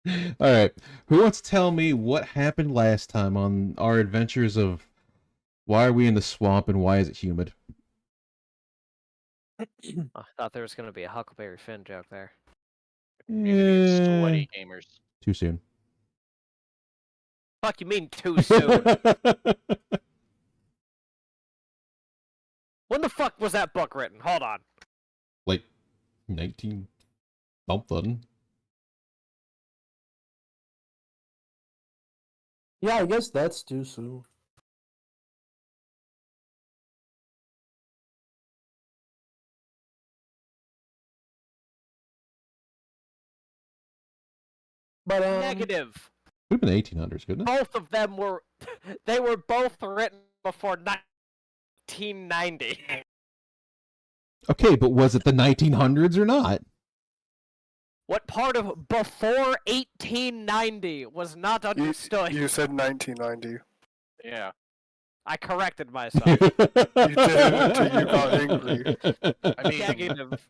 All right. Who wants to tell me what happened last time on our adventures of why are we in the swamp and why is it humid? I thought there was going to be a Huckleberry Finn joke there. Community of Eh, sweaty gamers. too soon. Fuck you mean too soon? When the fuck was that book written? Hold on. Like 19 something. Yeah, I guess that's too soon. But Negative. Would have been the 1800s, couldn't it? Both of them were. They were both written before 1990. Okay, but was it the 1900s or not? What part of before 1890 was not understood? You said 1990. Yeah. I corrected myself. You did it until you got angry. I mean, Negative.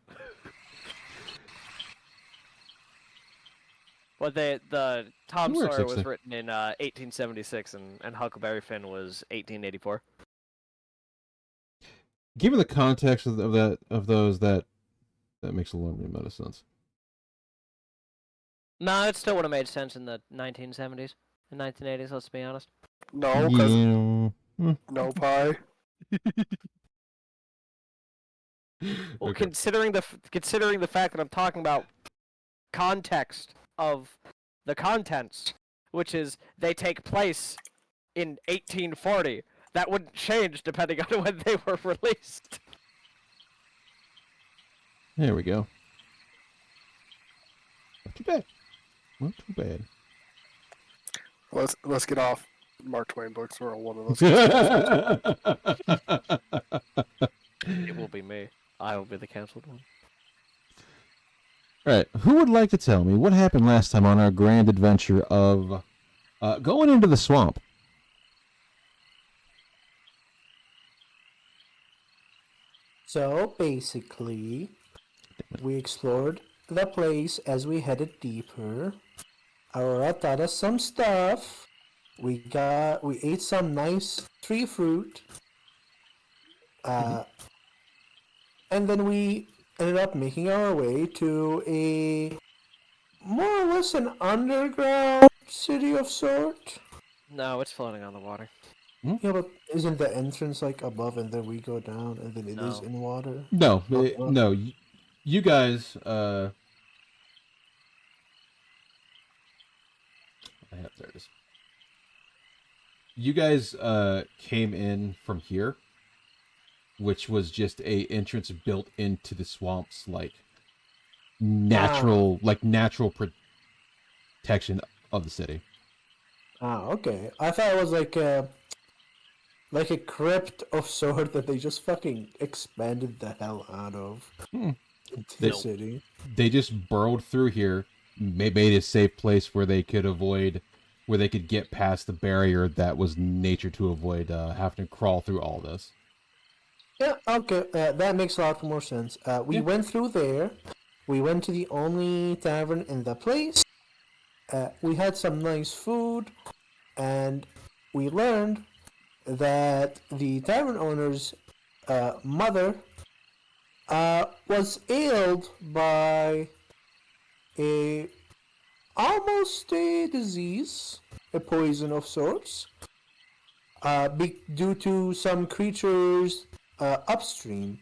Well, the Tom It works, Sawyer was actually. written in 1876, and Huckleberry Finn was 1884. Given the context of those, that makes a little bit of sense. No, it still would have made sense in the 1970s and 1980s. Let's be honest. No, because Yeah. no pie. Well, Okay. considering the fact that I'm talking about context of the contents, which is they take place in 1840, that wouldn't change depending on when they were released. There we go. Not too bad. Not too bad. Let's get off Mark Twain books or one of those. It will be me. I will be the cancelled one. Alright, who would like to tell me what happened last time on our grand adventure of going into the swamp? So basically, we explored the place as we headed deeper. Aurora taught us some stuff. We ate some nice tree fruit. And then we ended up making our way to a more or less an underground city of sort. No, it's floating on the water. Yeah, but isn't the entrance like above and then we go down and then it is No. in water? No, Oh, no. You guys, there it is. You guys came in from here, which was just a entrance built into the swamps, like natural protection of the city. Ah, okay. I thought it was like a crypt of sort that they just fucking expanded the hell out of into the They- city. They just burrowed through here, made a safe place where they could get past the barrier that was nature to avoid having to crawl through all this. Yeah, okay, that makes a lot more sense. We went through there. We went to the only tavern in the place. We had some nice food, and we learned that the tavern owner's mother was ailed by almost a disease, a poison of sorts, due to some creatures upstream.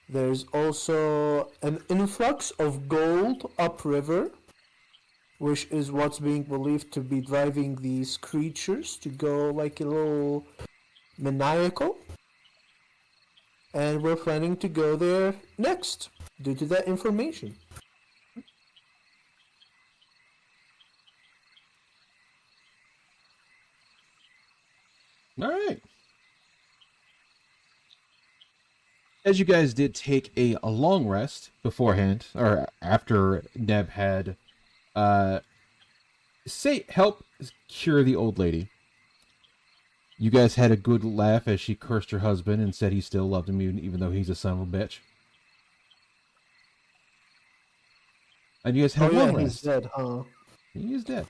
There's also an influx of gold upriver, which is what's being believed to be driving these creatures to go like a little maniacal. And we're planning to go there next, due to that information. All right. As you guys did take a long rest beforehand, or after Neb had help cure the old lady. You guys had a good laugh as she cursed her husband and said he still loved him even though he's a son of a bitch. And you guys had a long he's rest. dead, huh? He is dead.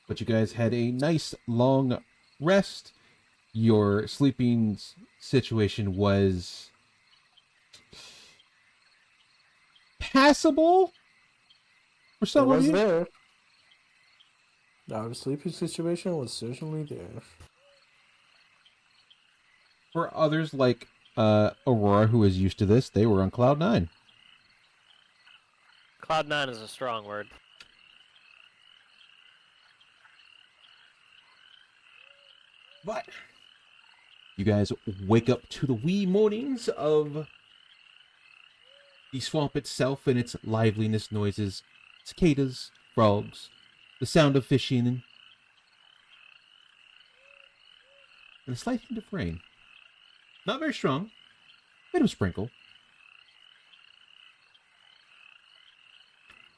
But you guys had a nice long rest. Your sleeping situation was passable for It some of was you. there. Our sleeping situation was certainly there. For others, like Aurora, who is used to this, they were on cloud 9. Cloud 9 is a strong word. But you guys wake up to the wee mornings of the swamp itself and its liveliness, noises, cicadas, frogs, the sound of fishing, and a slight hint of rain. Not very strong, bit of sprinkle.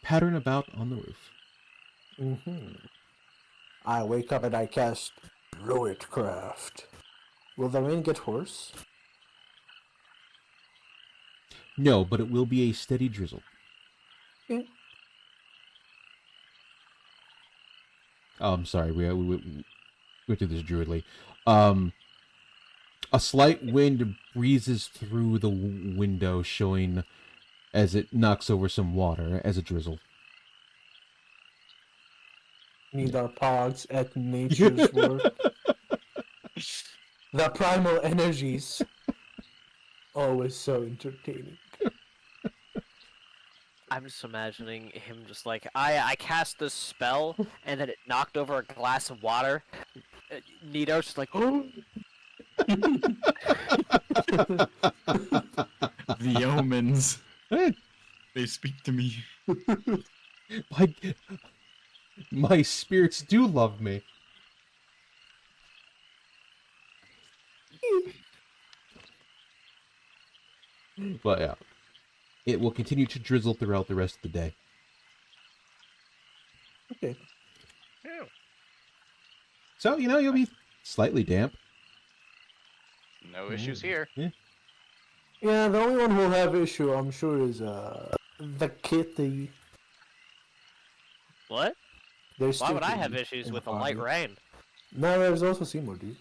Pattern about on the roof. I wake up and I cast Druidcraft. Will the rain get worse? No, but it will be a steady drizzle. Yeah. Oh, I'm sorry. We went through this druidly. A slight wind breezes through the window, showing as it knocks over some water as a drizzle. Need our pogs at nature's work. The primal energies. Always so entertaining. I'm just imagining him just like, I cast this spell, and then it knocked over a glass of water. Nito's just like, oh! The omens. Eh, They speak to me. my spirits do love me. But yeah, it will continue to drizzle throughout the rest of the day. Okay. Yeah. So, you'll be slightly damp. No issues here. Yeah, the only one who'll have issue, I'm sure, is the kitty. What? There's Why still would I have kitty issues in with the a light party. rain? No, there's also Seymour, dude.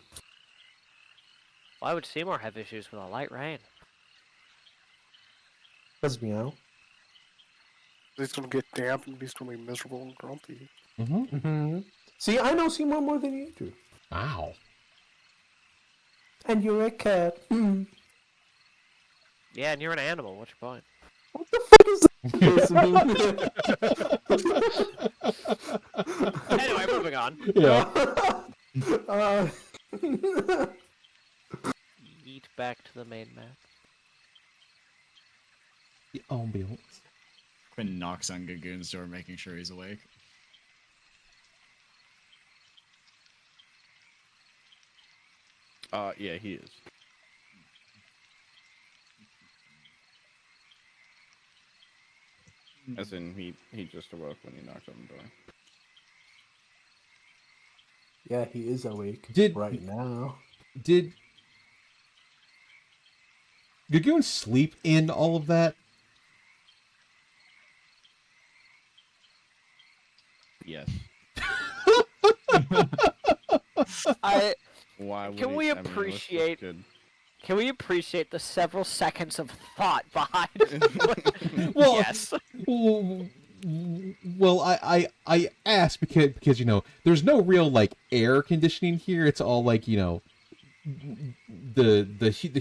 Why would Seymour have issues with a light rain? That's meow. He's gonna get damp and he's gonna be miserable and grumpy. Mm-hmm. See, I know Seymour more than you do. Wow. And you're a cat. Yeah, and you're an animal. What's your point? What the fuck is this? Anyway, moving on. Yeah. Yeet back to the main map. The ambiance. Quinn knocks on Gagoon's door, making sure he's awake. Yeah, he is. As in, he just awoke when he knocked on the door. Yeah, he is awake Did- right now. Did Gagoon sleep in all of that? Yes. I Why would Can he? we I mean, let's just appreciate- good. Can we appreciate the several seconds of thought behind? Well, Yes. Well, I asked because there's no real like air conditioning here. It's all like the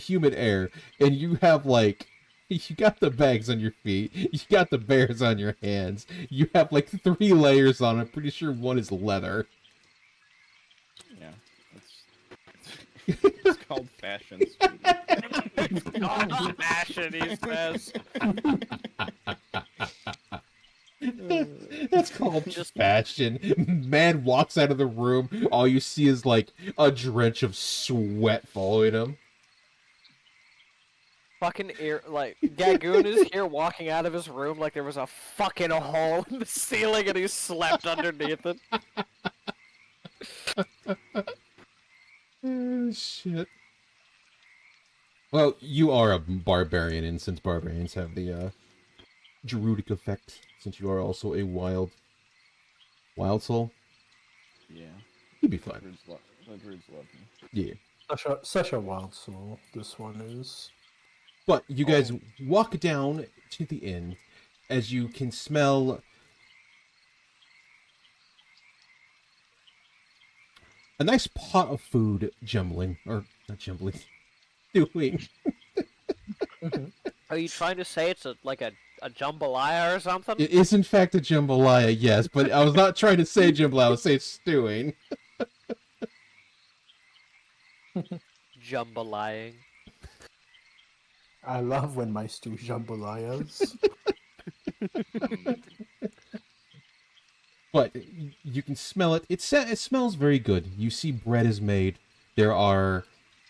humid air, and you have like you got the bags on your feet, you got the bears on your hands, you have like 3 layers on. I'm pretty sure one is leather. Yeah. It's called fashion. Sweetie. Oh, fashion, he says. That's called Just- fashion. Man walks out of the room, all you see is like a drench of sweat following him. Fucking ear, like, Gagoon is here walking out of his room like there was a fucking hole in the ceiling and he slept underneath it. Oh, shit. Well, you are a barbarian, and since barbarians have the druidic effect, since you are also a wild soul, Yeah. you'd be fine. The druids love me. Yeah. Such a wild soul. This one is. But you guys walk down to the inn as you can smell a nice pot of food jumbling, or not jumbling, stewing. Are you trying to say it's like a jambalaya or something? It is in fact a jambalaya, yes, but I was not trying to say jambalaya, I was saying stewing. Jambalaying. I love when my stew jambalayas. But you can smell it. It smells very good. You see bread is made. There are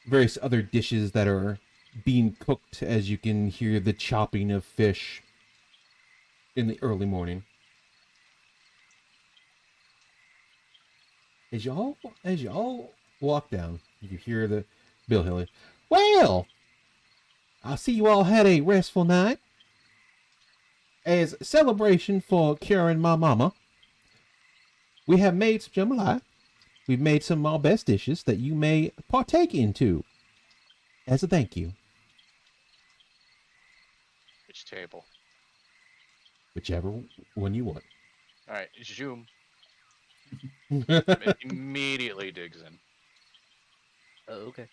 various other dishes that are being cooked as you can hear the chopping of fish in the early morning. As you all walk down, you hear the Bill Hilly. Well, I see you all had a restful night. As a celebration for curing my mama, we have made some jambalaya. We've made some of our best dishes that you may partake into as a thank you. Which table? Whichever one you want. All right, Zoom immediately digs in. Oh, okay.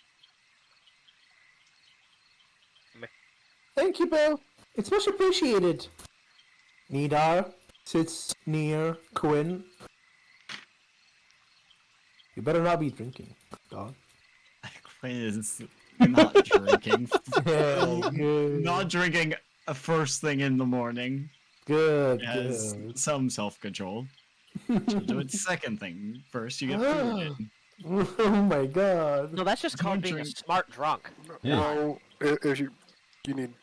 Thank you, Bill. It's much appreciated. Nidar sits near Quinn. You better not be drinking, dog. Quinn is not drinking. Yeah, good. Not drinking a first thing in the morning. Good, Has good. some self-control. She'll do it second thing. First, you get food in. Oh my god. No, that's just called Don't being a drink. smart drunk. Yeah. No, if you need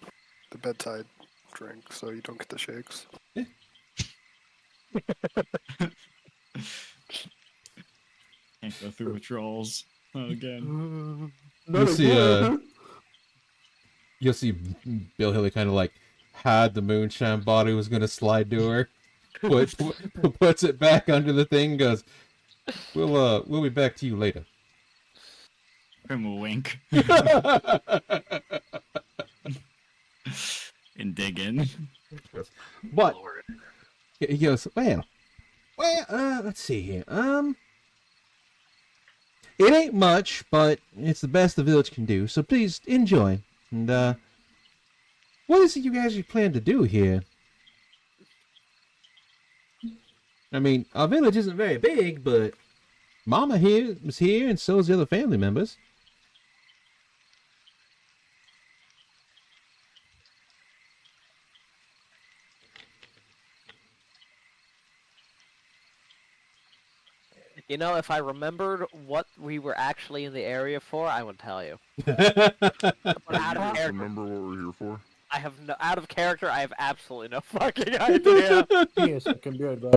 the bedside drink so you don't get the shakes. Can't go through withdrawals. Not again. You'll see, you'll see Bill Hilly kind of like had the moonshine bottle was gonna slide to her, puts it back under the thing, goes, we'll be back to you later. Grim will wink and dig in. But he goes, well, let's see here. It ain't much, but it's the best the village can do. So please enjoy. And what is it you guys plan to do here? I mean, our village isn't very big, but Mama here is here, and so is the other family members. You know, if I remembered what we were actually in the area for, I would tell you. But out of character, Remember what we're here for? I have no, out of character, I have absolutely no fucking idea. Yes, I can be right back.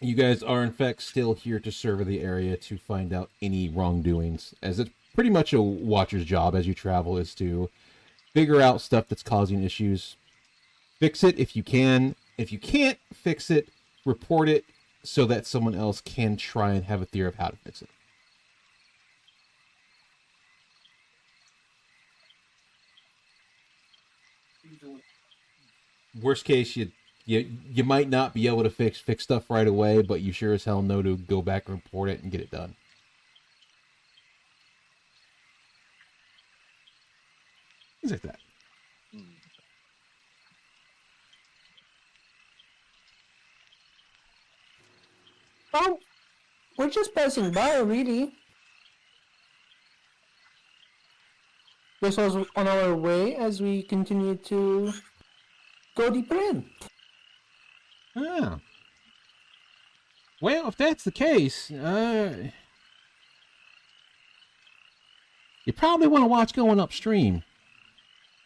You guys are in fact still here to survey the area to find out any wrongdoings, as it's pretty much a watcher's job as you travel is to figure out stuff that's causing issues, fix it if you can. If you can't fix it, report it so that someone else can try and have a theory of how to fix it. Worst case, you might not be able to fix stuff right away, but you sure as hell know to go back and report it and get it done. Things like that. Oh, we're just passing by, really. This was on our way as we continue to go deeper in. Ah. Well, if that's the case, you probably want to watch going upstream.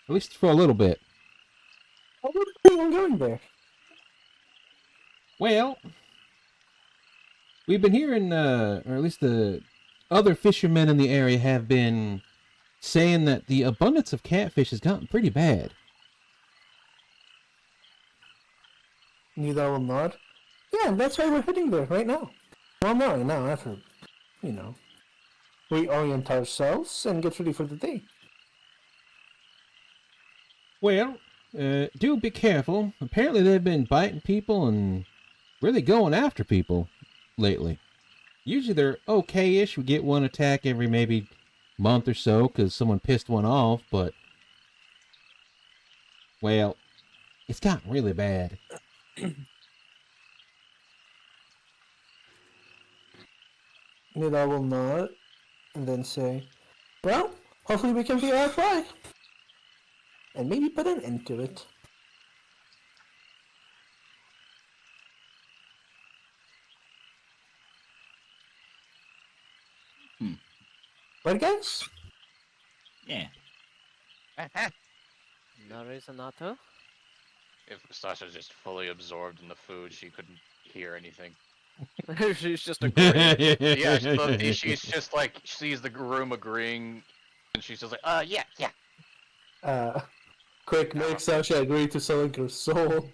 At least for a little bit. What were we even going there? Well, we've been hearing, or at least the other fishermen in the area have been saying that the abundance of catfish has gotten pretty bad. Neither will nod. Yeah, that's why we're heading there right now. Well, not right now, after, reorient ourselves and get ready for the day. Well, do be careful. Apparently they've been biting people and really going after people lately. Usually they're okay-ish. We get one attack every maybe month or so because someone pissed one off, but... Well, it's gotten really bad. Neither will nod and then say, well, hopefully we can figure out why. And maybe put an end to it. Right, guys? Yeah. No reason not to. If Sasha's just fully absorbed in the food, she couldn't hear anything. She's just agreeing. Yeah, she's just like, sees the room agreeing, and she's just like, yeah. Quick, make Sasha agree to selling her soul.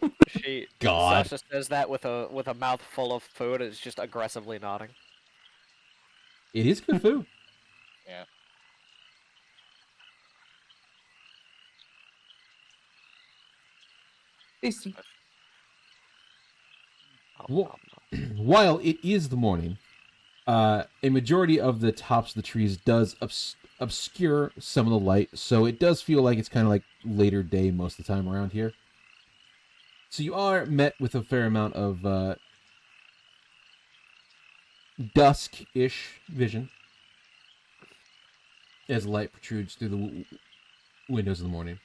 God. Sasha says that with a mouth full of food. It's just aggressively nodding. It is good food. Yeah. Tasty. Wha- While it is the morning, a majority of the tops of the trees does obscure some of the light, so it does feel like it's kind of like later day most of the time around here. So you are met with a fair amount of dusk-ish vision as light protrudes through the windows in the morning.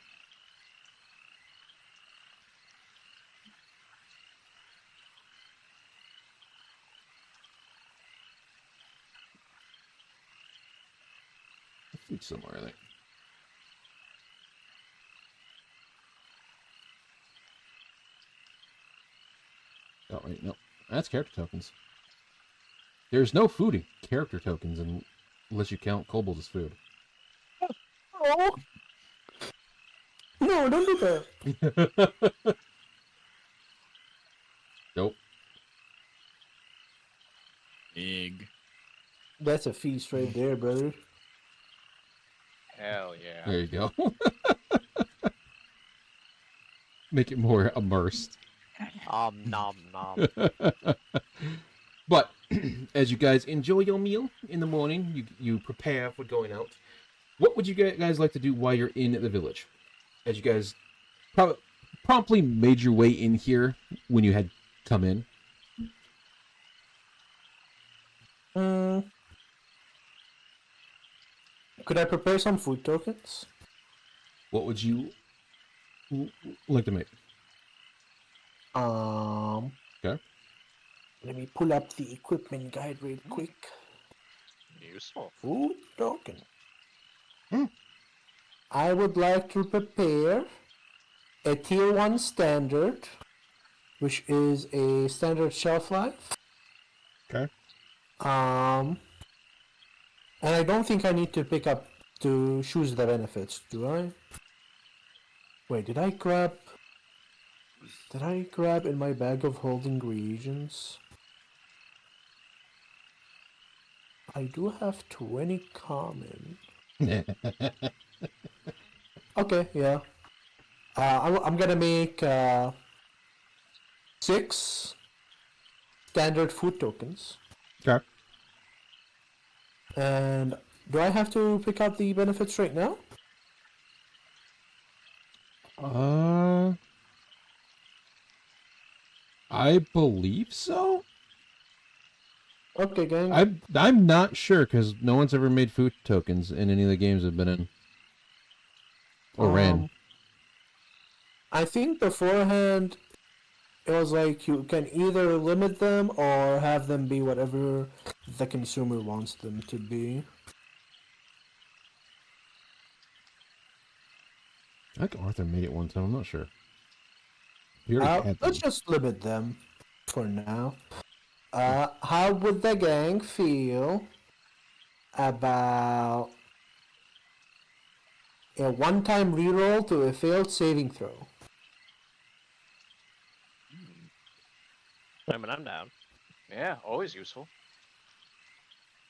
Food somewhere, I think. Oh, wait, no. That's character tokens. There's no food in character tokens unless you count kobolds as food. Oh! No, don't do that. Nope. Big. That's a feast right there, brother. Hell yeah. There you go. Make it more immersed. Nom nom. But as you guys enjoy your meal in the morning, you prepare for going out. What would you guys like to do while you're in the village? As you guys promptly made your way in here when you had come in. Could I prepare some food tokens? What would you like to make? Okay. Let me pull up the equipment guide real quick. Useful. Food token. I would like to prepare a tier 1 standard, which is a standard shelf life. Okay. And I don't think I need to pick up to choose the benefits, do I? Wait, did I grab in my bag of holding reagents? I do have 20 common. Okay, yeah. I'm gonna make 6 standard food tokens. Okay. And do I have to pick out the benefits right now? I believe so. Okay, gang. I'm not sure because no one's ever made food tokens in any of the games I've been in or ran. I think beforehand it was like you can either limit them or have them be whatever the consumer wants them to be. I think Arthur made it one time. I'm not sure. He already had Let's them. just limit them for now. How would the gang feel about a one-time reroll to a failed saving throw. I mean, I'm down. Yeah, always useful.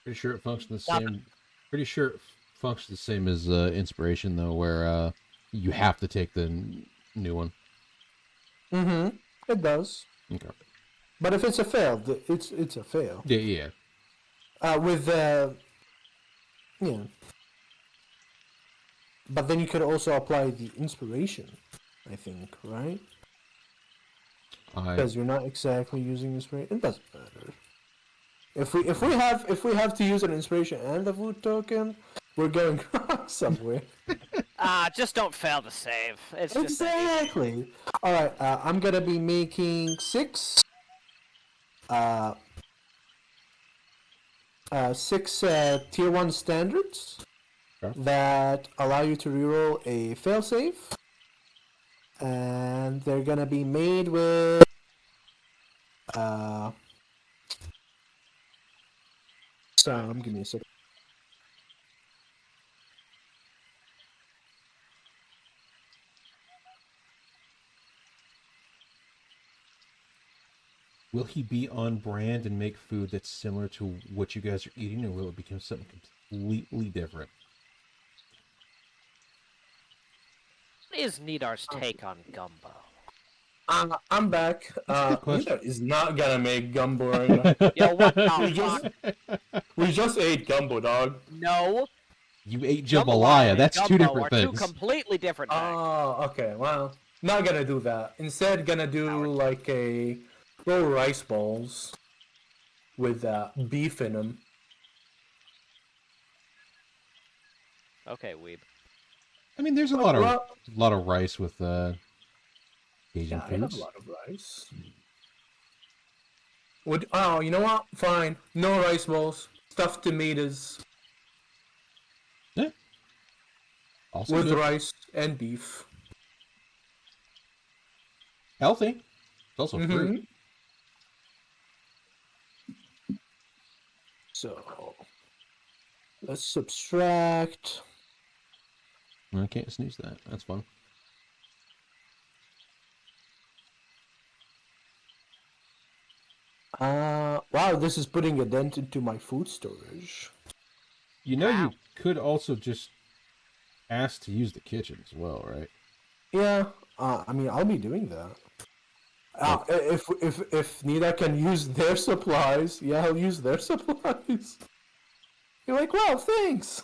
Pretty sure it functions the Stop same. Pretty sure it functions the same as inspiration though, where you have to take the new one. Mm-hmm. It does. Okay. But if it's a fail, it's a fail. Yeah, yeah. Yeah. But then you could also apply the inspiration, I think, right? Because you're not exactly using inspiration. It doesn't matter. If we have to use an inspiration and a food token, we're going somewhere. Just don't fail to save. It's just that easy. Exactly. All right. I'm gonna be making 6. 6 tier 1 standards Sure. that allow you to reroll a failsafe, and they're gonna be made with give me a second. Will he be on brand and make food that's similar to what you guys are eating, or will it become something completely different? What is Nidar's take on gumbo? I'm back. question. Nida is not gonna make gumbo right now. Yo, what we the just fuck? we just ate gumbo, dog. No. You ate Jambalaya jambalaya. and That's two gumbo different are things. Two completely different things. Oh, okay. Well, not gonna do that. Instead, gonna do like a little rice balls with beef in them. Okay, weeb. I mean, there's a lot of rice with Asian Yeah, I have foods. a lot of rice. You know what? Fine. No rice balls. Stuffed tomatoes Also with good. rice and beef. Healthy. It's also fruit. So let's subtract. I can't snooze that. That's fun. Wow, this is putting a dent into my food storage. You know, you could also just ask to use the kitchen as well, right? Yeah, I mean, I'll be doing that. If Nida can use their supplies, yeah, I'll use their supplies. You're like, wow, thanks.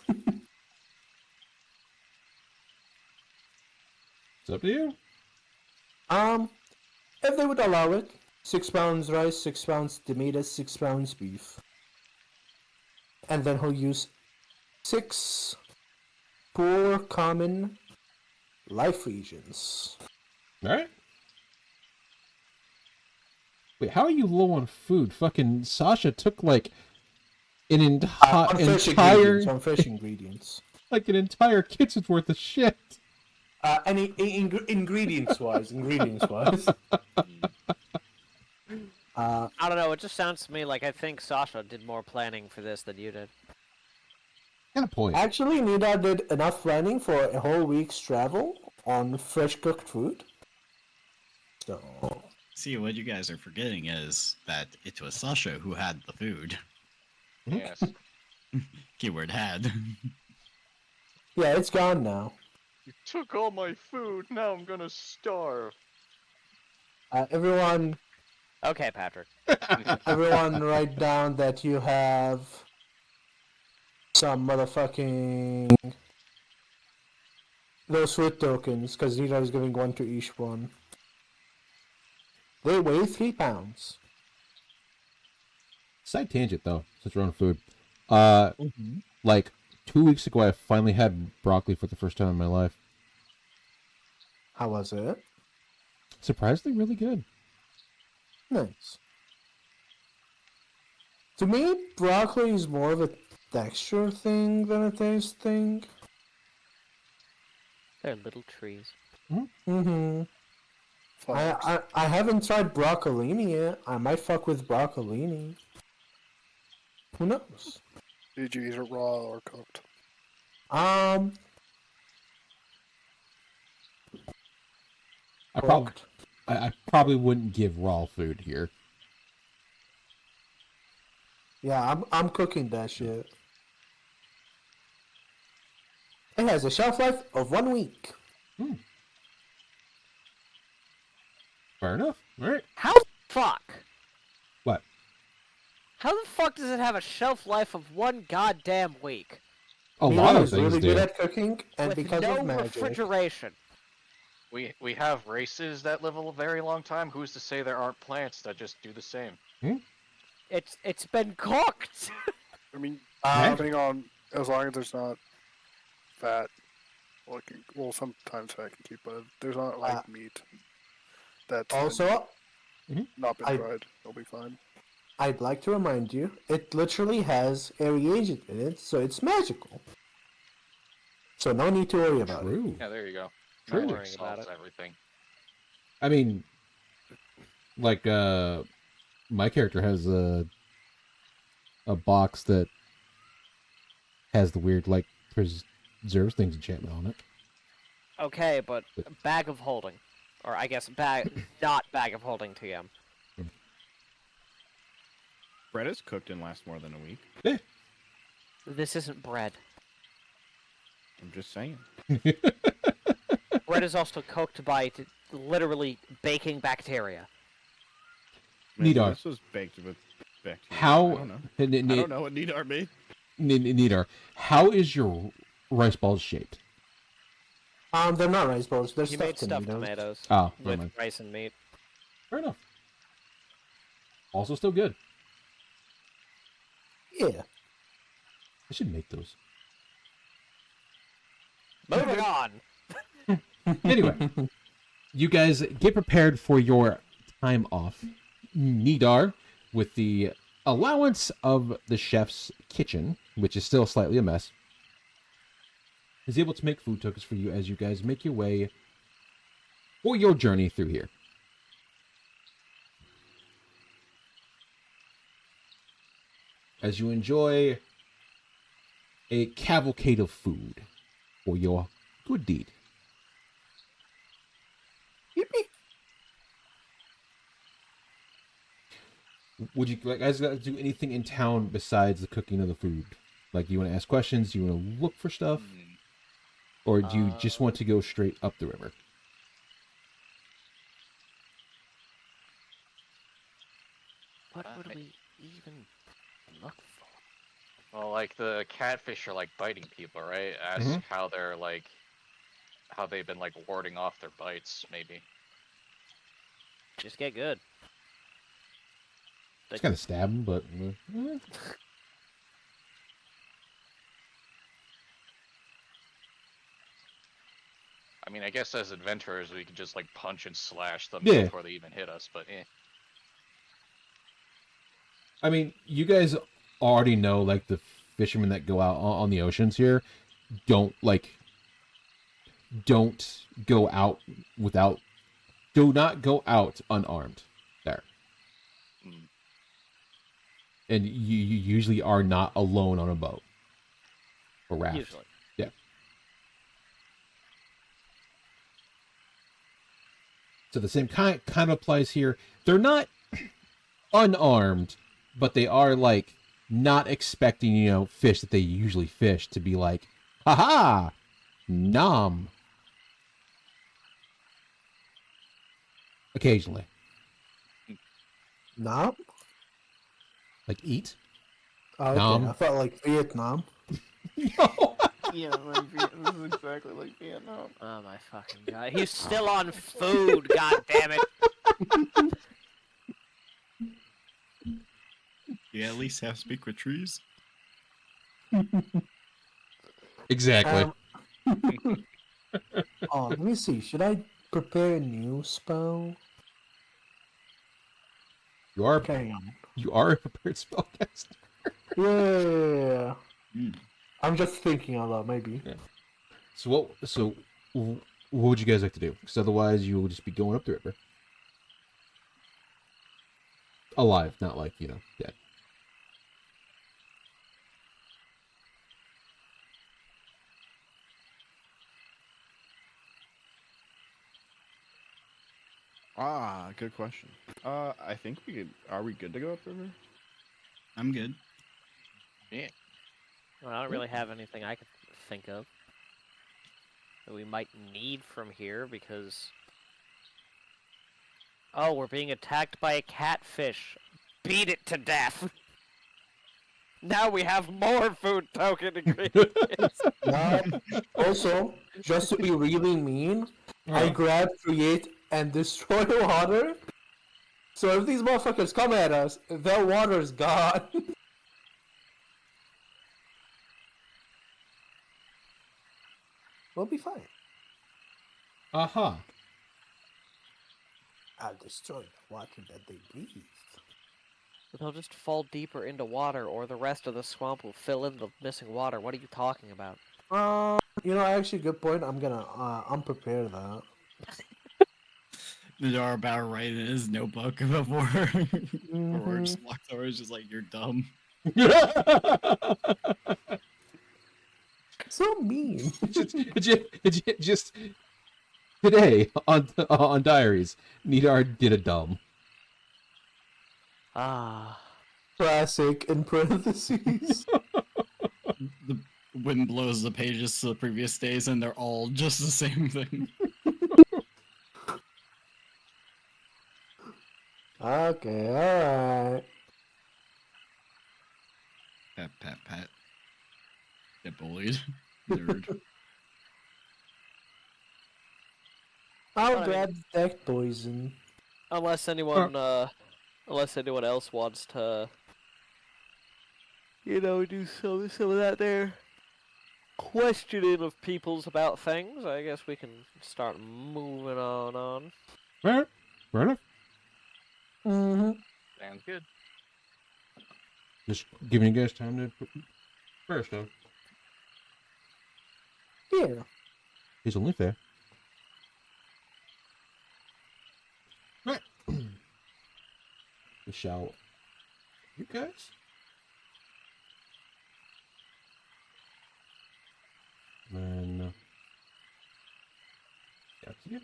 It's up to you. If they would allow it, 6 pounds rice, 6 pounds tomatoes, 6 pounds beef, and then he'll use 6 poor common life regions. All right. Wait, how are you low on food? Fucking Sasha took like an On fresh ingredients. On fresh ingredients. like an entire kitchen's worth of shit. Ingredients wise. I don't know. It just sounds to me like I think Sasha did more planning for this than you did. Got a point. Actually, Nida did enough planning for a whole week's travel on fresh cooked food. So. See, what you guys are forgetting is that it was Sasha who had the food. Yes. Keyword had. Yeah, it's gone now. You took all my food. Now I'm gonna starve. Everyone Okay, Patrick. write down that you have some motherfucking those food tokens, because Nida is giving one to each one. They weigh 3 pounds. Side tangent though, since we're on food. Like 2 weeks ago, I finally had broccoli for the first time in my life. How was it? Surprisingly, really good. Nice. To me, broccoli is more of a texture thing than a taste thing. They're little trees. Mm-hmm. I haven't tried broccolini yet. I might fuck with broccolini. Who knows? Did you eat it raw or cooked? I probably Cooked. I probably wouldn't give raw food here. Yeah, I'm cooking that shit. It has a shelf life of 1 week. Fair enough. All right. How the fuck? What? How the fuck does it have a shelf life of 1 goddamn week? A Mila lot of is things really do. good at cooking, and With because no of magic. refrigeration. We have races that live a very long time. Who's to say there aren't plants that just do the same? It's been cooked. I mean, Okay. depending on, as long as there's not fat, well, sometimes fat can keep, but if there's not like meat that's Also, not been I- dried, it'll be fine. I'd like to remind you, it literally has a reagent in it, so it's magical. So no need to worry about it. True. Yeah, there you go. True. Magic Worrying about solves it. everything. I mean, like my character has a box that has the weird like preserves things enchantment on it. Okay, but bag of holding. Or I guess not bag of holding TM. Bread is cooked and lasts more than a week. This isn't bread. I'm just saying. Bread is also cooked by literally baking bacteria. Maybe Nidar. This was baked with bacteria. How? I don't know. I don't know what Nidar made. Nidar, how is your rice balls shaped? They're not rice balls. They're He made stuffed stuffed tomatoes. tomatoes Oh, never with mind. rice and meat. Fair enough. Also, still good. Yeah. I should make those. Moving on. Anyway, you guys get prepared for your time off. Nidar, with the allowance of the chef's kitchen, which is still slightly a mess, is able to make food tokens for you as you guys make your way for your journey through here. As you enjoy a cavalcade of food for your good deed. Would you guys do anything in town besides the cooking of the food? Like, you want to ask questions? Do you want to look for stuff? Or do you just want to go straight up the river? What would we even look for? Well, like the catfish are like biting people, right? Ask Mhm. how they're like, how they've been like warding off their bites, maybe. Just get good. Just kind of stab them, but... I mean, I guess as adventurers, we could just like punch and slash them Yeah. before they even hit us, but eh. I mean, you guys already know, like, the fishermen that go out on the oceans here don't go out without... Do not go out unarmed there. Mm. And you usually are not alone on a boat or raft. Usually. Yeah. So the same kind of applies here. They're not unarmed, but they are like not expecting, fish that they usually fish to be like, haha, nom. Occasionally. No? Like eat. Oh, okay. Nom. I felt like Vietnam. No. Yeah, this is exactly like Vietnam. Oh my fucking god. He's still on food, god damn it. Yeah, at least have speak with trees. Exactly. Oh, let me see. Should I prepare a new spell? You are Okay. a prepared spellcaster. Yeah. Hmm. I'm just thinking out loud, maybe. So what would you guys like to do? Because otherwise you will just be going up the river. Alive, not like, dead. Ah, good question. I think we could. Are we good to go upriver? I'm good. Well, I don't really have anything I could think of that we might need from here because. Oh, we're being attacked by a catfish. Beat it to death. Now we have more food token ingredients. Also, just to be really mean, I grab, create, and destroy water. So if these motherfuckers come at us, their water's gone. We'll be fine. Uh-huh. I'll destroy the water that they breathe. They'll just fall deeper into water, or the rest of the swamp will fill in the missing water. What are you talking about? You know, actually, good point. I'm gonna unprepare that. Nadar about to write in his notebook before Aurora just walks over. It's just like, you're dumb. So mean. just today on Diaries, Nidar did a dumb. Ah. Classic in parentheses. The wind blows the pages to the previous days, and they're all just the same thing. Okay, alright. Pat, pat, pat. Get bullied. Nerd. I'll I grab deck poison. Unless anyone else wants to, do some of that there questioning of people's about things, I guess we can start moving on. Fair enough. Mm-hmm. Sounds good. Just giving you guys time to prepare stuff. Yeah. It's only fair. Right. We shall. You guys? Then. That's it.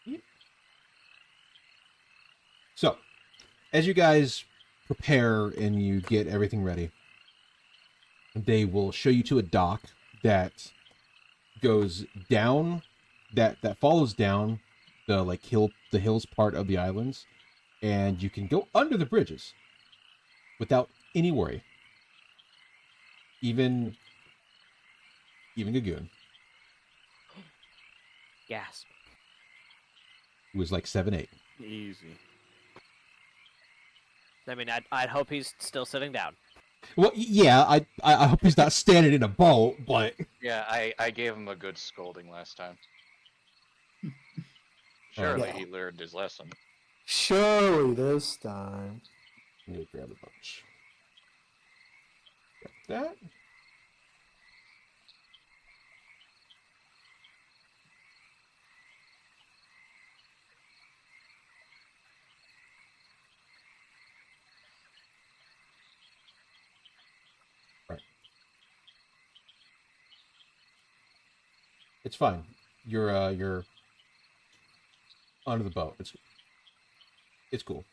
Yep. So, as you guys prepare and you get everything ready, they will show you to a dock that goes down, that follows down the hills part of the islands, and you can go under the bridges without any worry. Even Gagoon, Gasp. who was like 7'8". Easy. I mean, I'd hope he's still sitting down. Well, yeah, I hope he's not standing in a boat, but Yeah, I gave him a good scolding last time. Surely Yeah. he learned his lesson. Surely this time. I'm gonna grab a bunch. Grab that. Right. It's fine. You're under the boat. It's cool.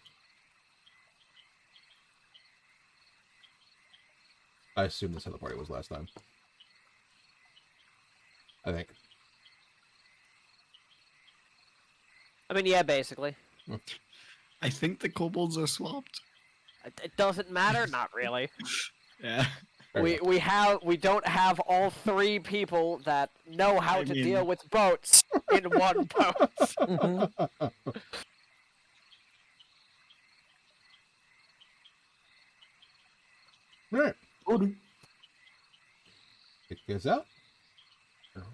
I assume that's how the party was last time. I think. I mean, yeah, basically. I think the kobolds are swapped. It doesn't matter, not really. Yeah. We don't have all three people that know how to mean- deal with boats in one boat. Mm-hmm. Right. Odie. It goes out. There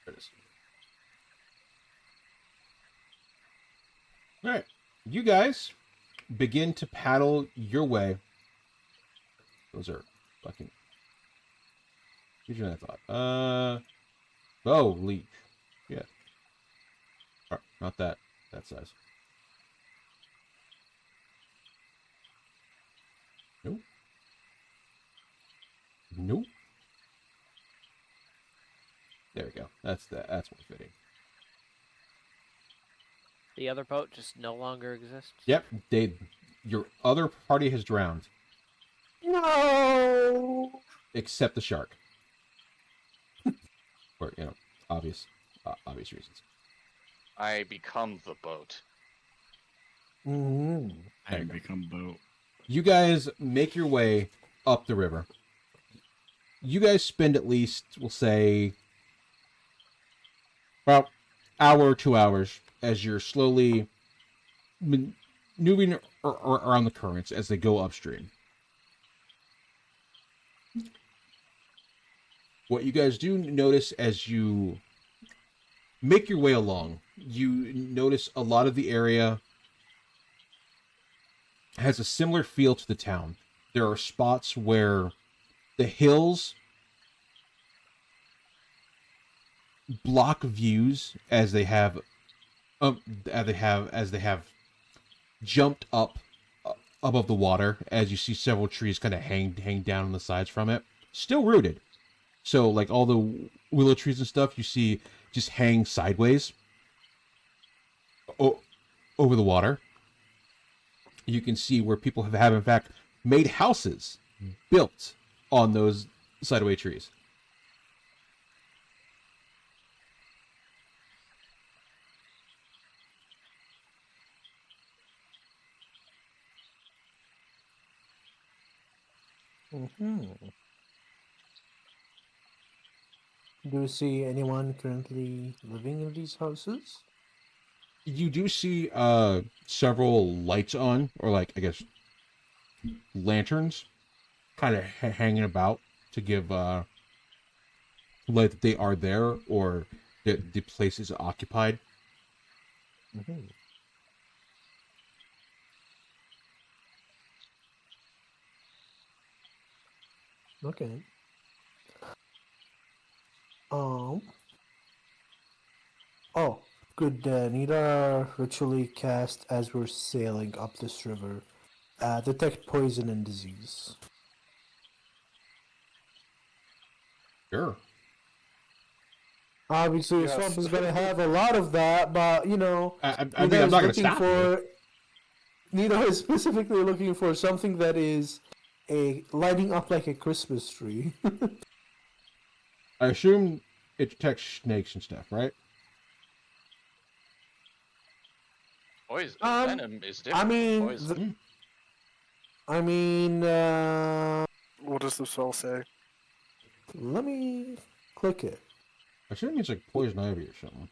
it is. All right, you guys begin to paddle your way. Those are fucking huger than I thought. Oh, leech. Yeah. Not that size. Nope. There we go. That's more fitting. The other boat just no longer exists. Yep. Your other party has drowned, No. except the shark. For obvious reasons. I become the boat. Mm-hmm. I become boat. You guys make your way up the river. You guys spend at least, we'll say, about hour or 2 hours as you're slowly maneuvering around the currents as they go upstream. What you guys do notice as you make your way along, you notice a lot of the area has a similar feel to the town. There are spots where the hills block views as they have jumped up above the water, as you see several trees kind of hang down on the sides from it, still rooted. So like all the willow trees and stuff you see just hang sideways over the water. You can see where people have in fact made houses built on those sideway trees. Mm-hmm. Do you see anyone currently living in these houses? You do see several lights on, or like I guess lanterns, kind of hanging about to give light that they are there or that the place is occupied. Mm-hmm. Okay. Oh, could Nita ritually cast as we're sailing up this river? Detect poison and disease. Sure. Obviously, Yes. a swamp is going to have a lot of that, but I mean, Nita I'm is not going to looking stop you. Nita is specifically looking for something that is lighting up like a Christmas tree. I assume it detects snakes and stuff, right? Poison. Um, Venom is different. I mean, Poison. What does the spell say? let me click it. I assume it means like poison ivy or something.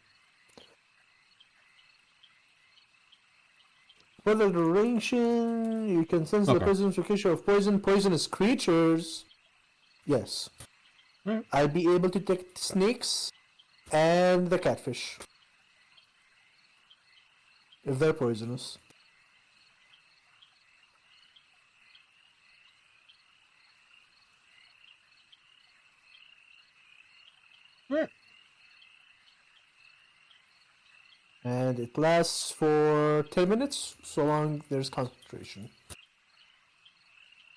For the duration, you can sense the Okay. presence or creature of poisonous creatures. Yes. Right. I'd be able to detect snakes and the catfish. If they're poisonous. Right. And it lasts for 10 minutes, so long there's concentration.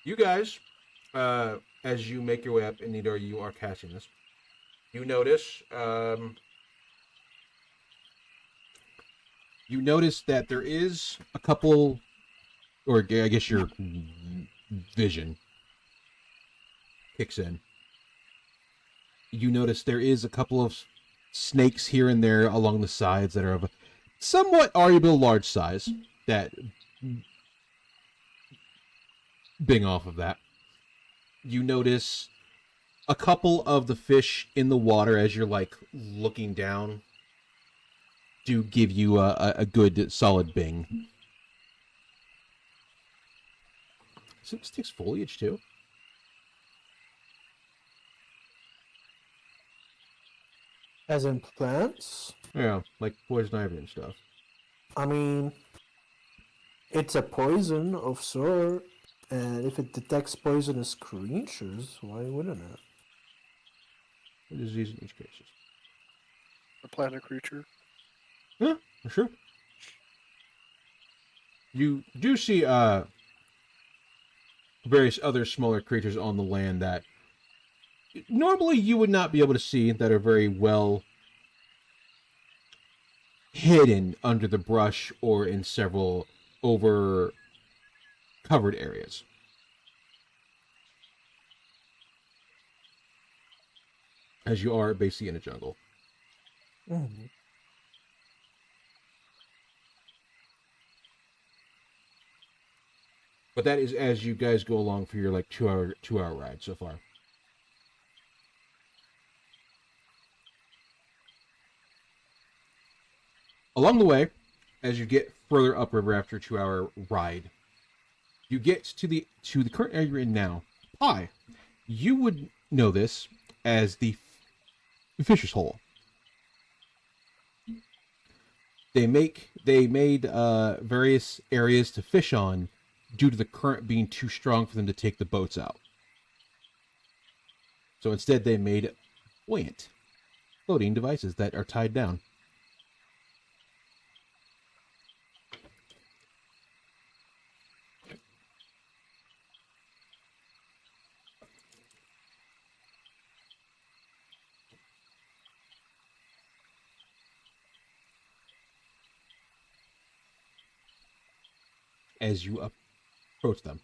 You guys, as you make your way up, and Nidar, you are casting this. You notice, that there is a couple, or I guess your vision kicks in. You notice there is a couple of snakes here and there along the sides that are of a somewhat arguable large size that bing off of that. You notice a couple of the fish in the water as you're like looking down do give you a good solid bing. So this takes foliage too. As in plants? Yeah, like poison ivy and stuff. I mean, it's a poison of sort, and if it detects poisonous creatures, why wouldn't it? A disease in each case. A planet creature? Yeah, for sure. You do see various other smaller creatures on the land that normally you would not be able to see that are very well hidden under the brush or in several over covered areas. As you are basically in a jungle. Mhm. But that is as you guys go along for your like 2 hour ride so far. Along the way, as you get further upriver after a 2 hour ride, you get to the current area you're in now. Hi, you would know this as the Fisher's Hole. They made various areas to fish on due to the current being too strong for them to take the boats out. So instead, they made buoyant floating devices that are tied down. As you approach them.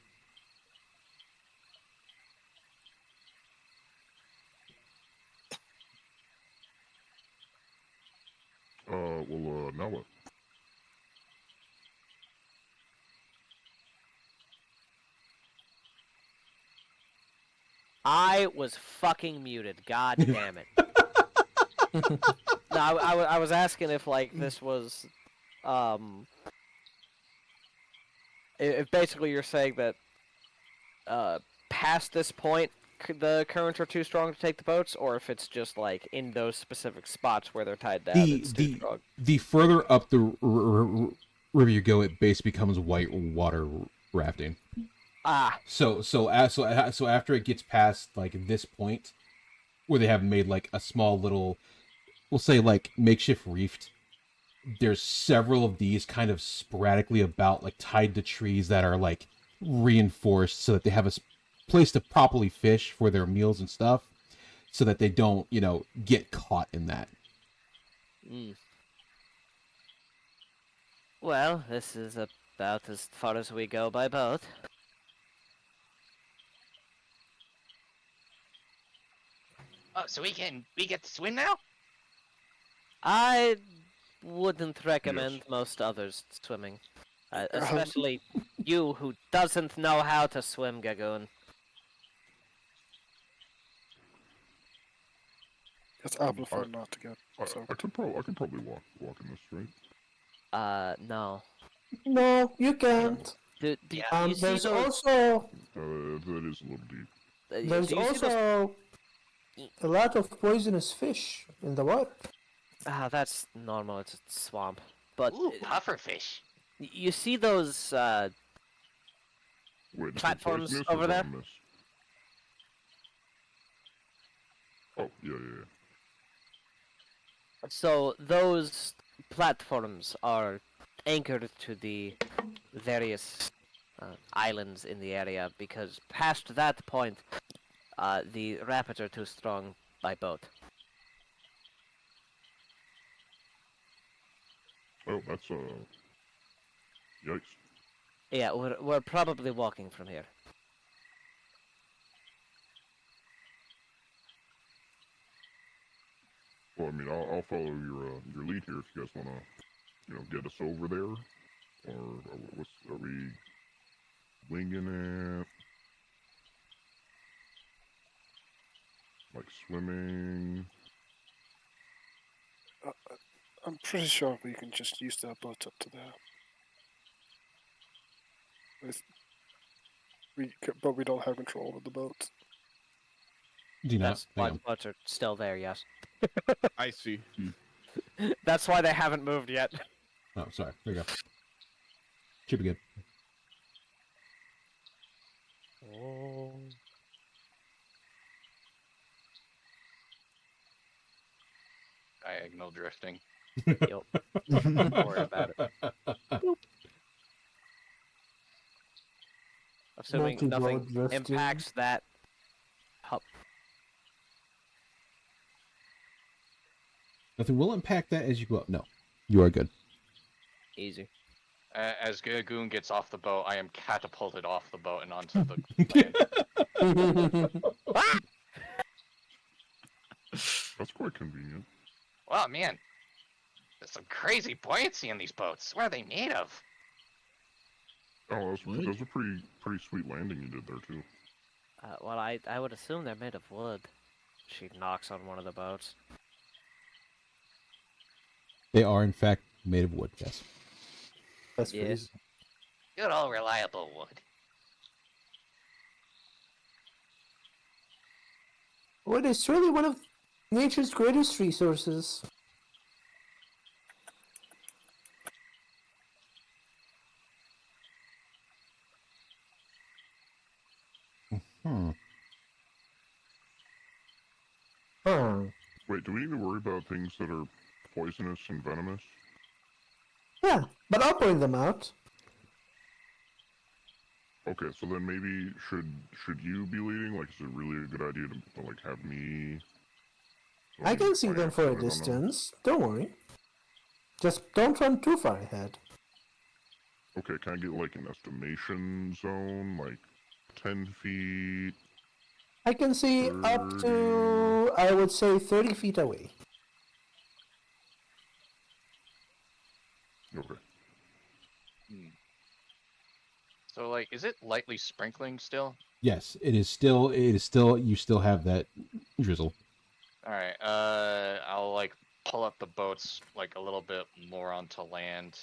Now what? I was fucking muted. God damn it. No, I was asking if like this was, if basically you're saying that, past this point the currents are too strong to take the boats, or if it's just like in those specific spots where they're tied down, it's too strong. The further up the river you go, it basically becomes white water rafting. Ah, So after it gets past like this point, where they have made like a small little, we'll say like makeshift reef, there's several of these kind of sporadically about, like tied to trees that are like reinforced so that they have a place to properly fish for their meals and stuff, so that they don't, get caught in that. Well, this is about as far as we go by boat. Oh, so we get to swim now? I wouldn't recommend most others swimming. Especially you who doesn't know how to swim, Gagoon. Yes, I prefer not to get I soaked. could probably walk in this, right? No. No, you can't. Do you see There's those? also That is a little deep. there's do you see those? also a lot of poisonous fish in the water. That's normal. It's a swamp. But Ooh, pufferfish. you see those Wait, is it platforms poisonous or over there? venomous? Oh, yeah. So those platforms are anchored to the various islands in the area, because past that point, the rapids are too strong by boat. Oh, that's yikes. Yeah, we're probably walking from here. Well, I mean, I'll follow your lead here if you guys wanna, get us over there, or are we winging it? Like swimming? I'm pretty sure we can just use that boat up to there. But we don't have control over the boat. Do not. That's why the boats are still there, yes. I see. That's why they haven't moved yet. Oh, sorry. There you go. Should be good. Diagonal drifting. Yup. Don't worry about it. Assuming Multi-boat nothing drifting. impacts that hub. Nothing will impact that as you go up. No, you are good. Easy. As Gagoon gets off the boat, I am catapulted off the boat and onto the land. That's quite convenient. Wow, man. There's some crazy buoyancy in these boats. What are they made of? Oh, Wood? that was a pretty sweet landing you did there too. Well, I would assume they're made of wood. She knocks on one of the boats. They are, in fact, made of wood, yes. That's Yeah. freezing. Good old reliable wood. Wood is truly one of nature's greatest resources. Hmm. Huh. Wait, do we need to worry about things that are poisonous and venomous? Yeah, but I'll point them out. Okay, so then maybe should you be leading? Like, is it really a good idea to like have me? I can see plan them it? for I a don't know. distance. Don't worry. Just don't run too far ahead. Okay, can I get like an estimation zone, like 10 feet? I can see up to, I would say, 30 feet away. Okay. So, like, is it lightly sprinkling still? Yes, it is still. You still have that drizzle. All right. I'll like pull up the boats like a little bit more onto land,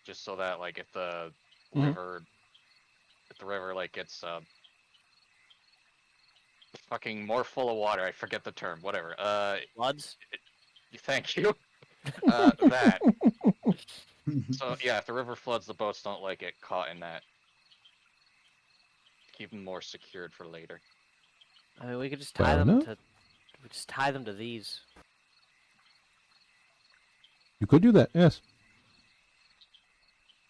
just so that like if the Mhm. river like gets fucking more full of water. I forget the term. Whatever. Floods? Thank you. That. So yeah, if the river floods, the boats don't like get caught in that. Keep them more secured for later. I mean, we could just Fair tie them enough. to. We just tie them to these. You could do that, yes.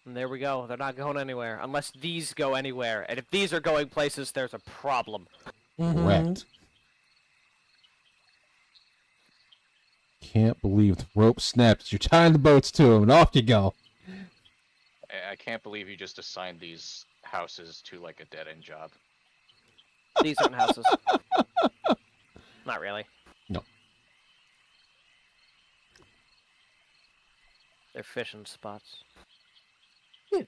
And there we go. They're not going anywhere unless these go anywhere. And if these are going places, there's a problem. Correct. Can't believe the rope snaps. You're tying the boats to them, and off you go. I can't believe you just assigned these houses to like a dead end job. Decent houses. Not really. No. They're fishing spots. Yeah.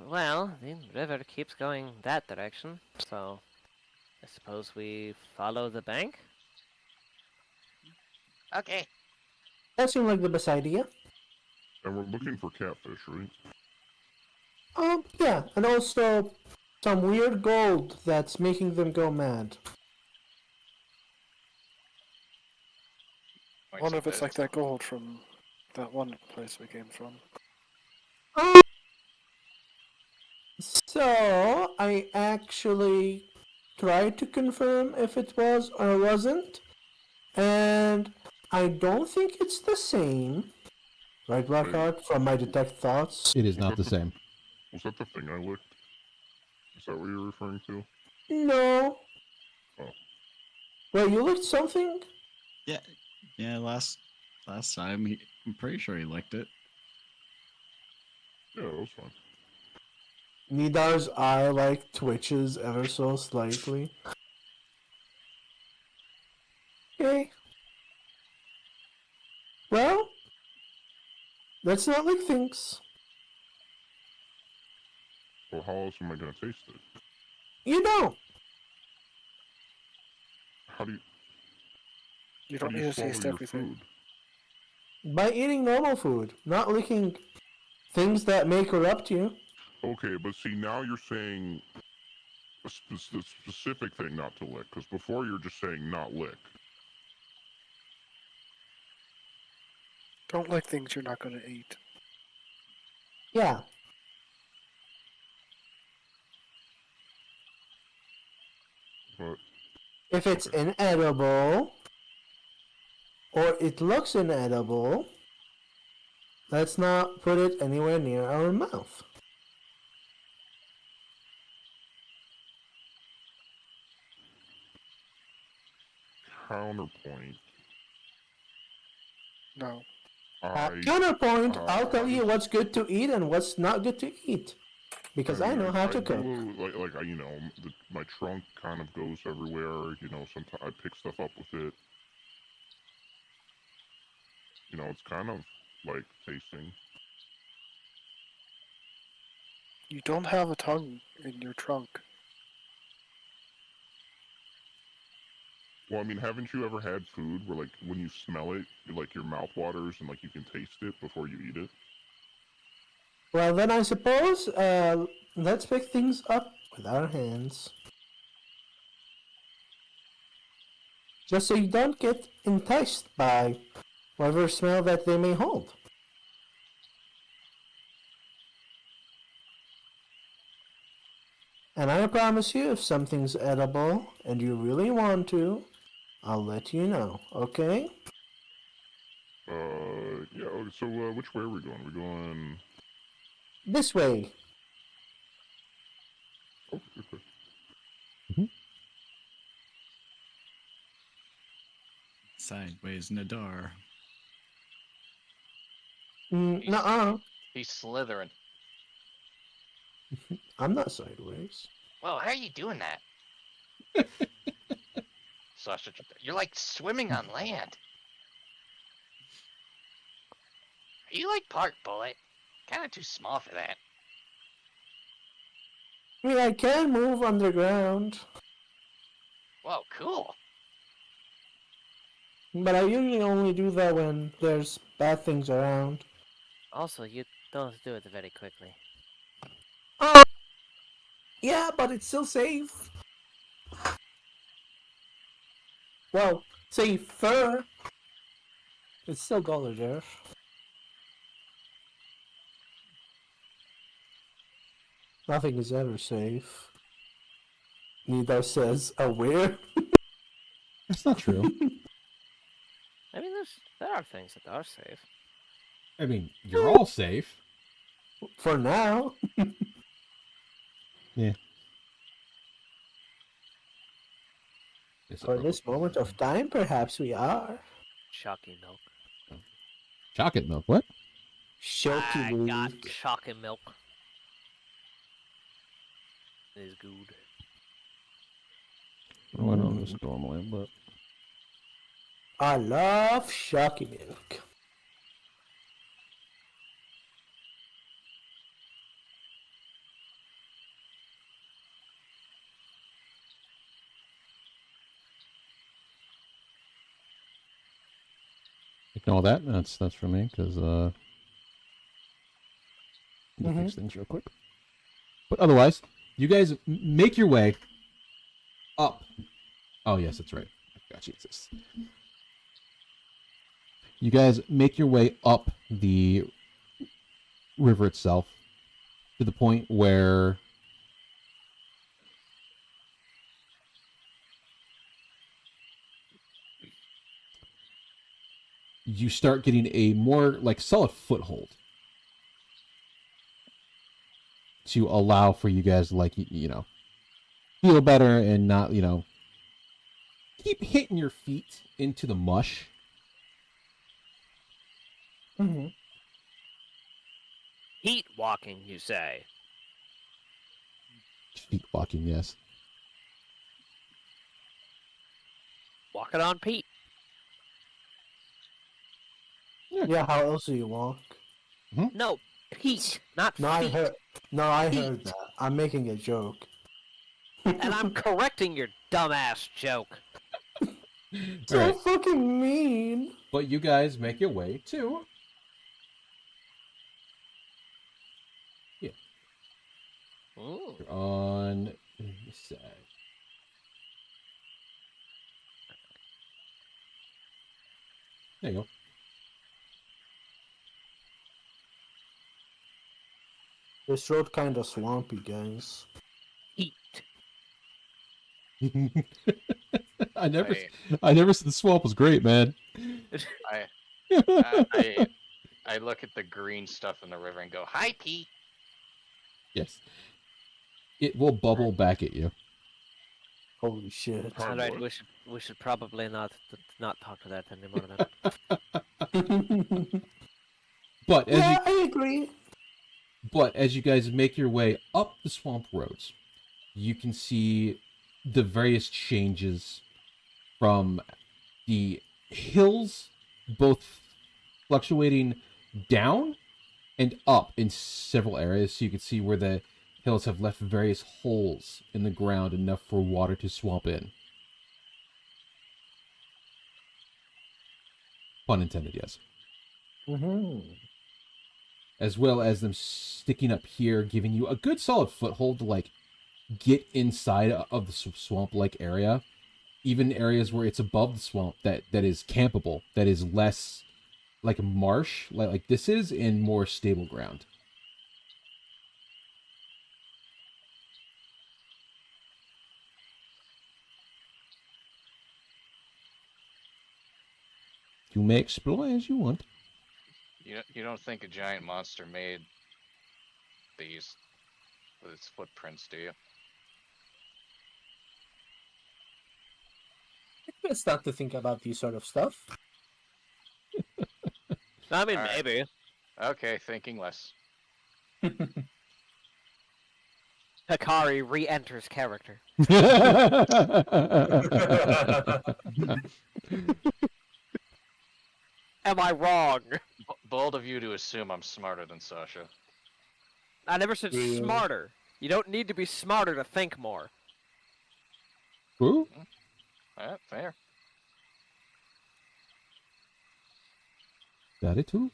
Well, the river keeps going that direction, so I suppose we follow the bank? Okay. That seemed like the best idea. And we're looking for catfish, right? Yeah, and also some weird gold that's making them go mad. I wonder if it's like that gold from that one place we came from. So, I actually tried to confirm if it was or wasn't, and I don't think it's the same. Right, Blackheart? From my detect thoughts? It is not the same. Was that the thing I licked? Is that what you're referring to? No. Oh. Well, you licked something? Yeah. Last time, I'm pretty sure he licked it. Yeah, that was fine. Nidar's eye, like, twitches ever so slightly. Okay. Well, let's not lick things. Well, how else am I gonna taste it? You don't. How do you? You How don't do need you to swallow taste your everything. food? By eating normal food, not licking things that may corrupt you. Okay, but see, now you're saying a specific thing not to lick, because before you're just saying not lick. Don't like things you're not going to eat. Yeah. But If it's Okay. inedible, or it looks inedible, let's not put it anywhere near our mouth. counterpoint. No. I Counterpoint, I'll tell I you was- what's good to eat and what's not good to eat. Because I mean, know how to I cook. do, like you know, my trunk kind of goes everywhere. You know, sometimes I pick stuff up with it. You know, it's kind of like tasting. You don't have a tongue in your trunk. Well, I mean, haven't you ever had food where, like, when you smell it, like your mouth waters and like you can taste it before you eat it? Well, then I suppose let's pick things up with our hands. Just so you don't get enticed by whatever smell that they may hold. And I promise you, if something's edible and you really want to, I'll let you know, okay? Yeah. So, which way are we going? We're going. This way. Oh, okay. Sideways Nadar. Nuh-uh. He's slithering. I'm not sideways. Whoa, how are you doing that? Sasha, you're like swimming on land. Are you like Park Bullet? Kind of too small for that. I mean, I can move underground, Whoa, cool. but I usually only do that when there's bad things around. Also, you don't do it very quickly. Yeah, but it's still safe. Well, safer. It's still dollar there. Nothing is ever safe. Neither says aware. That's not true. I mean, there are things that are safe. I mean, you're all safe. For now. Yeah. Yes, For this moment of time, perhaps we are. Chalky milk. chocolate milk. What? Shoky I got week. chalky milk. It is good. Oh, I don't just normally, but I love shocky milk. ignore that. That's for me because need to fix Mhm. things real quick. But otherwise, you guys make your way up. Oh yes, that's right. I forgot Jesus. You guys make your way up the river itself to the point where you start getting a more like solid foothold to allow for you guys to, like, you know, feel better and not, you know, keep hitting your feet into the mush. Mm-hmm. Heat walking, you say? Feet walking, yes. Walking on Pete. Yeah, how else do you walk? No, Pete, not No, I feet. heard. No, I Feet. heard that. I'm making a joke. And I'm correcting your dumbass joke. So Alright, fucking mean. but you guys make your way to Ooh. you're on this side. There you This road kinda swampy, guys. Heat. go. I never said the swamp was great, man. I look at the green stuff in the river and go, "Hi, Pete." Yes. It will bubble back at you. Holy shit. Huh, Alright, what? we should probably not talk to that anymore then. But as Yeah, I agree. as you guys make your way up the swamp roads, you can see the various changes from the hills, both fluctuating down and up in several areas. So you can see where the hills have left various holes in the ground, enough for water to swamp in. Pun intended, yes. As well as them sticking up here, giving you a good solid foothold to like get inside of the swamp-like area. Even areas where it's above the swamp that is campable, that is less like marsh, like this is, in more stable ground. You may explore as you want. You don't think a giant monster made these with its footprints, do you? It's best not to think about these sort of stuff. I mean, Alright. maybe. Okay, thinking less. Hikari re-enters character. Am I wrong? Bold of you to assume I'm smarter than Sasha. I never said Really? smarter. You don't need to be smarter to think more. Ooh. Fair. That it too?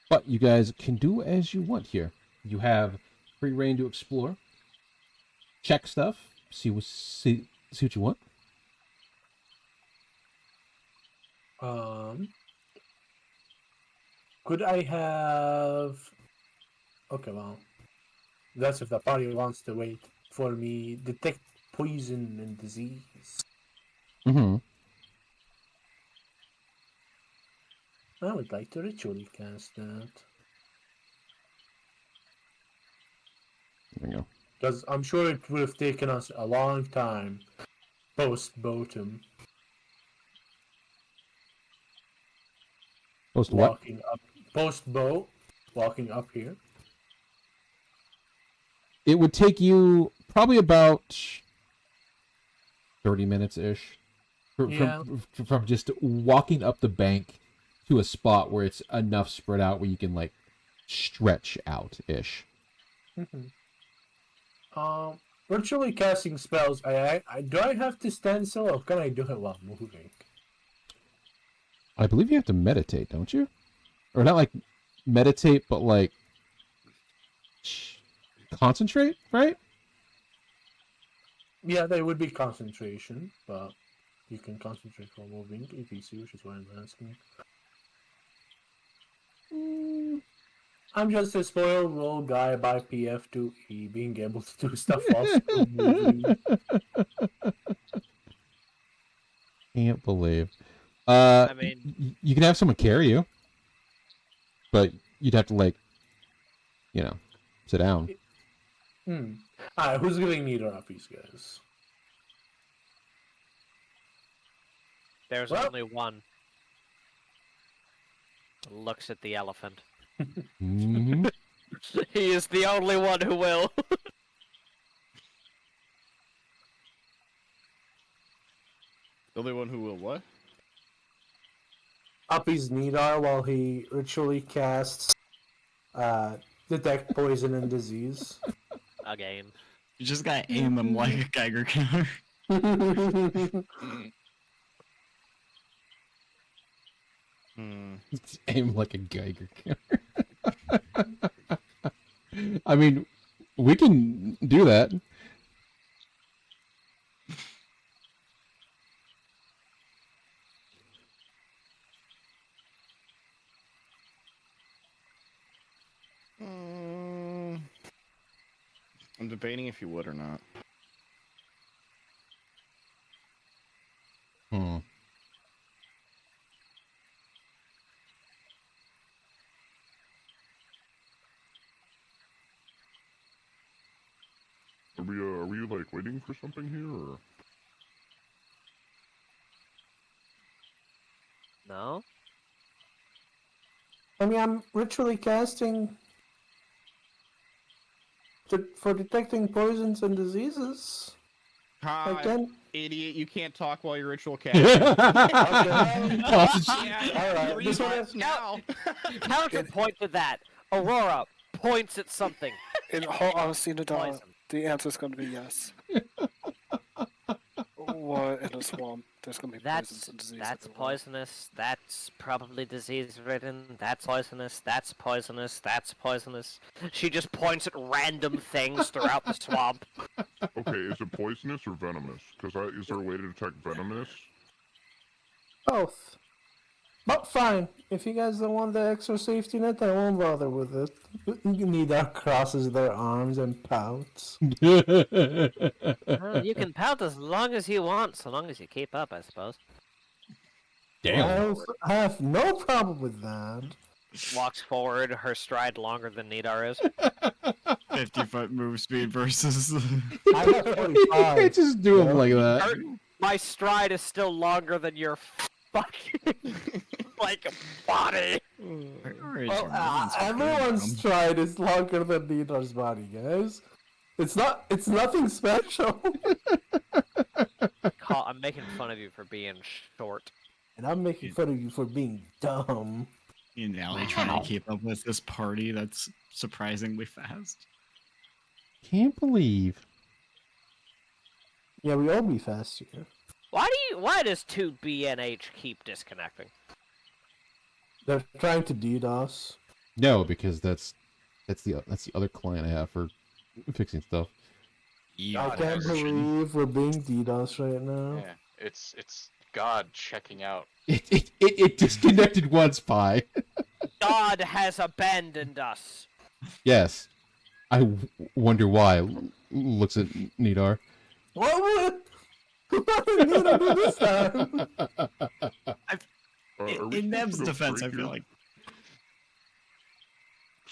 But you guys can do as you want here. You have free reign to explore, check stuff, see what you want. Could I have? Okay, well, that's if the party wants to wait for me. Detect poison and disease. Mm-hmm. I would like to ritually cast that. There you go. Because I'm sure it would have taken us a long time post-bottom Post what? walking up. Post-bow, walking up here. It would take you probably about 30 minutes-ish. Yeah. From just walking up the bank to a spot where it's enough spread out where you can, like, stretch out-ish. Virtually casting spells. Do I have to stand still, or can I do it while moving? I believe you have to meditate, don't you? Or not like meditate, but like concentrate, right? Yeah, there would be concentration, but you can concentrate while moving, ETC, which is why I'm asking. I'm just a spoiled little guy by PF2E being able to do stuff while still moving. Can't believe. I mean, You can have someone carry you, but you'd have to, like, sit down. Alright, who's giving me the ruppies, guys? there's Well- only one. Looks at the elephant. Mm-hmm. He is the only one who will. The only one who will what? Up his Nidar while he ritually casts Detect Poison and Disease. Again. You just gotta aim them like a Geiger counter. Aim like a Geiger counter. I mean, we can do that. I'm debating if you would or not. Hmm. waiting for something here, or? No? I mean, I'm ritually casting for detecting poisons and diseases. Again, Idiot, you can't talk while you're ritual casting. Alright, Three this one months is- now. Counterpoint to that. Aurora points at something. In all honesty, Nadal, Poison. the answer's going to be yes. What in a swamp? There's going to be poisons and disease. That's everywhere. poisonous. That's probably disease-ridden. That's poisonous. That's poisonous. That's poisonous. She just points at random things throughout the swamp. Okay, is it poisonous or venomous? Because is there a way to detect venomous? both. But fine, if you guys don't want the extra safety net, I won't bother with it. Nidar crosses their arms and pouts. Well, you can pout as long as you want, so long as you keep up, I suppose. Damn. I have no problem with that. Walks forward, her stride longer than Nidar is. 50-foot move speed versus. I have 45. Just do him Yeah. like that. My stride is still longer than your fucking like body. Well, everyone's stride is longer than Nidar's body, guys. It's nothing special. I'm making fun of you for being short. And I'm making fun of you for being dumb. In alley trying to keep up with this party that's surprisingly fast. Can't believe. Yeah, we all be fast here. Why does 2BNH keep disconnecting? They're trying to DDoS. No, because that's the other client I have for fixing stuff. I can't believe we're being DDoS right now. Yeah, it's God checking out. It disconnected once, Pi. God has abandoned us. Yes. I wonder why. Looks at Nidar. What would Nidar do this time? Are we In supposed Neb's to go defense, straight I feel here? like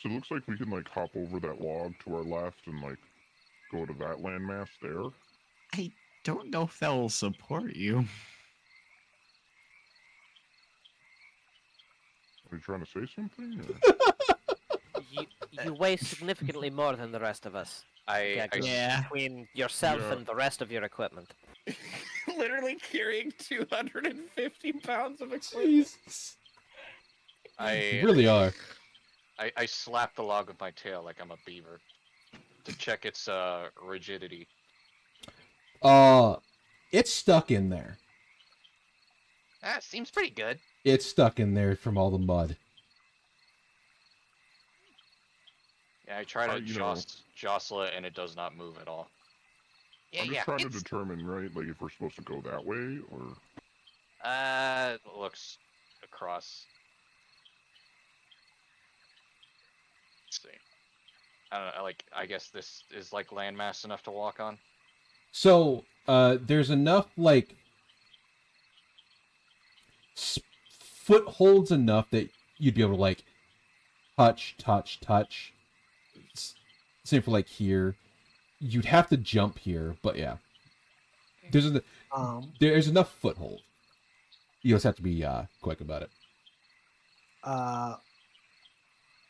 So it looks like we can like hop over that log to our left and like go to that landmass there. I don't know if that will support you. Are you trying to say something? Or? You weigh significantly more than the rest of us. I Yeah. Between yourself Yeah. and the rest of your equipment. Literally carrying 250 pounds of equipment. Jesus. You I really are. I slap the log with my tail like I'm a beaver to check its rigidity. It's stuck in there. That seems pretty good. It's stuck in there from all the mud. Yeah, I try to you know- jostle it and it does not move at all. Yeah, I'm just yeah. trying to it's- determine, right, like if we're supposed to go that way or. Looks across. Let's see. I don't know, I guess this is like landmass enough to walk on. So, there's enough, like, footholds enough that you'd be able to, like, touch. Same for, like, here. You'd have to jump here, but yeah. There's enough foothold. You just have to be, quick about it.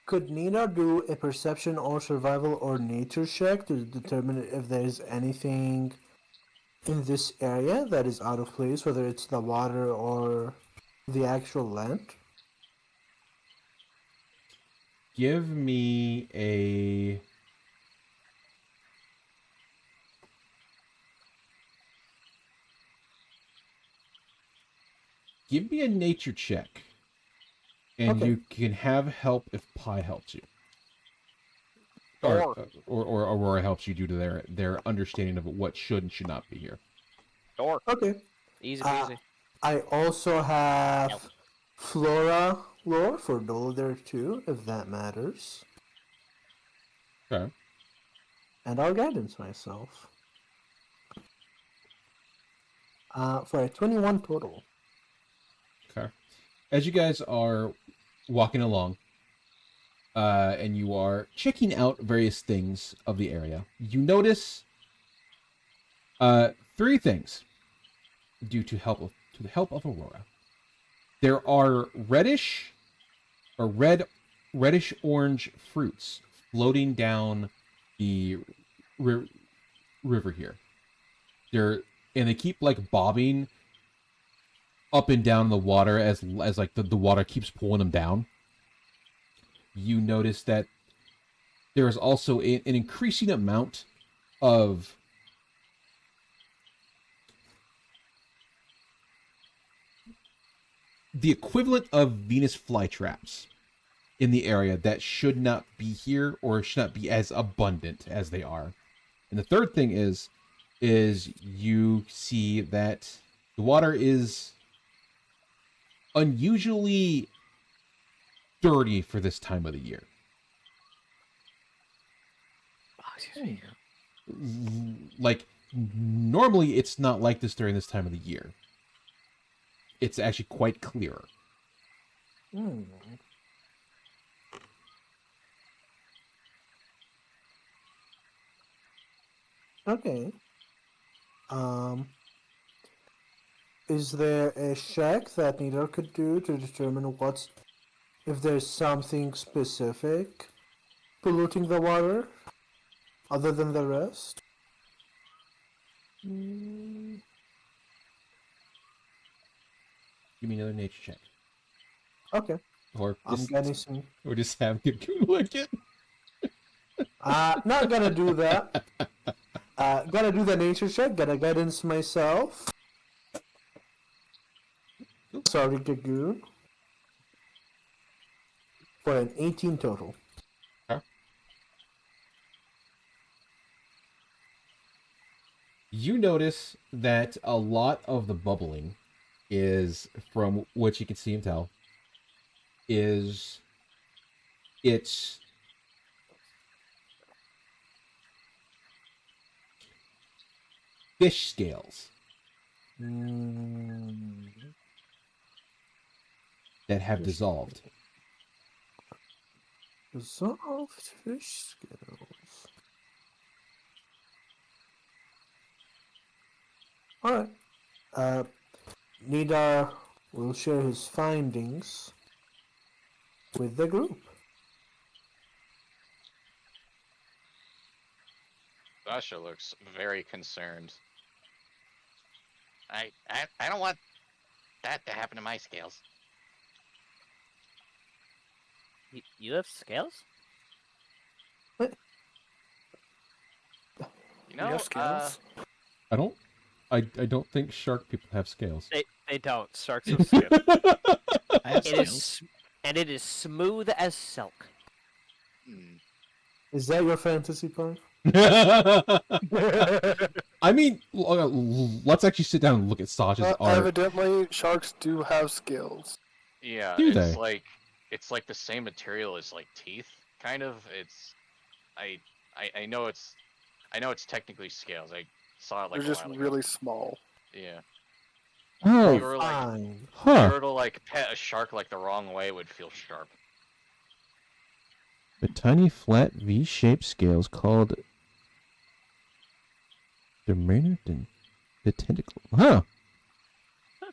Could Nina do a perception or survival or nature check to determine if there's anything in this area that is out of place, whether it's the water or the actual land? Give me a... Give me a nature check. And Okay. you can have help if Pi helps you. Or Aurora helps you due to their understanding of what should and should not be here. Door. Okay. Easy Uh, peasy. I also have Nope. Flora lore for Dole there too, if that matters. Okay. And I'll guidance myself. For a 21 total. Okay. As you guys are walking along, and you are checking out various things of the area, you notice Three things due to the help of Aurora. There are reddish reddish orange fruits floating down the river here. They keep like bobbing up and down in the water as like the water keeps pulling them down. You notice that there is also an increasing amount of the equivalent of Venus flytraps in the area that should not be here or should not be as abundant as they are. And the third thing is you see that the water is unusually dirty for this time of the year. Like, normally it's not like this during this time of the year. It's actually quite clear. Hmm. Okay. Is there a check that neither could do to determine if there's something specific polluting the water other than the rest? Give me another nature check. Okay. Or I'm just, getting some. or just have good look it. Not gonna do that. Gotta do the nature check. Gotta guidance myself. Sorry, Gagoon. For an 18 total. You notice that a lot of the bubbling is, from what you can see and tell, it's fish scales that have dissolved. Dissolved fish scales. Alright. Nidar will share his findings with the group. Sasha looks very concerned. I don't want that to happen to my scales. You have scales? You You know, have scales? I don't think shark people have scales. They don't. Sharks have scales. I have It scales. is, and it is smooth as silk. Is that your fantasy part? I mean, let's actually sit down and look at Sasha's art. Evidently, sharks do have scales. yeah, Do it's they? like the same material as like teeth, kind of. I know it's technically scales. I saw it like They're a just while ago. really small. Yeah. Oh, You were like, Fine. if huh. you were to like pet a shark like the wrong way, it would feel sharp. The tiny flat V-shaped scales called the tentacle. Huh.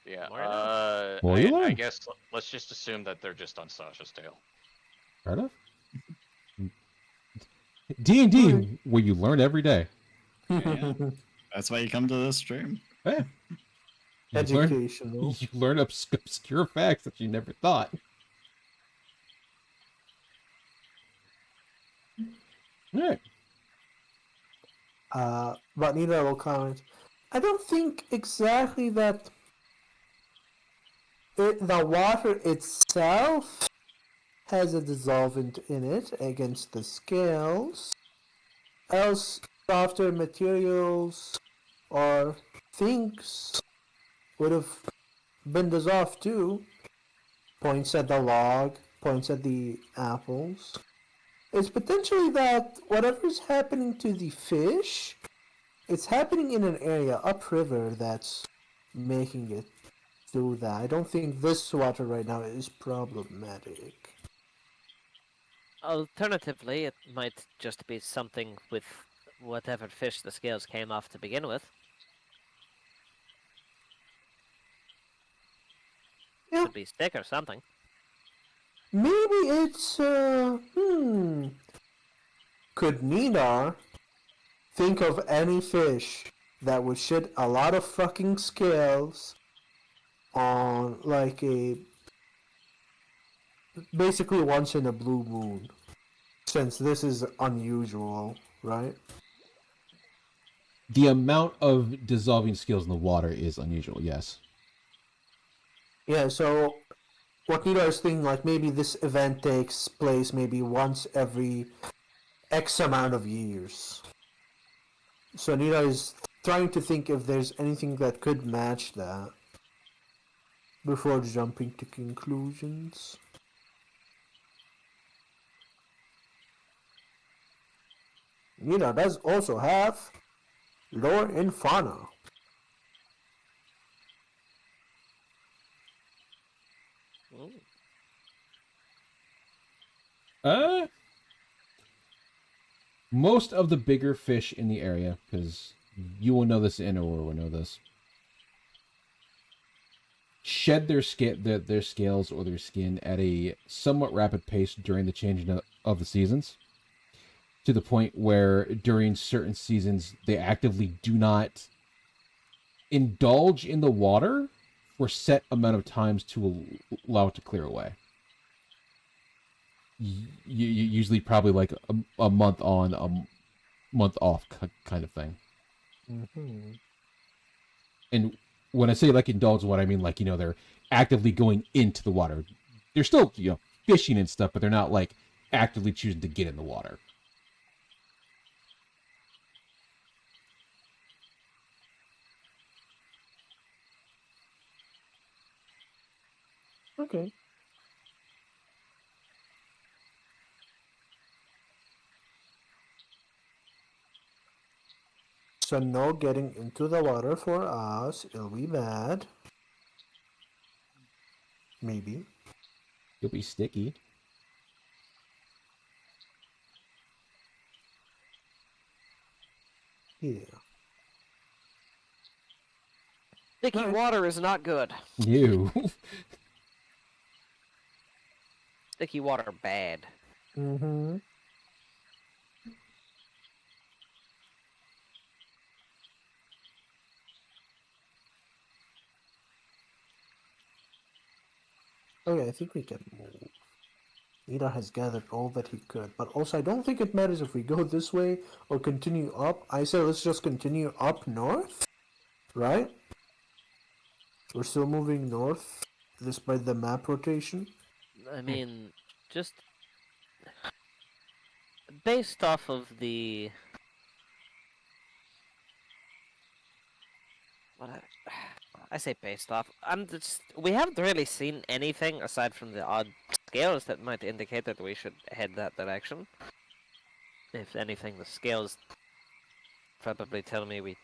Yeah. More to More you I learn. guess let's just assume that they're just on Sasha's tail. Fair enough. D&D, where you learn every day. Yeah. That's why you come to this stream. Yeah. You learn, Educational. you learn obscure facts that you never thought. Alright. But Nidar will comment. I don't think exactly that the water itself has a dissolvent in it against the scales. Else, softer materials or things would have been dissolved too. Points at the log, points at the apples. It's potentially that whatever's happening to the fish, it's happening in an area upriver that's making it do that. I don't think this water right now is problematic. Alternatively, it might just be something with whatever fish the scales came off to begin with. should be stick or something. Maybe it's Could Nidar think of any fish that would shed a lot of fucking scales on like a basically once in a blue moon? Since this is unusual, right? The amount of dissolving scales in the water is unusual, yes. Yeah, so what Nidar is thinking, like maybe this event takes place maybe once every X amount of years. So Nidar is trying to think if there's anything that could match that before jumping to conclusions. Nidar does also have lore and fauna. Ooh. Most of the bigger fish in the area, because you will know this and Aurora will know this, shed their scales or their skin at a somewhat rapid pace during the changing of the seasons, to the point where during certain seasons they actively do not indulge in the water for set amount of times to allow it to clear away. You usually probably like a month on, a month off kind of thing. Mm-hmm. And when I say like indulge, what I mean, like, you know, they're actively going into the water. They're still, you know, fishing and stuff, but they're not like actively choosing to get in the water. Okay. So no getting into the water for us. It'll be bad. Maybe. You'll be sticky. Yeah. Sticky Nice. water is not good. You. Sticky water bad. Mm-hmm. Okay, I think we can move. Nidar has gathered all that he could, but also I don't think it matters if we go this way or continue up. I say let's just continue up north, right? We're still moving north, despite the map rotation. I mean, just based off of the what I say based off. We haven't really seen anything aside from the odd scales that might indicate that we should head that direction. If anything, the scales probably tell me we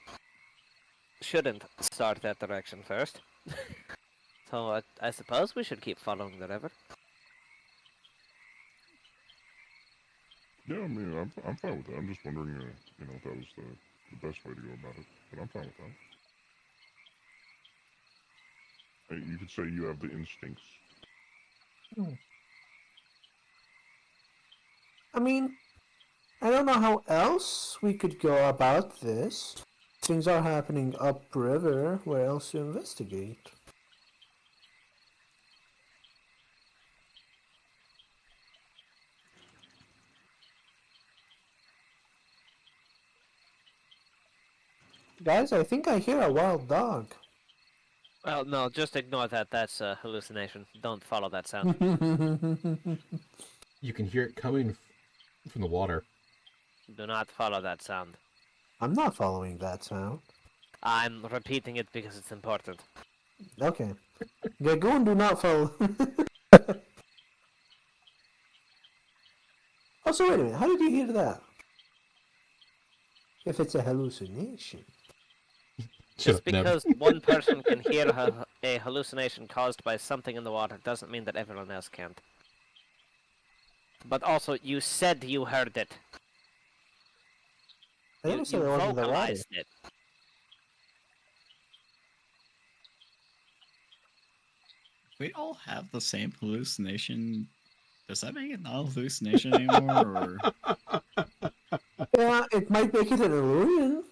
shouldn't start that direction first. So I suppose we should keep following the river. Yeah, I mean, I'm fine with that. I'm just wondering, you know, if that was the best way to go about it. But I'm fine with that. Hey, you could say you have the instincts. I mean, I don't know how else we could go about this. Things are happening upriver. Where else to investigate? Guys, I think I hear a wild dog. Well, no, just ignore that. That's a hallucination. Don't follow that sound. You can hear it coming from the water. Do not follow that sound. I'm not following that sound. I'm repeating it because it's important. Okay. Gagoon, do not follow. Also, wait a minute. How did you hear that? If it's a hallucination. Just Never. because one person can hear a hallucination caused by something in the water doesn't mean that everyone else can't. But also, you said you heard it. I You never said it wasn't the water. vocalized it. we all have the same hallucination, does that make it not a hallucination anymore? Or Yeah, it might make it an illusion.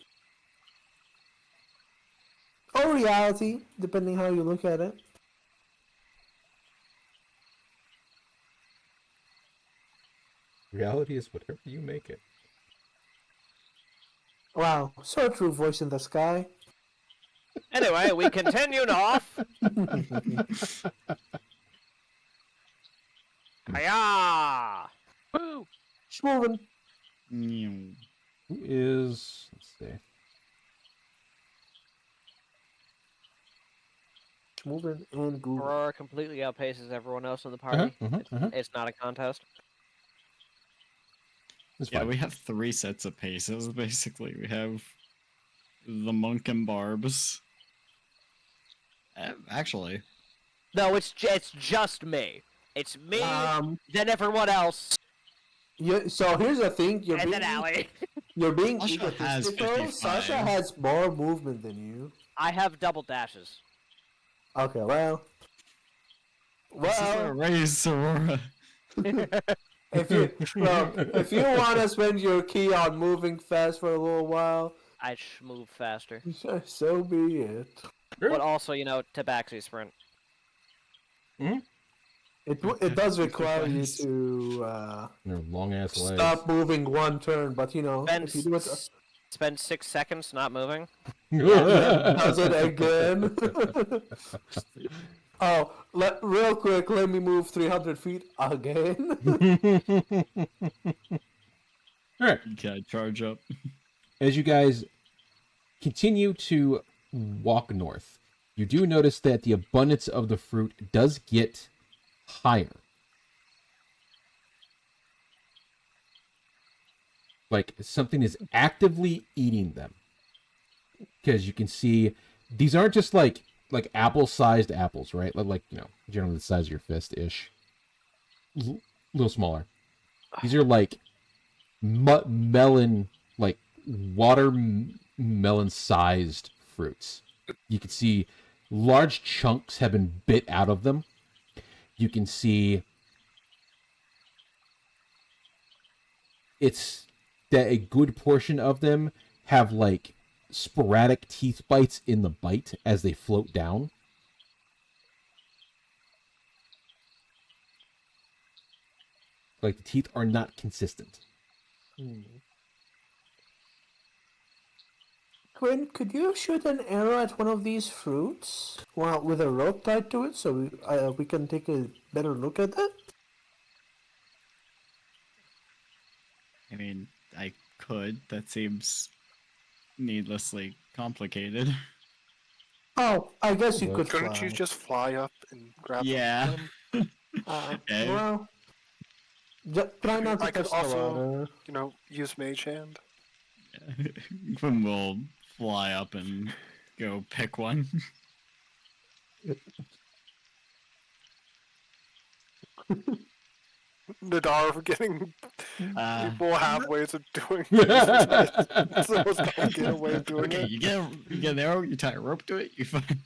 Or reality, depending how you look at it. Reality is whatever you make it. Wow, so true, voice in the sky. Anyway, we continue north. Hiya! Woo! Moving. Mm, Who is? Let's see. Moving and grooving. Aurora completely outpaces everyone else in the party. It's not a contest. It's yeah, fine. we have 3 sets of paces, basically. We have the monk and barbs. Actually, No, it's just me. It's me, then everyone else, So here's the thing, and then Allie. you're being Sasha has egotistical. 55. Sasha has more movement than you. I have double dashes. Okay, well. this is a race, Aurora. if you want to spend your key on moving fast for a little while, I move faster. so be it. But also, tabaxi sprint. It does require you to Your long ass legs. stop moving one turn, but if you do it, Spend 6 seconds not moving. does it again. Oh, real quick, let me move 300 feet again. Alright. Can I charge up? As you guys continue to walk north, you do notice that the abundance of the fruit does get higher. Like something is actively eating them. Because you can see these aren't just like apple-sized apples, right? Like, generally the size of your fist-ish. A little smaller. These are like melon, like watermelon-sized fruits. You can see large chunks have been bit out of them. You can see it's that a good portion of them have like sporadic teeth bites in the bite as they float down. Like the teeth are not consistent. Quinn, could you shoot an arrow at one of these fruits with a rope tied to it so we can take a better look at it? I mean, I could. That seems needlessly complicated. Oh, I guess you could Couldn't fly. you just fly up and grab Yeah. them? Okay. Well, try not to I could touch the also, water. use Mage Hand. Quinn will fly up and go pick one. Nadar getting people have ways of doing Okay, it's the most complicated way of doing it. you get an arrow, you tie a rope to it, you find.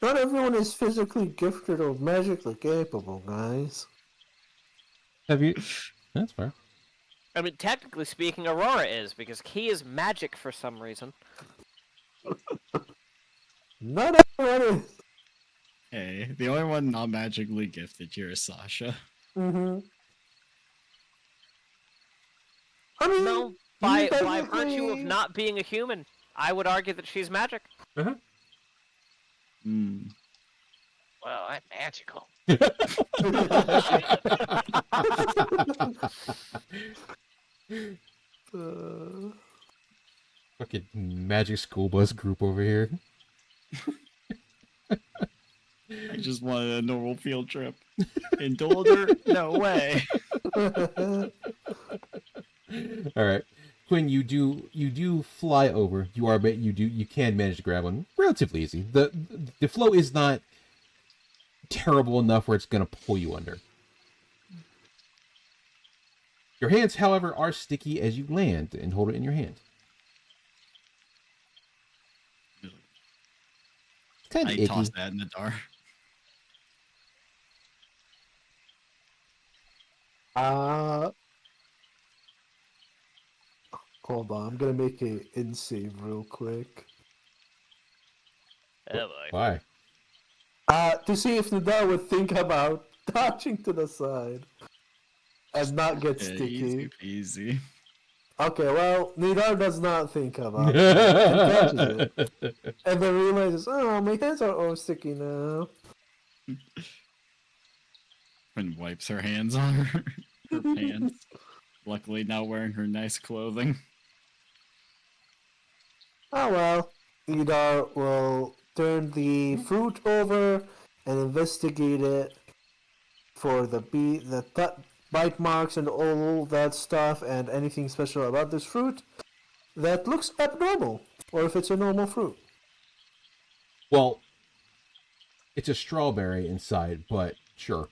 Not everyone is physically gifted or magically capable, guys. Have you? That's fair. I mean, technically speaking, Aurora is, because Key is magic for some reason. Not everyone is. Hey, the only one not magically gifted here is Sasha. Mm-hmm. I mean, No, by technically- virtue of not being a human, I would argue that she's magic. Hmm. Well, I'm magical. Fucking magic school bus group over here. I just wanted a normal field trip. In Dolder? No way. All right, Quinn, you do fly over. You can manage to grab one relatively easy. The flow is not terrible enough where it's gonna pull you under. Your hands, however, are sticky as you land and hold it in your hand. Kind I of icky. tossed that in the dark. Uh, hold on, I'm gonna make a in-save real quick. Oh boy. Why? To see if Nadal would think about dodging to the side and not get Yeah, sticky. easy peasy. Okay, well, Nidar does not think about that and catches it. And then realizes, oh, my hands are all sticky now. And wipes her hands on her pants. Luckily, now wearing her nice clothing. Oh well, Nidar will turn the fruit over and investigate it for the bite marks and all that stuff and anything special about this fruit that looks abnormal, or if it's a normal fruit. Well, it's a strawberry inside, but sure.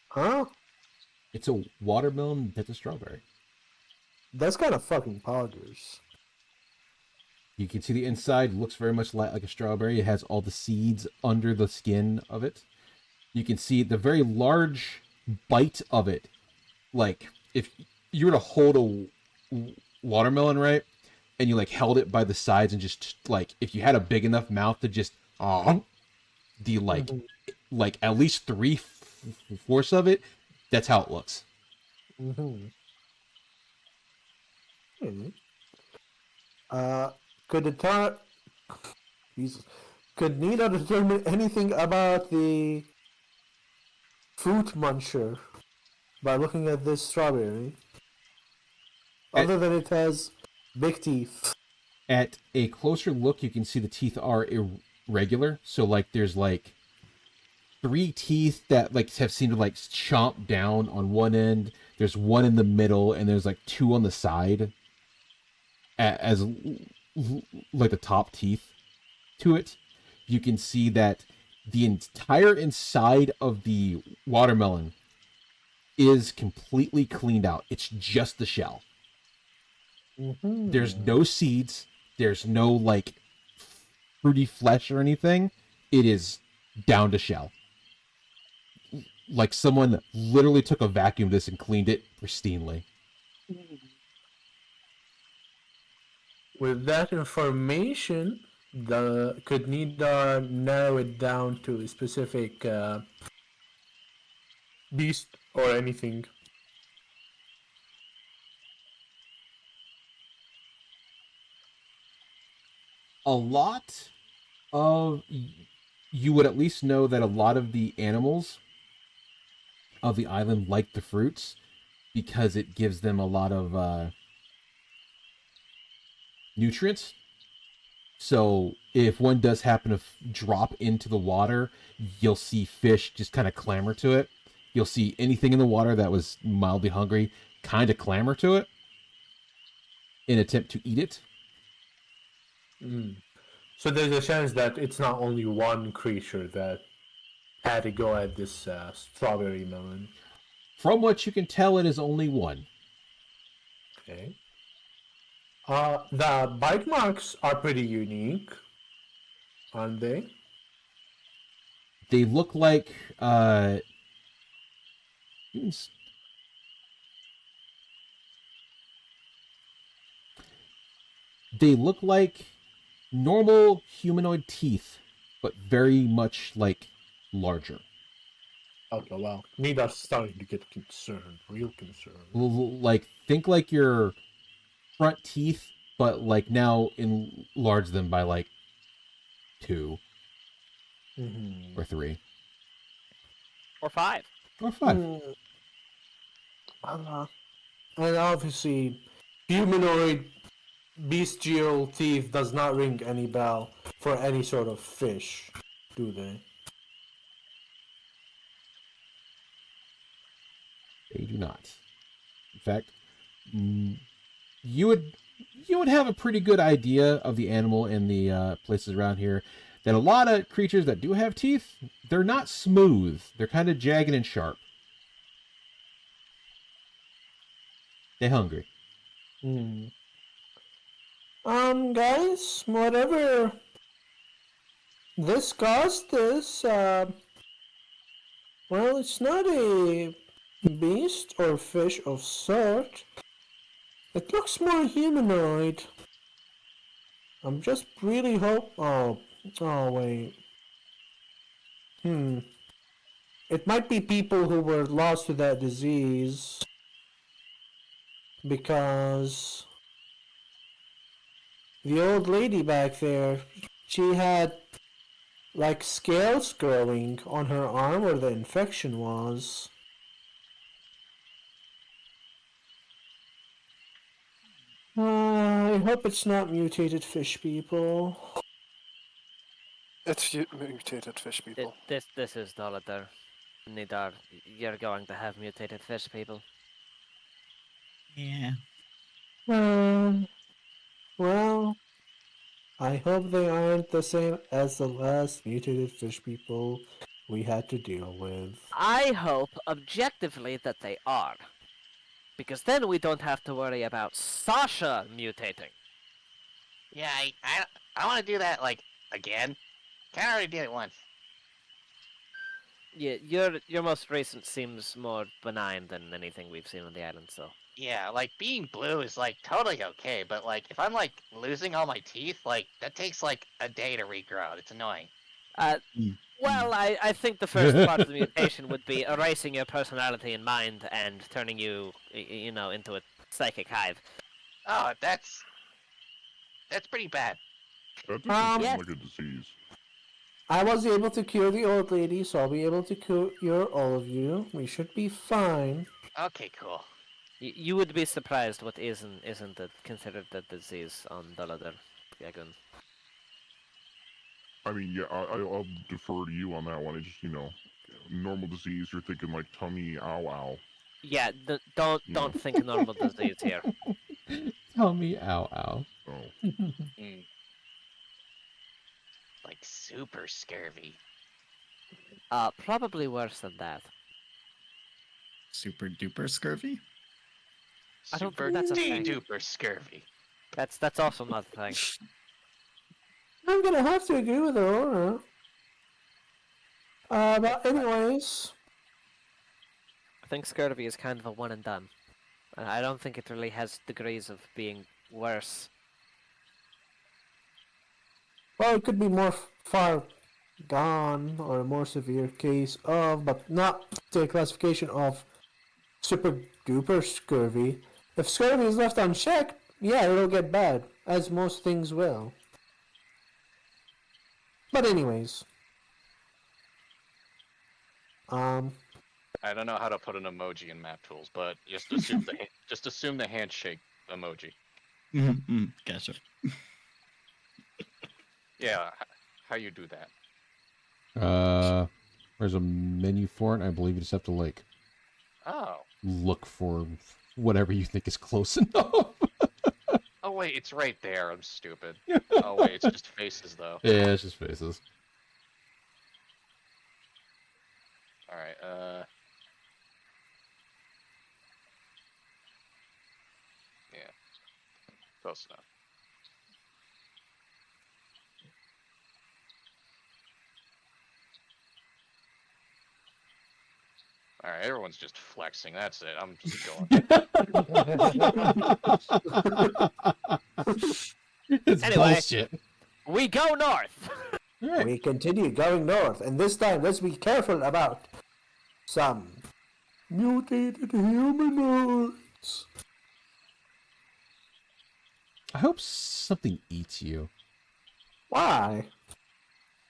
Huh? It's a watermelon that's a strawberry. That's kind of fucking poggers. You can see the inside looks very much like a strawberry. It has all the seeds under the skin of it. You can see the very large bite of it. Like, if you were to hold a watermelon, right? And you, like, held it by the sides and just, like, if you had a big enough mouth to just, the, like, at least 3/4 of it, that's how it looks. Mm-hmm. Could the Jesus. Could Nina determine anything about the fruit muncher by looking at this strawberry? Other than it has big teeth. At a closer look, you can see the teeth are irregular. So, like, there's, like, 3 teeth that, like, have seemed to, like, chomp down on one end. There's 1 in the middle, and there's, like, 2 on the side as, like, the top teeth to it. You can see that the entire inside of the watermelon is completely cleaned out. It's just the shell. Mm-hmm. There's no seeds. There's no, like, fruity flesh or anything. It is down to shell. Like someone literally took a vacuum this and cleaned it pristinely. With that information, could Nidar narrow it down to a specific beast or anything? A lot of you would at least know that a lot of the animals of the island like the fruits because it gives them a lot of nutrients. So if one does happen to drop into the water, you'll see fish just kind of clamor to it. You'll see anything in the water that was mildly hungry kind of clamor to it in attempt to eat it. Mm. So there's a chance that it's not only one creature that had a go at this strawberry melon. From what you can tell, it is only one. Okay. The bite marks are pretty unique, aren't they? They look like they look like normal humanoid teeth, but very much like larger. Okay, well, Nida's starting to get concerned, real concerned. Like, think like your front teeth, but like now enlarge them by like 2 Mm-hmm. or 3 Or 5. or 5. And obviously, humanoid bestial teeth does not ring any bell for any sort of fish, do they? They do not. In fact, you would have a pretty good idea of the animal in the places around here. That a lot of creatures that do have teeth, they're not smooth. They're kind of jagged and sharp. They're hungry. Guys, whatever this cost is, Well, it's not a beast or fish of sort. It looks more humanoid. I'm just really oh wait. It might be people who were lost to that disease. Because the old lady back there, she had like scales growing on her arm where the infection was. I hope it's not mutated fish people. It's mutated fish people. This is Dolader. Nidar, you're going to have mutated fish people. Yeah. Well, I hope they aren't the same as the last mutated fish people we had to deal with. I hope, objectively, that they are. Because then we don't have to worry about Sasha mutating. Yeah, I want to do that like again. Kind of already did it once. Yeah, your most recent seems more benign than anything we've seen on the island, so. Yeah, like being blue is like totally okay, but like if I'm like losing all my teeth, like that takes like a day to regrow. It's annoying. Well, I think the first part of the mutation would be erasing your personality and mind and turning you, you know, into a psychic hive. Oh, that's pretty bad. That doesn't yes. sound like a disease. I was able to cure the old lady, so I'll be able to cure all of you. We should be fine. Okay, cool. You would be surprised what isn't considered a disease on Dolader, Yagun. I mean, yeah, I'll defer to you on that one. It's just, normal disease, you're thinking like tummy, ow, ow. Yeah, don't think normal disease here. Tell me, ow, ow. Oh. Like super scurvy. Probably worse than that. Super duper scurvy? I don't Super think that's a thing. duper scurvy. That's also not a thing. I'm gonna have to agree with Aurora. But anyways, I think scurvy is kind of a one and done. I don't think it really has degrees of being worse. well, it could be more far gone or a more severe case of, but not the classification of super duper scurvy. If scurvy is left unchecked, yeah, it'll get bad, as most things will. But anyways, I don't know how to put an emoji in map tools, but just assume the handshake emoji. Gotcha. Yeah, how you do that? There's a menu for it, and I believe you just have to, like, Oh. look for whatever you think is close enough. Oh wait, it's right there. I'm stupid. Oh wait, it's just faces though. Yeah, it's just faces. All right. Yeah. Close enough. All right, everyone's just flexing. That's it. I'm just going. It's Anyway. bullshit. We go north! Alright. we continue going north, and this time let's be careful about some mutated humanoids. I hope something eats you. Why?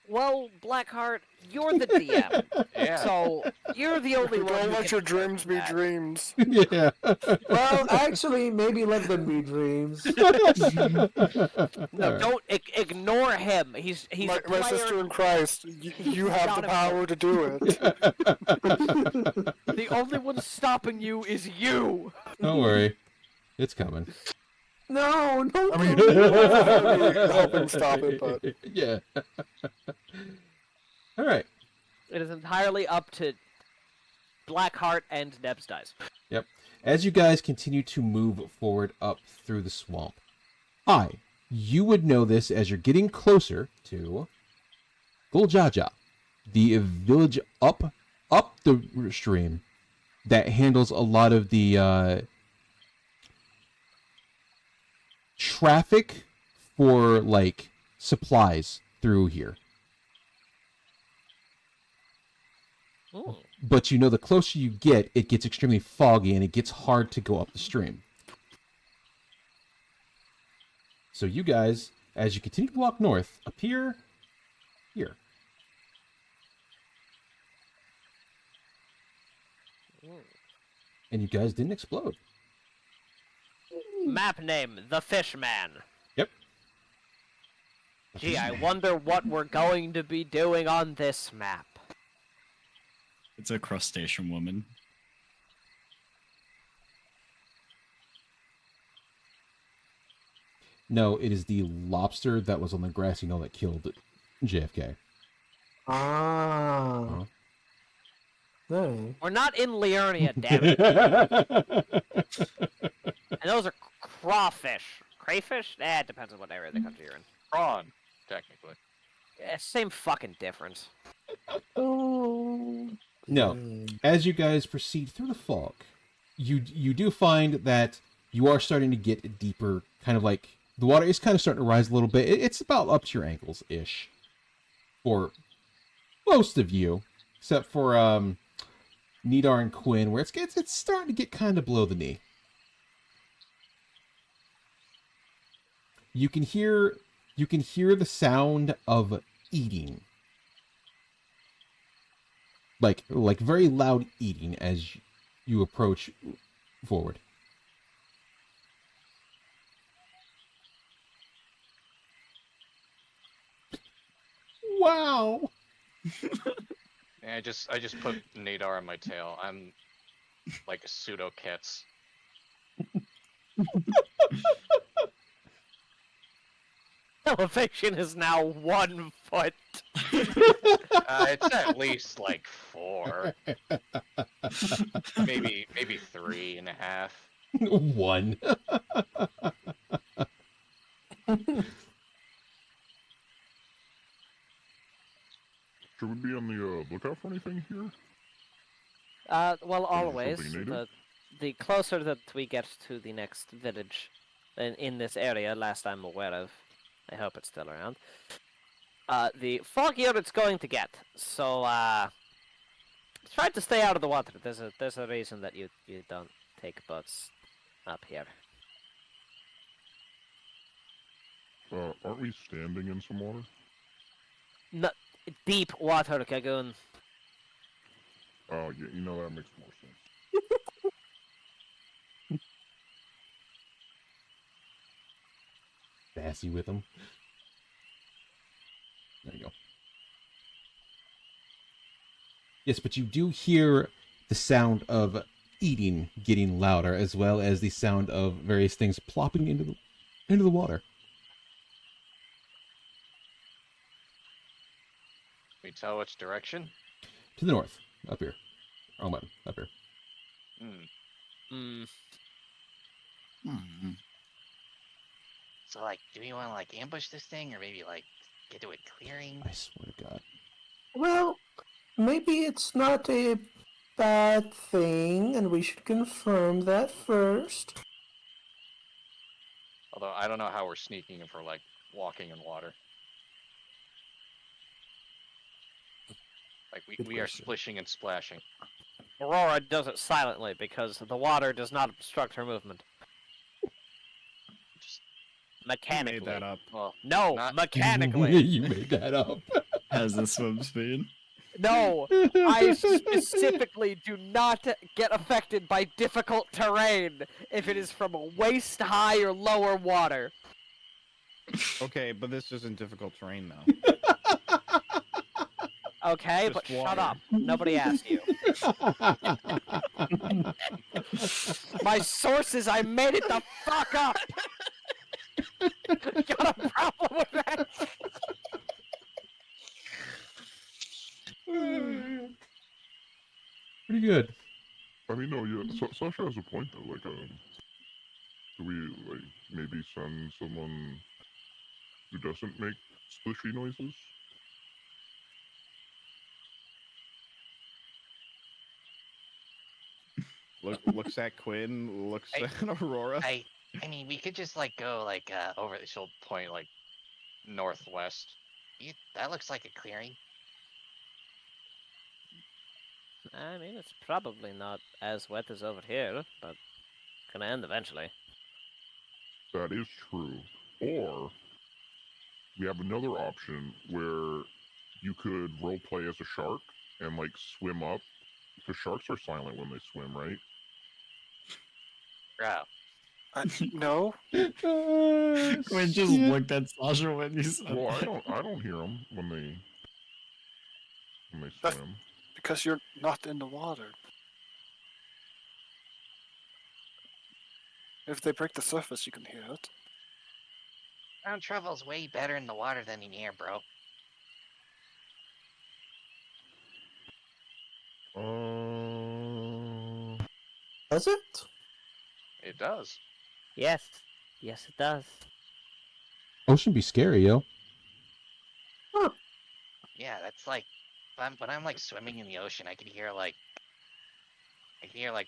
Well, Blackheart, you're the DM. Yeah. So, you're the only one Don't who let can your do dreams be that. dreams. Yeah. Well, actually, maybe let them be dreams. No, don't ignore him. He's My a player. sister in Christ, you have the Jonathan. power to do it. The only one stopping you is you. Don't worry. It's coming. No, no. I mean, help him stop it, but Yeah. Alright. It is entirely up to Blackheart and Neb's dice. Yep. As you guys continue to move forward up through the swamp, you would know this as you're getting closer to Guljaja, the village up up the stream that handles a lot of the traffic for like supplies through here. Ooh. But you know, the closer you get, it gets extremely foggy and it gets hard to go up the stream. So you guys, as you continue to walk north, appear here. And you guys didn't explode. Map name: The Fishman. Yep. Gee, I wonder what we're going to be doing on this map. It's a crustacean woman. No, it is the lobster that was on the grassy knoll that killed JFK. Ah. No. We're not in Liurnia, damn it. And those are crawfish. Crayfish? It depends on what area of the country you're in. Prawn, technically. Yeah, same fucking difference. Oh. No. As you guys proceed through the fog, you do find that you are starting to get deeper, kind of like the water is kind of starting to rise a little bit. It's about up to your ankles ish, for most of you, except for Nidar and Quinn, where it's starting to get kind of below the knee. You can hear the sound of eating. Like very loud eating as you approach forward. Wow. And I just put Nadar on my tail. I'm like a pseudo Kets. Elevation is now 1 foot. It's at least like 4. maybe 3.5. One. Should we be on the lookout for anything here? Well, always. something native? The closer that we get to the next village in this area, last I'm aware of, I hope it's still around, the foggier it's going to get. So, try to stay out of the water. There's a reason that you don't take boats up here. Aren't we standing in some water? No, deep water, Kagoon. Oh, yeah, you know that makes more sense. Sassy with them. There you go. Yes, but you do hear the sound of eating getting louder, as well as the sound of various things plopping into the water. Can we tell which direction? To the north, up here. Wrong button, up here. Hmm. So, like, do we want to, like, ambush this thing, or maybe, like, get to a clearing? I swear to God. Well, maybe it's not a bad thing, and we should confirm that first. Although, I don't know how we're sneaking if we're, like, walking in water. Like, Good we are question. splishing and splashing. Aurora does it silently because the water does not obstruct her movement. Just, Mechanically. Made that up. well, No, Not- mechanically. You made that up. Has the swim speed. No, I specifically do not get affected by difficult terrain if it is from waist high or lower water. Okay, but this isn't difficult terrain though. Okay, Just but shut water. up. Nobody asked you. My sources, I made it the fuck up! Got a problem with that? Pretty good. I mean, no, yeah, Sasha has a point though. Like, do we like maybe send someone who doesn't make splishy noises? looks at Quinn, looks I- at Aurora. I mean, we could just like go like over. She'll point like northwest. That looks like a clearing. I mean, it's probably not as wet as over here, but gonna end eventually. That is true. Or we have another option where you could roleplay as a shark and like swim up, because sharks are silent when they swim, right? Bro, No. Quinn just Shit. looked at Sasha when you said Well, that. I don't hear them when they That's- swim. Because you're not in the water. If they break the surface, you can hear it. ground travel's way better in the water than in air, bro. Does it? It does. Yes. Yes, it does. Ocean be scary, yo. Yeah, that's like when I'm like swimming in the ocean, I can hear like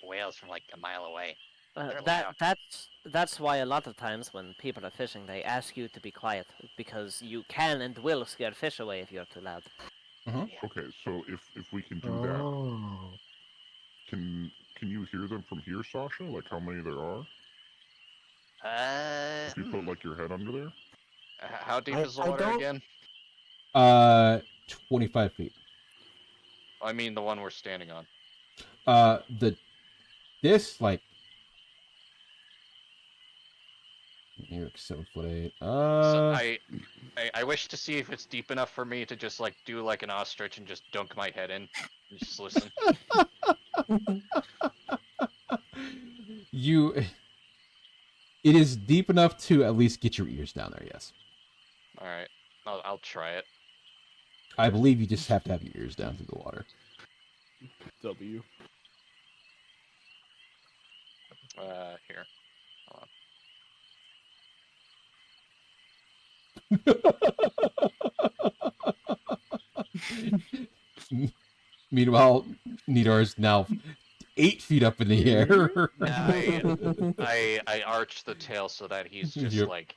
whales from like a mile away. They're loud. That's why a lot of times when people are fishing, they ask you to be quiet because you can and will scare fish away if you're too loud. Okay, so if we can do that, Oh. can you hear them from here, Sasha? Like how many there are? If you put like your head under there? How deep I- is the I water don't- again? 25 feet. I mean the one we're standing on. This like you're like 7'8". So I wish to see if it's deep enough for me to just like do like an ostrich and just dunk my head in and just listen. It is deep enough to at least get your ears down there. Yes, All right, I'll try it. I believe you just have to have your ears down to the water. W. Here. Meanwhile, Nidar is now 8 feet up in the air. I arch the tail so that he's just Yep. like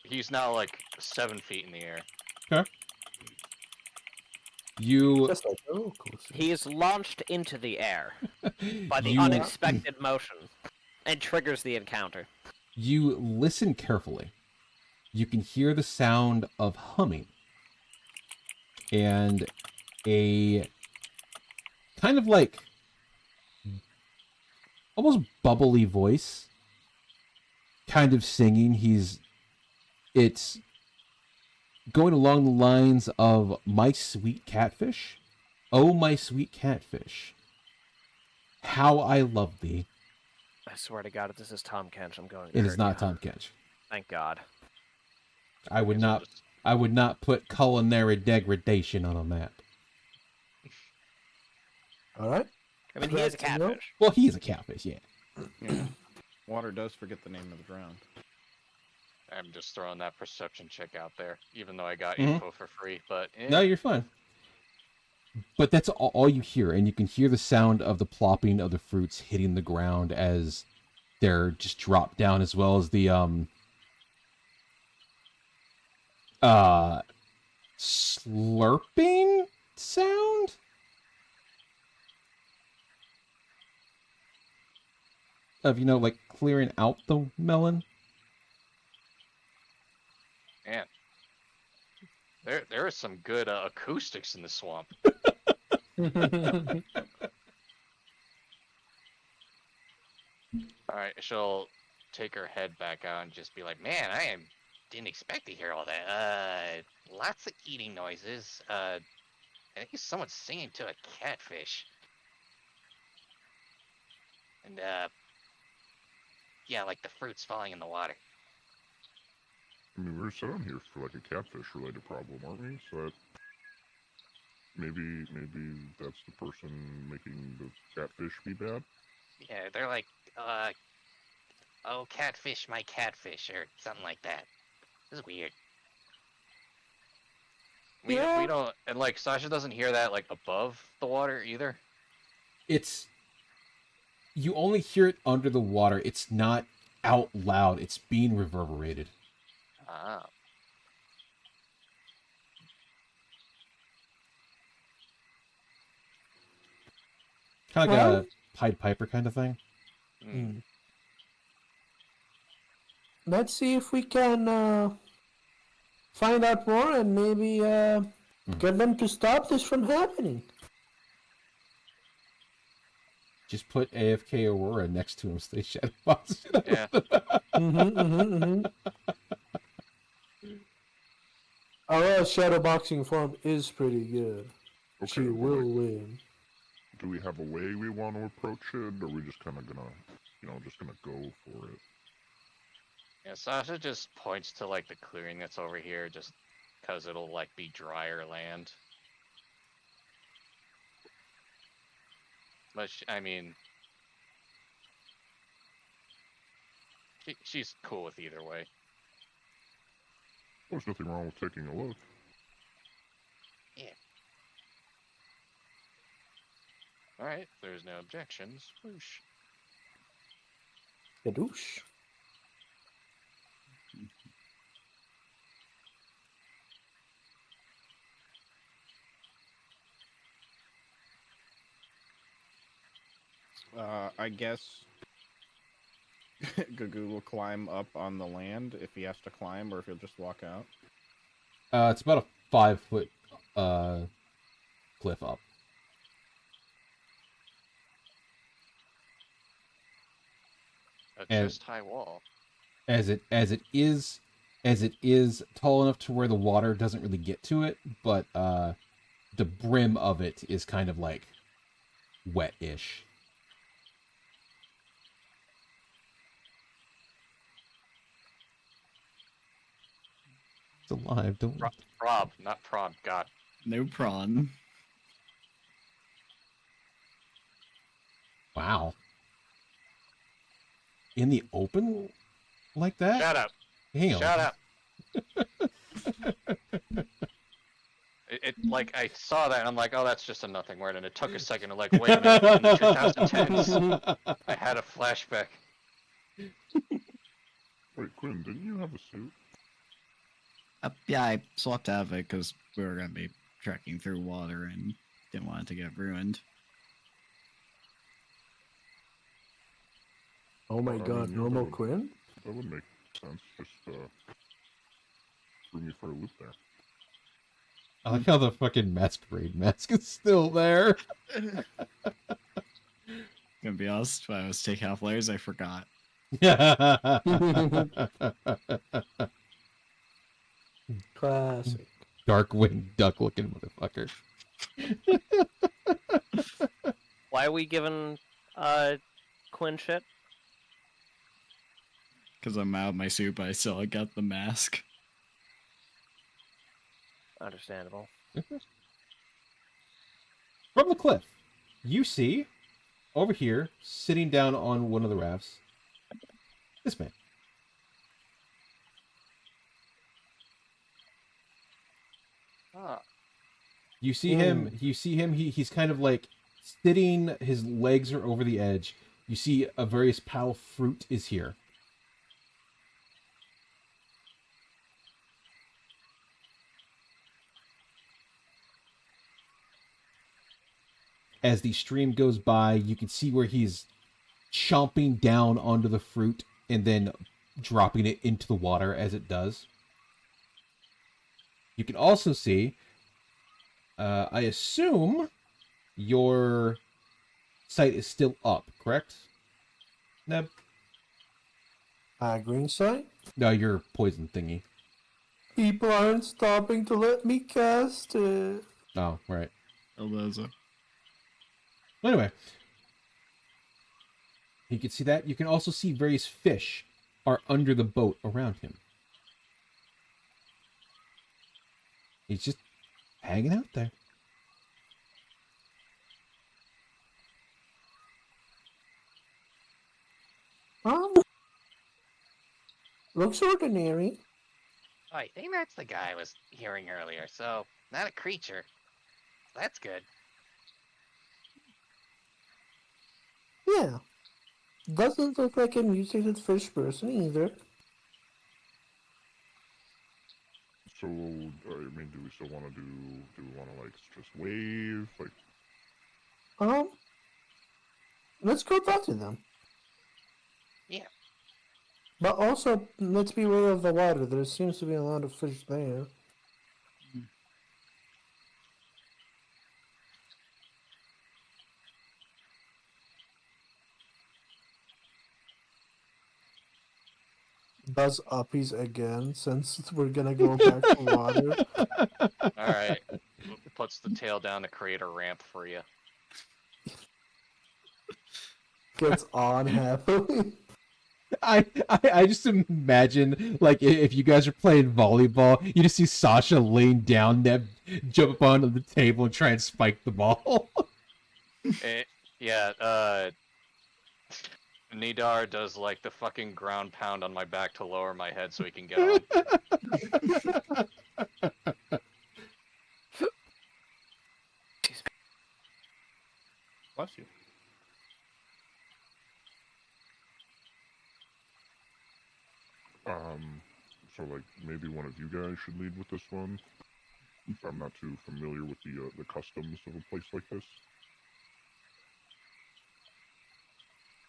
he's now like 7 feet in the air. You Just like a roller coaster. He is launched into the air by the You- unexpected motion and triggers the encounter. You listen carefully. You can hear the sound of humming and a kind of like almost bubbly voice kind of singing. It's going along the lines of "My sweet catfish, oh my sweet catfish, how I love thee." I swear to God, if this is Tom Kench, I'm going. It is not Tom Kench. Thank God. I would Guess I'll not. just- I would not put culinary degradation on a map. All right. I mean, he is a Glad to know. catfish. Well, he is a catfish, yeah. Yeah. Water does forget the name of the drowned. I'm just throwing that perception check out there, even though I got Mhm. info for free. But No, you're fine. But that's all you hear, and you can hear the sound of the plopping of the fruits hitting the ground as they're just dropped down, as well as the slurping sound. Of like clearing out the melon. man, there is some good acoustics in the swamp. All right, she'll take her head back out and just be like, "Man, didn't expect to hear all that. Lots of eating noises. I think it's someone singing to a catfish. And yeah, like the fruits falling in the water. I mean, we're set on here for like a catfish-related problem, aren't we? So that maybe that's the person making the catfish be bad. Yeah, they're like, oh, catfish, my catfish, or something like that. This is weird. We don't, and like Sasha doesn't hear that like above the water either. you only hear it under the water. It's not out loud. It's being reverberated. Ah. Kind of like Well- a Pied Piper kind of thing. Hmm. Let's see if we can find out more and maybe get them to stop this from happening. Just put AFK Aurora next to him so they shadow box it. Yeah. Our shadow boxing form is pretty good. Okay, She well, will win. do we have a way we want to approach it, or are we just kind of gonna, just gonna go for it? Yeah, Sasha just points to like the clearing that's over here, just because it'll like be drier land. But I mean, she's cool with either way. There's nothing wrong with taking a look. All right, if there's no objections. Whoosh. Kadoosh. I guess Gugu will climb up on the land if he has to climb, or if he'll just walk out. It's about a 5-foot cliff up. A And- chest high wall. As it is tall enough to where the water doesn't really get to it, but the brim of it is kind of like wet-ish. It's alive, don't Prob, not prob. God. No prawn. Wow. In the open like that? Shut up. Hang on. Shut up. It like I saw that and I'm like, oh, that's just a nothing word, and it took a second to like, wait a minute, in the 2010s, I had a flashback. Wait, Quinn, didn't you have a suit? Yeah, I swapped out of it because we were going to be trekking through water and didn't want it to get ruined. Oh my I god, mean, normal yeah, Quinn? That would make sense. Just threw me for a loop there. I like how the fucking masquerade mask is still there. Gonna be honest, when I was taking off layers, I forgot. Classic. Darkwing Duck looking motherfucker. Why are we giving Quinn shit? Because I'm out of my suit, but I still got the mask. Understandable. From the cliff, you see over here, sitting down on one of the rafts, this man. Ah, You see him. He's kind of like sitting. His legs are over the edge. You see a various pile of fruit is here. As the stream goes by, you can see where he's chomping down onto the fruit and then dropping it into the water as it does. You can also see, I assume your sight is still up, correct? Neb? Green sign? No, your poison thingy. People aren't stopping to let me cast it. Oh, right. Elbozo. Anyway, you can see that. You can also see various fish are under the boat around him. He's just hanging out there. Looks ordinary. oh, I think that's the guy I was hearing earlier. So not a creature. That's good. Yeah. Doesn't look like a mutated fish person either. So, I mean, do we still want to do we want to, like, just wave? Like, Let's go talk to them. Yeah. But also, let's be aware of the water. There seems to be a lot of fish there. Buzz uppies again, since we're gonna go back to water. Alright. Puts the tail down to create a ramp for you. Gets on happily. I just imagine, like, if you guys are playing volleyball, you just see Sasha laying down, Neb jump up onto the table and try and spike the ball. Yeah, Nidar does like the fucking ground pound on my back to lower my head so he can get on. Bless you. So, like, maybe one of you guys should lead with this one. I'm not too familiar with the customs of a place like this.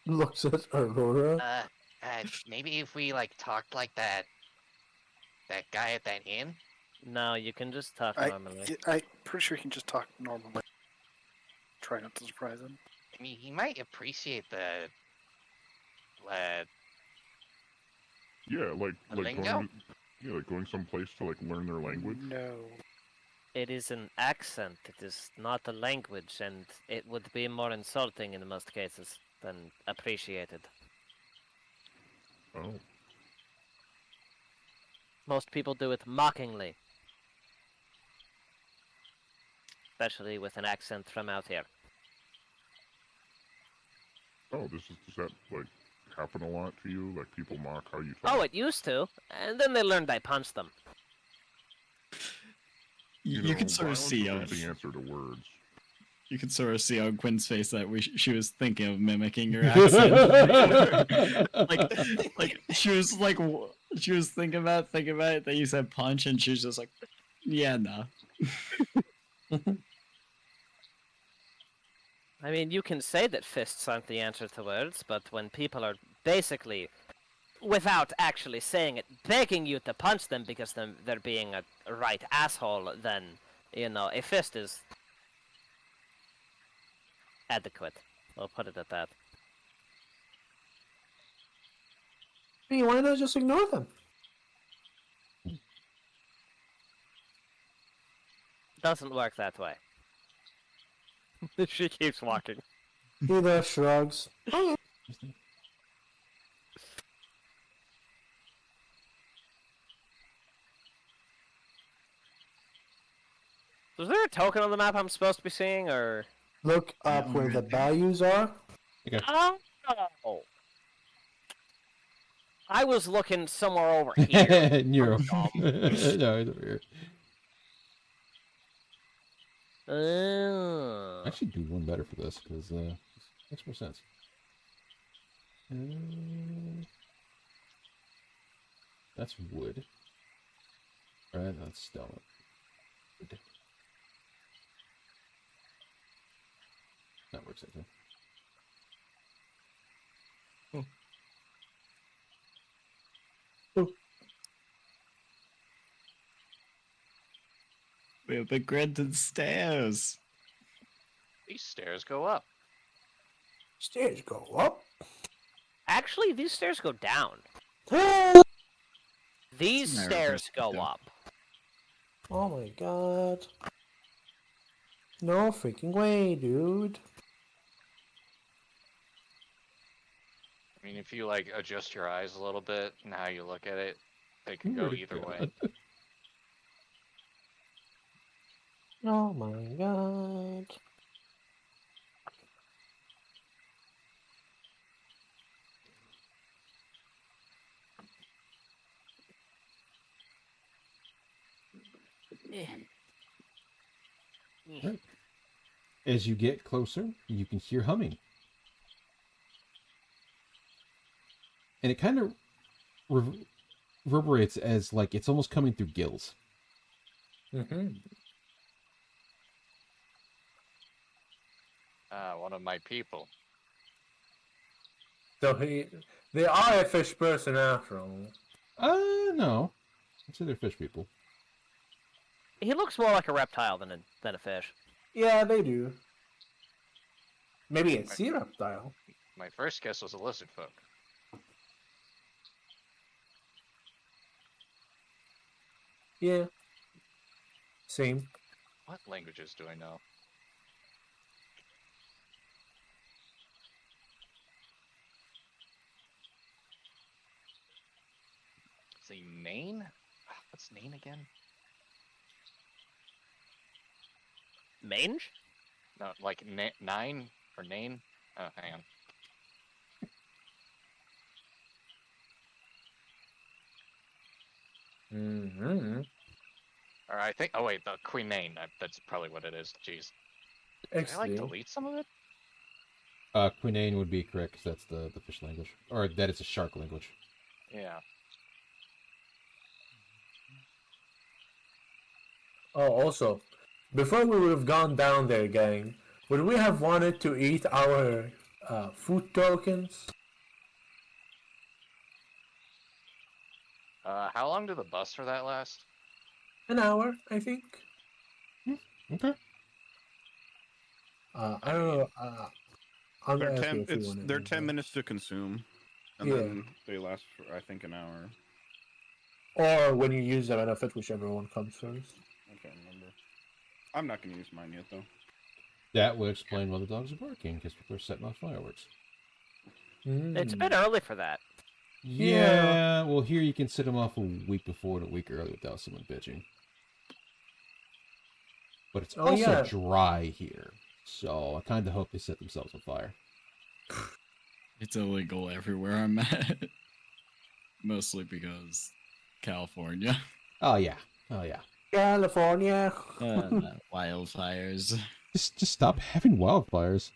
Looks at Aurora. Maybe if we, like, talked like that guy at that inn? No, you can just talk I'm normally. pretty sure you can just talk normally. Try not to surprise him. I mean, he might appreciate the, Yeah, like lingo? going someplace to, like, learn their language. No. It is an accent, it is not a language, and it would be more insulting in most cases than appreciated. Oh, Most people do it mockingly. Especially with an accent from out here. oh, does that, like, happen a lot to you? Like, people mock how you talk? Oh, it used to, and then they learned I punched them. You can know, sort of violence see isn't on the answer to words. you can sort of see on Quinn's face that she was thinking of mimicking your accent. like she was thinking about it. That you said punch, and she was just like, yeah, no. I mean, you can say that fists aren't the answer to words, but when people are basically, without actually saying it, begging you to punch them because they're being a right asshole, then, you know, a fist is adequate. We'll put it at that. Hey, why not just ignore them? Doesn't work that way. She keeps walking. He shrugs. Okay. Was there a token on the map I'm supposed to be seeing, or...? Look up Yeah, where right the there. bayous are. Oh! I was looking somewhere over here. Nero. dumb. No, it's over here. Oh. I should do one better for this because makes more sense. That's wood. Right, that's stone. Wood. That works, I think. We have been granted stairs. These stairs go up. Stairs go up. Actually, these stairs go down. These Narrow stairs go perspective. up. Oh my god. No freaking way, dude. I mean, if you, like, adjust your eyes a little bit and how you look at it, they can go Where'd it either go? way. Oh my god. As you get closer, you can hear humming. and it kind of reverberates as like it's almost coming through gills. Mm-hmm. One of my people. So they are a fish person after all. No. I'd say they're fish people. He looks more like a reptile than a fish. Yeah, they do. Maybe a sea reptile. My first guess was a lizard folk. Yeah. Same. What languages do I know? See, Nain? What's Nain again? Mange? No, like nine or Nain? Oh, hang on. Mm-hmm. Or I think. Oh wait, the Queen Nain. That's probably what it is. Jeez. Did I like delete some of it? Quinane would be correct because that's the fish language, or that it's a shark language. Yeah. Oh, also, before we would have gone down there, gang, would we have wanted to eat our food tokens? How long did the bus for that last? An hour, I think. Okay. I don't know. I'm They're gonna ask 10. you if you want They're 10 minutes to consume, and Yeah. then they last for I think an hour. Or when you use the benefit, whichever one comes first. I can't remember. I'm not gonna use mine yet though. That would explain why the dogs are barking because people are setting off fireworks. It's a Mm. bit early for that. Yeah. Well, here you can set them off a week before and a week early without someone bitching. But it's Oh, also yeah. dry here, so I kind of hope they set themselves on fire. It's illegal everywhere I'm at. Mostly because California. Oh yeah. Oh yeah. California. Wildfires. Just stop having wildfires.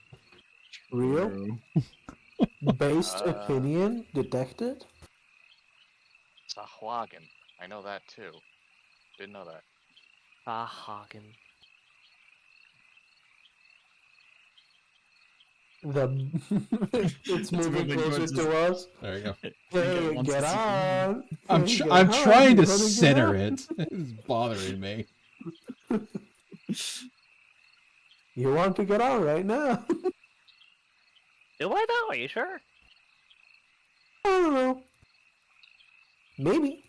Real? True. Based opinion detected? Sahuagin. I know that too. Didn't know that. Hagen. It's moving moving closer towards to us. There you go. Hey, wants get to see- on! I'm Hey, get I'm on, trying to you gotta get center on. it. It's bothering me. You want to get on right now? Do I though? Are you sure? I don't know. Maybe.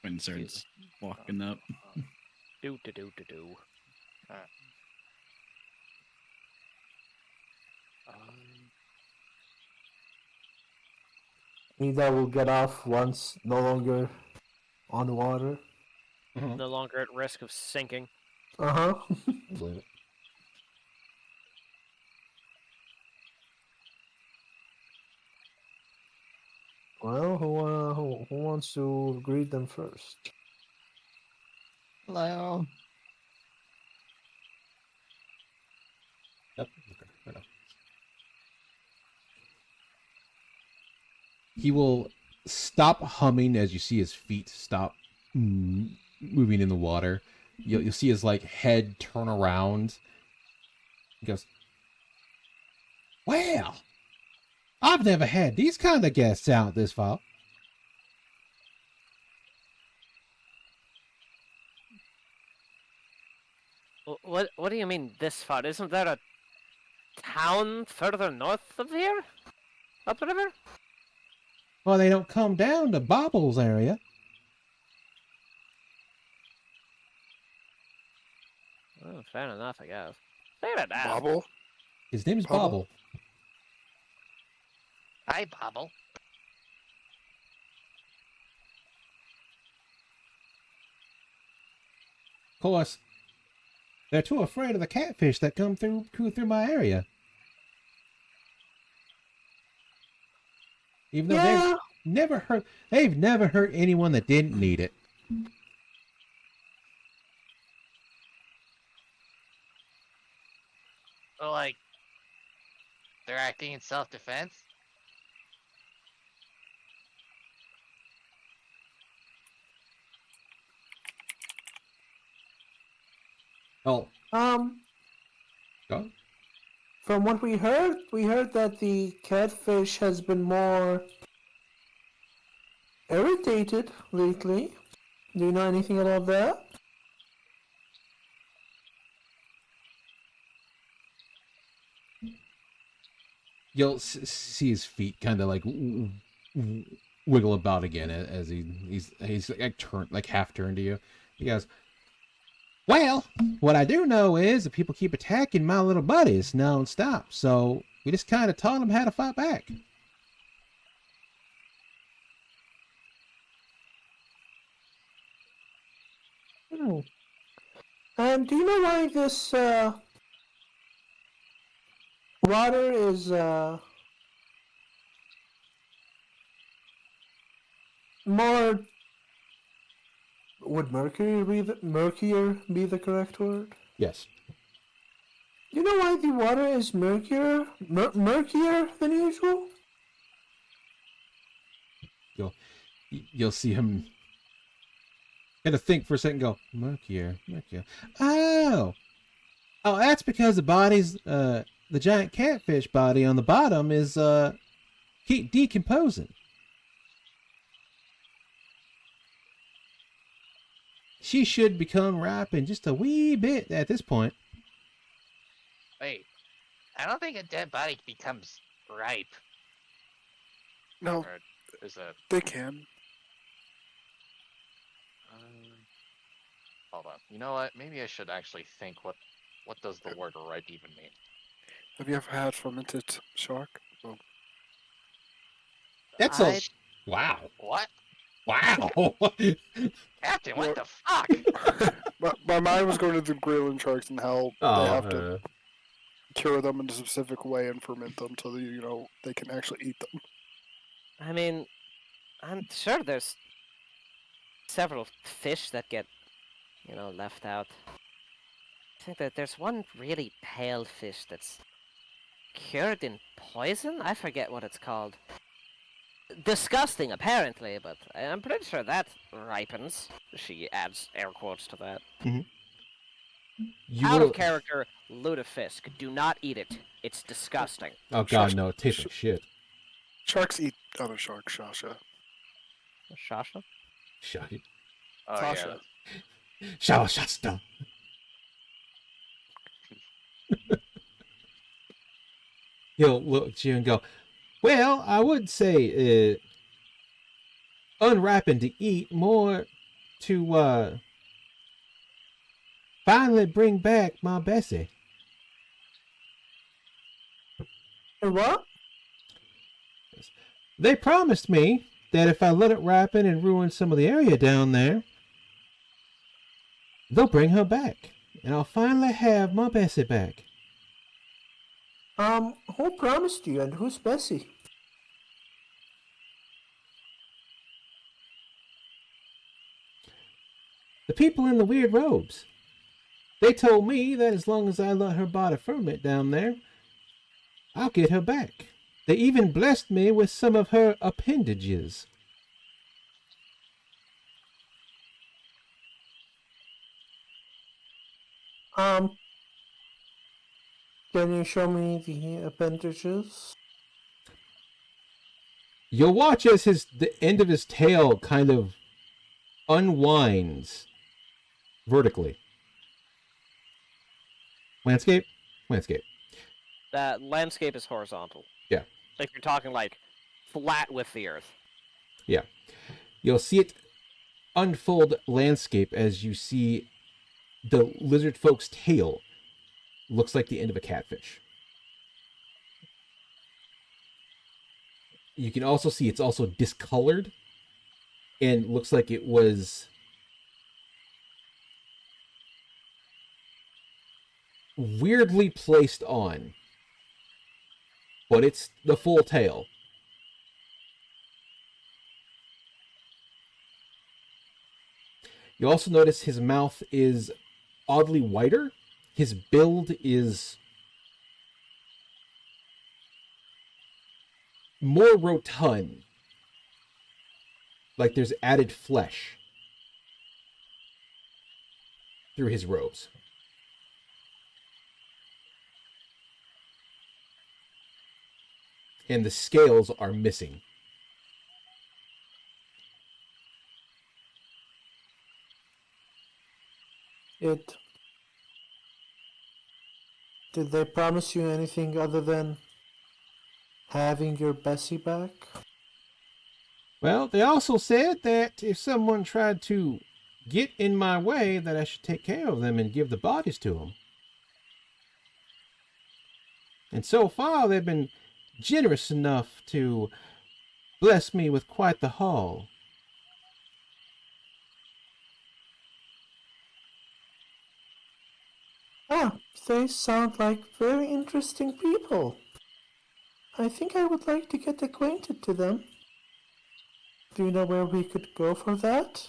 When starts walking up. Do do do do do. Nida will get off once no longer on the water. No longer at risk of sinking. Uh-huh. I believe it. Well, who wants to greet them first? Hello. Yep. Okay. Fair enough. He will stop humming as you see his feet stop moving in the water. You'll see his like head turn around. He goes, "Well, I've never had these kind of guests out this far." What do you mean this far? Isn't there a town further north of here? Upriver? Well, they don't come down to Bobble's area. Oh, fair enough, I guess. Fair enough. Bobble? His name is Bobble? Bobble. Hi, Bobble. Of course, they're too afraid of the catfish that come through my area. Even though They've never hurt anyone that didn't need it. So, like, they're acting in self-defense? Oh, Um, go. from what we heard that the catfish has been more irritated lately. Do you know anything about that? You'll see his feet kind of like wiggle about again as he's like turned, like half turned to you. He goes, "Well, what I do know is that people keep attacking my little buddies non-stop, so we just kind of taught them how to fight back." Hmm. And do you know why this water is more? Would murkier be the correct word? Yes. Do you know why the water is murkier than usual? You'll see him kind of think for a second, go murkier. Oh, that's because the body's the giant catfish body on the bottom is keep decomposing. She should become ripe in just a wee bit at this point. Wait, I don't think a dead body becomes ripe. No, Or is a they can. hold on. You know what? Maybe I should actually think what does the word ripe even mean? Have you ever had fermented shark? Oh, That's a wow. What? Wow. Captain, what the fuck? my mind was going to the Greenland sharks and how they have to cure them in a specific way and ferment them so that they can actually eat them. I mean, I'm sure there's several fish that get, left out. I think that there's one really pale fish that's cured in poison? I forget what it's called. Disgusting, apparently, but I'm pretty sure that ripens. She adds air quotes to that. Out of character, lutefisk. Do not eat it. It's disgusting. Oh god, no, it tastes like shit. Sharks eat other sharks, Shasha. Shasha? Shit. Oh, Tasha. yeah. Shasta. He'll look at you and go, "Well, I would say unripened to eat, more to finally bring back my Bessie." And what? They promised me that if I let it ripen and ruin some of the area down there, they'll bring her back, and I'll finally have my Bessie back. Who promised you and who's Bessie? The people in the weird robes. They told me that as long as I let her body ferment down there, I'll get her back. They even blessed me with some of her appendages. Can you show me the appendages? You'll watch as the end of his tail kind of unwinds vertically. Landscape? Landscape. That landscape is horizontal. Yeah. Like you're talking like flat with the earth. Yeah. You'll see it unfold landscape as you see the lizard folk's tail looks like the end of a catfish. You can also see it's also discolored and looks like it was weirdly placed on. But it's the full tail. You also notice his mouth is oddly whiter. His build is more rotund. Like there's added flesh through his robes. And the scales are missing. Did they promise you anything other than having your Bessie back? Well, they also said that if someone tried to get in my way, that I should take care of them and give the bodies to them. And so far, they've been generous enough to bless me with quite the haul. Ah, they sound like very interesting people. I think I would like to get acquainted to them. Do you know where we could go for that?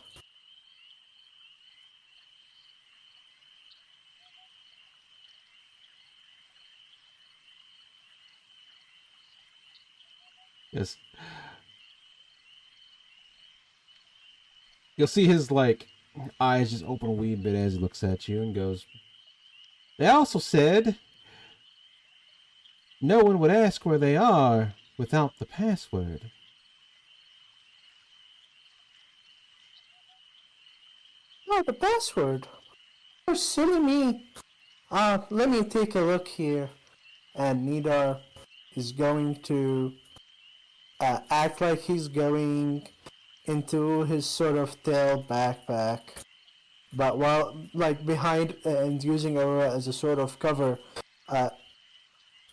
Yes. You'll see his, like, eyes just open a wee bit as he looks at you and goes, they also said no one would ask where they are without the password. Oh, the password. Oh, silly me. Let me take a look here. And Nidar is going to act like he's going into his sort of tail backpack. But while, like, behind and using Aurora as a sort of cover,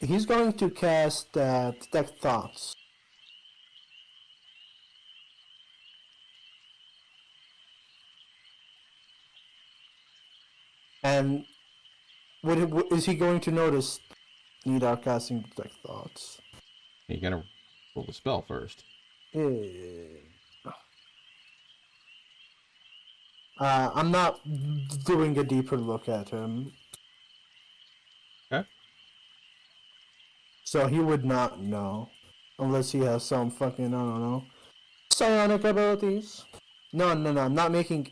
he's going to cast Detect Thoughts. And is he going to notice Nidar casting Detect Thoughts? You gotta roll the spell first. I'm not doing a deeper look at him. Okay. So he would not know. Unless he has some fucking, I don't know, psionic abilities. No, I'm not making...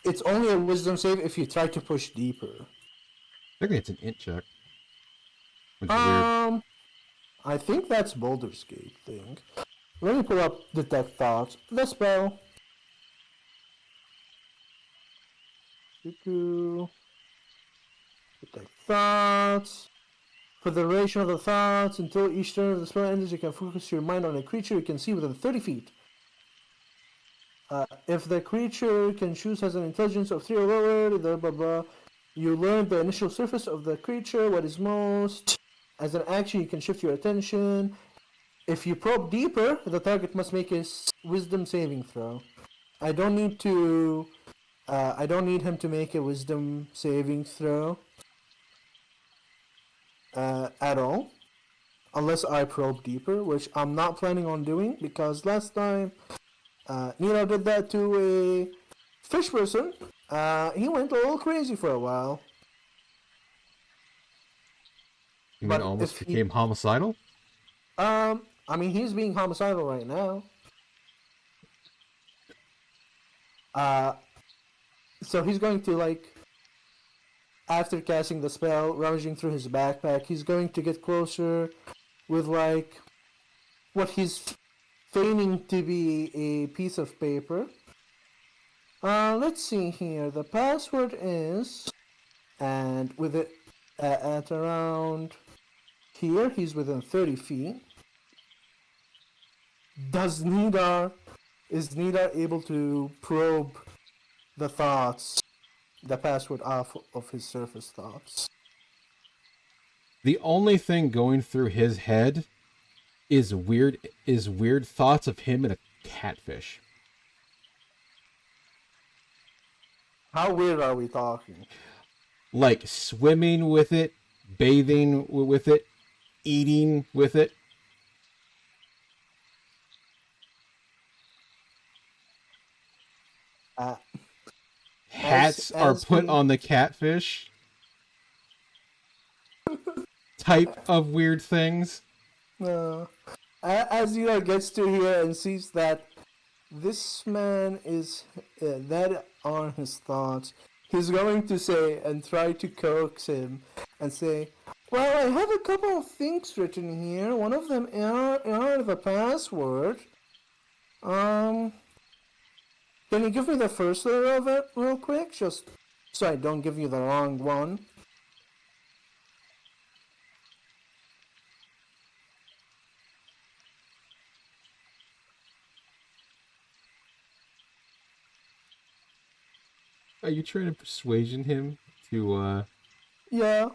It's only a wisdom save if you try to push deeper. I think it's an int check. Which is weird. I think that's Baldur's Gate thing. Let me pull up Detect Thoughts. The spell. Detect Thoughts. For the duration of the thoughts, until each turn of the spell ends, you can focus your mind on a creature you can see within 30 feet. If the creature can choose has an intelligence of 3 or lower, blah blah blah, you learn the initial surface of the creature, what is most. As an action, you can shift your attention. If you probe deeper, the target must make a wisdom saving throw. I don't need him to make a wisdom saving throw. At all. Unless I probe deeper, which I'm not planning on doing, because last time Nino did that to a fish person. He went a little crazy for a while. You mean but almost if he- became homicidal? I mean, he's being homicidal right now. So he's going to, like, after casting the spell, rummaging through his backpack, he's going to get closer with, like, what he's feigning to be a piece of paper. Let's see here. The password is, and with it at around here, he's within 30 feet. Is Nidar able to probe the thoughts, the password off of his surface thoughts? The only thing going through his head is weird thoughts of him and a catfish. How weird are we talking? Like swimming with it, bathing with it, eating with it. Uh, Hats are as put we- on the catfish. Type of weird things. As gets to here and sees that this man is that on his thoughts, he's going to say and try to coax him and say, "Well, I have a couple of things written here. One of them are the password. Can you give me the first letter of it real quick, just so I don't give you the wrong one?" Are you trying to persuasion him to Yeah,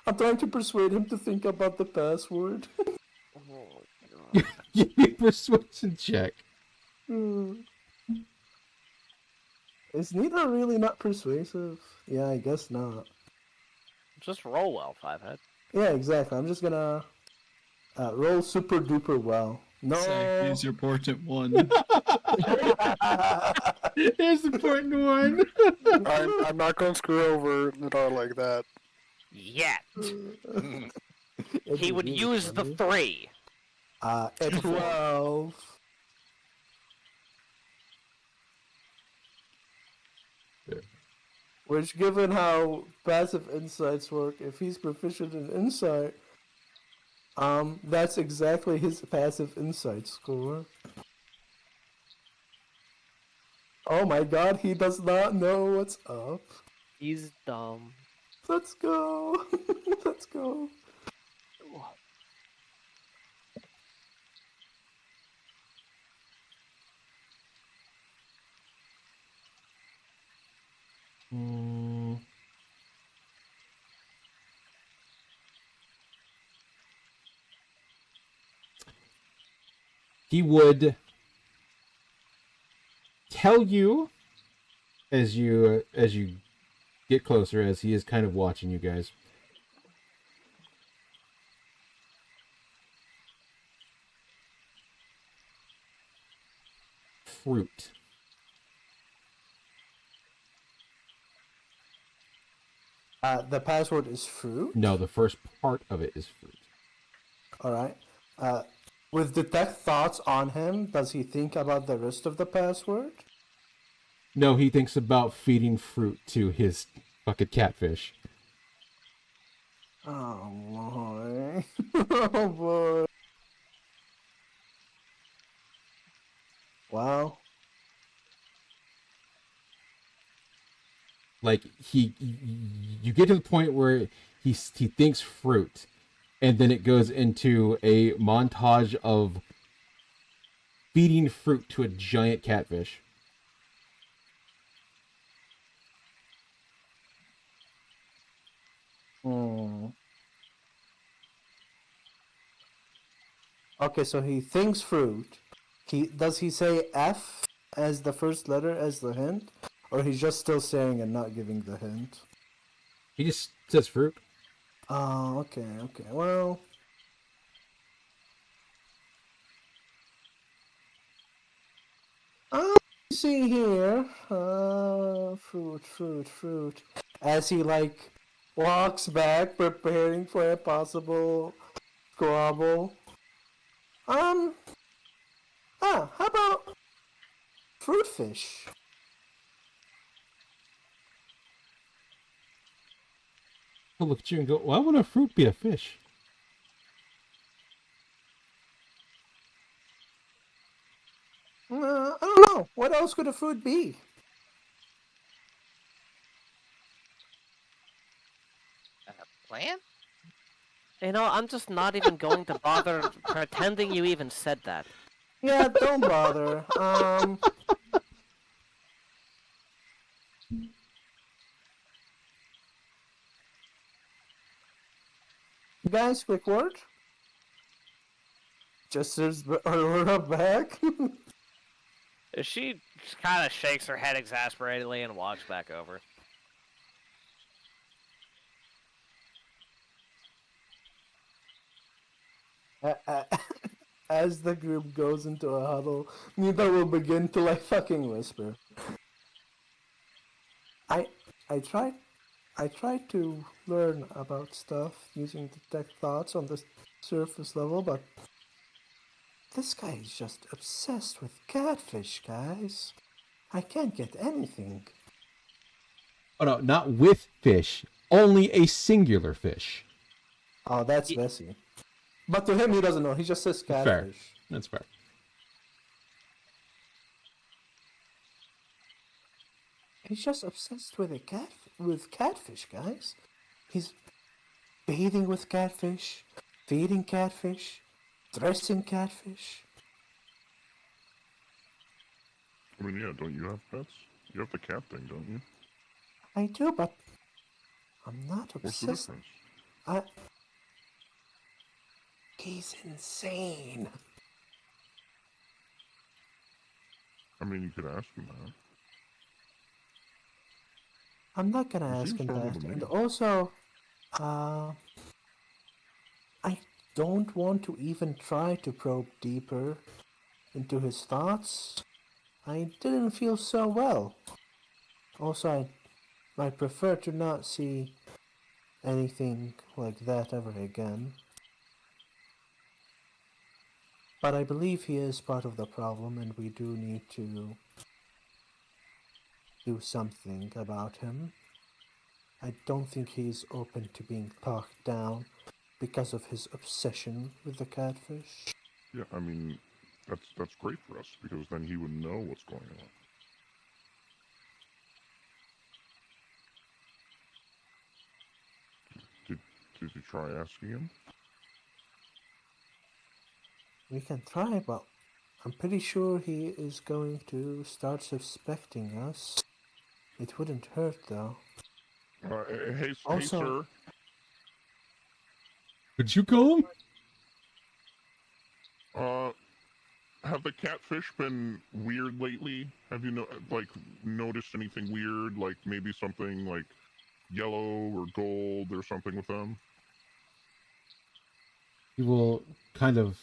I'm trying to persuade him to think about the password. give me a persuasion check? Is Nita really not persuasive? Yeah, I guess not. Just roll well, Five Head. Yeah, exactly. I'm just gonna roll super duper well. No. Zach, use your portent 1. Here's the important one. I'm not going to screw over Nadar like that. Yet. It'd He be would really use the funny. 3. A 12. Yeah. Which, given how passive insights work, if he's proficient in insight, that's exactly his passive insight score. Oh my god, he does not know what's up. He's dumb. Let's go. Let's go. Mm. He would tell you as you get closer, as he is kind of watching you guys. Fruit. The password is fruit. No, the first part of it is fruit. All right. With detect thoughts on him, does he think about the rest of the password? No, he thinks about feeding fruit to his fucking catfish. Oh boy. Oh boy. Wow. Like you get to the point where he thinks fruit, and then it goes into a montage of feeding fruit to a giant catfish. Okay, so he thinks fruit. Does he say F as the first letter as the hint, or he's just still saying and not giving the hint? He just says fruit. Oh, okay. Well, see here. Fruit. As he walks back, preparing for a possible squabble. How about fruit fish? He'll look at you and go, "Why would a fruit be a fish?" I don't know. What else could a fruit be? Plan? You know, I'm just not even going to bother pretending you even said that. Yeah, don't bother. Guys, quick word. Jester's Aurora back. She kind of shakes her head exasperatedly and walks back over. As the group goes into a huddle, Nita will begin to fucking whisper. I tried to learn about stuff using detect thoughts on the surface level, but this guy is just obsessed with catfish, guys. I can't get anything. Oh no, not with fish. Only a singular fish. Oh, that's messy. But to him, he doesn't know. He just says Fair. catfish. That's fair. He's just obsessed with catfish, guys. He's bathing with catfish, feeding catfish, dressing catfish. I mean, yeah, don't you have pets? You have the cat thing, don't you? I do, but I'm not What's the obsessed. difference? He's insane. I mean, you could ask him that. I'm not gonna He ask seems him normal that. to me. And also, I don't want to even try to probe deeper into his thoughts. I didn't feel so well. Also, I prefer to not see anything like that ever again. But I believe he is part of the problem, and we do need to do something about him. I don't think he's open to being talked down because of his obsession with the catfish. Yeah, I mean, that's great for us because then he would know what's going on. Did you try asking him? We can try, but I'm pretty sure he is going to start suspecting us. It wouldn't hurt, though. Hey, Also- sir. Could you call him? Have the catfish been weird lately? Have you noticed anything weird? Like maybe something like yellow or gold or something with them? He will kind of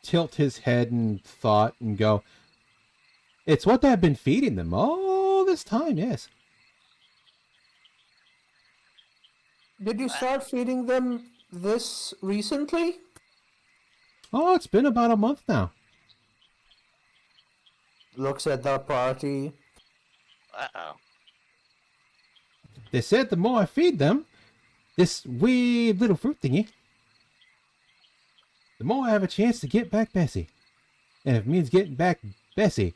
tilt his head in thought and go, "It's what I've been feeding them all this time, yes." Did you start feeding them this recently? Oh, it's been about a month now. Looks at the party. Uh-oh. They said the more I feed them, this weird little fruit thingy, the more I have a chance to get back Bessie. And if it means getting back Bessie,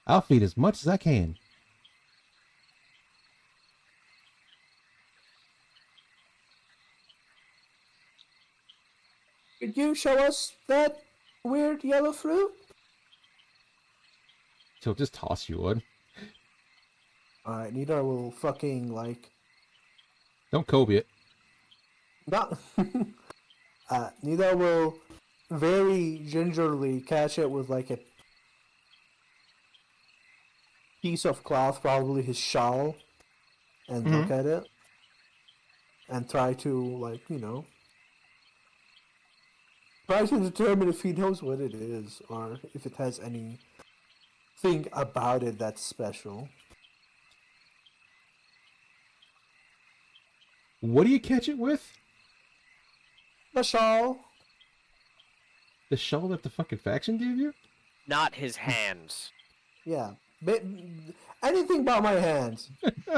I'll feed as much as I can. Could you show us that weird yellow fruit? She'll just toss you one. Alright, Nita will fucking, like... Don't Kobe it. Not... Nita will very gingerly catch it with, like, a piece of cloth, probably his shawl, and look at it. And try to, like, you know... Try to determine if he knows what it is, or if it has anything about it that's special. What do you catch it with? The shawl. The shawl that the fucking faction gave you? Not his hands. Yeah. Anything but my hands.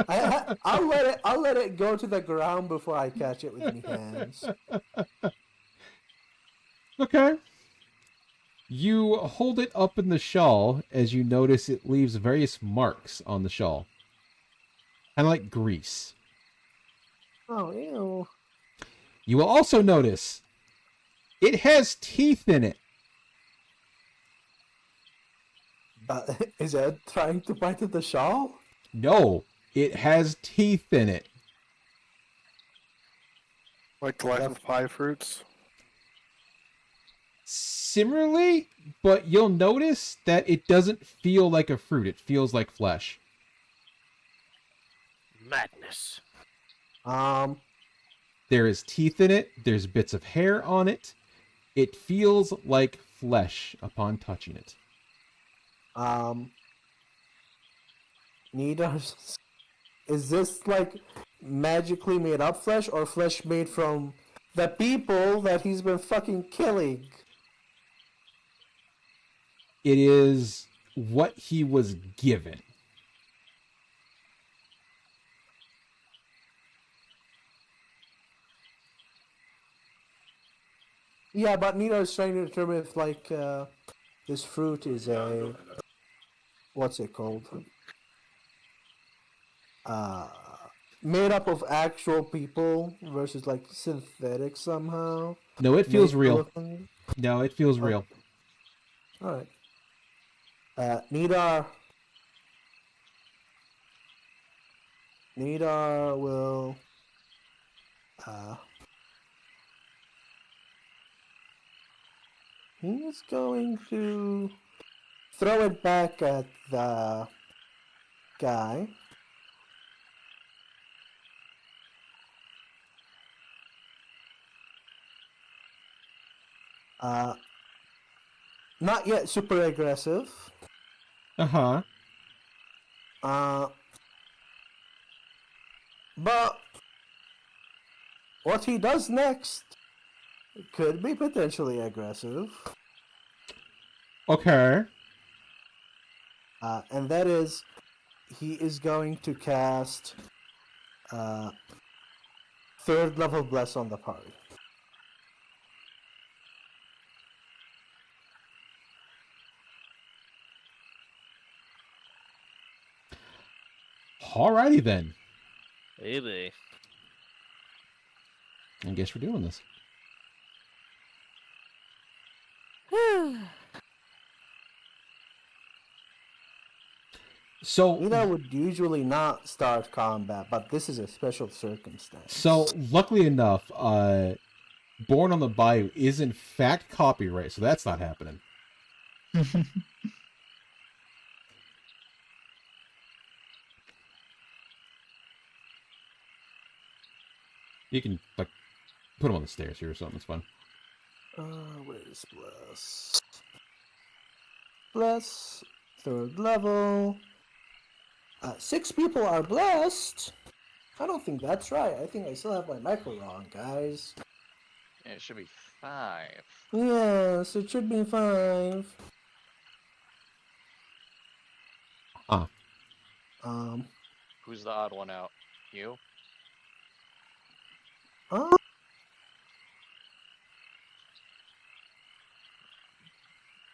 I'll let it go to the ground before I catch it with my hands. Okay. You hold it up in the shawl as you notice it leaves various marks on the shawl. Kind of like grease. Oh, ew. You will also notice it has teeth in it. Is Ed trying to bite at the shawl? No, it has teeth in it. Like the Life of Pi fruits. Similarly, but you'll notice that it doesn't feel like a fruit. It feels like flesh. Madness. There is teeth in it. There's bits of hair on it. It feels like flesh upon touching it. Nidar's. Is this like magically made up flesh or flesh made from the people that he's been fucking killing? It is what he was given. Yeah, but Nidar is trying to determine if like this fruit is a what's it called? Made up of actual people versus like synthetic somehow. No, it feels Made real. looking. No, it feels real. All right. Nidar will he's going to throw it back at the guy. Not yet super aggressive. Uh-huh. But what he does next could be potentially aggressive. Okay. And that is, he is going to cast third level bless on the party. Alrighty then. Maybe. I guess we're doing this. So, Nina would usually not start combat, but this is a special circumstance. so luckily enough, Born on the Bayou is in fact copyright, so that's not happening. You can like put him on the stairs here or something. It's fun. Where's bless? Bless, third level. 6 people are blessed. I don't think that's right. I think I still have my micro wrong, guys. Yeah, it should be 5. Yes, it should be 5. Ah. Who's the odd one out? You?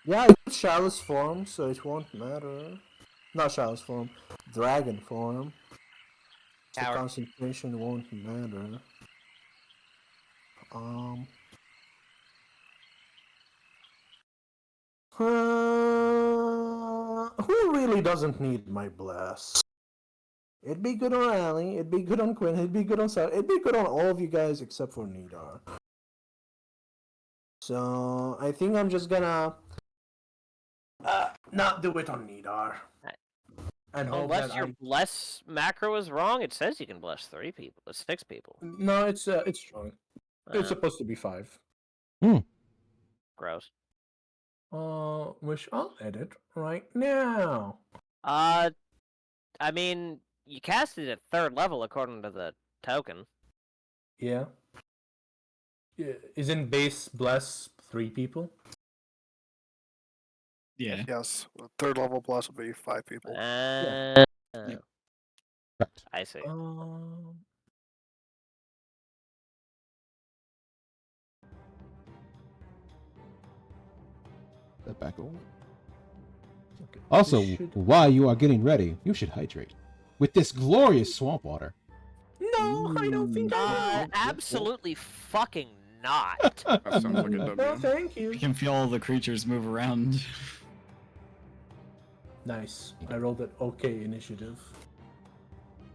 Yeah, it's chalice form, so it won't matter. Not chalice form, dragon form. So Coward. concentration won't matter. Who really doesn't need my bless? It'd be good on Ali, it'd be good on Quinn, it'd be good on Sarah, it'd be good on all of you guys except for Nidar. So I think I'm just gonna not do it on Nidar. And hope Unless that your bless macro is wrong, it says you can bless 3 people. It's 6 people. No, it's strong. It's supposed to be 5. Gross. Which I'll edit right now. I mean, you casted it at 3rd level according to the token. Yeah. Isn't base bless 3 people? Yeah. Yes, third level plus will be 5 people. Correct. I see. That back over. Okay. Also, We should- while you are getting ready, you should hydrate with this glorious swamp water. No, I don't think I will. Absolutely fucking not. That sounds like a No, W. thank you. You can feel all the creatures move around. Nice. I rolled an okay initiative.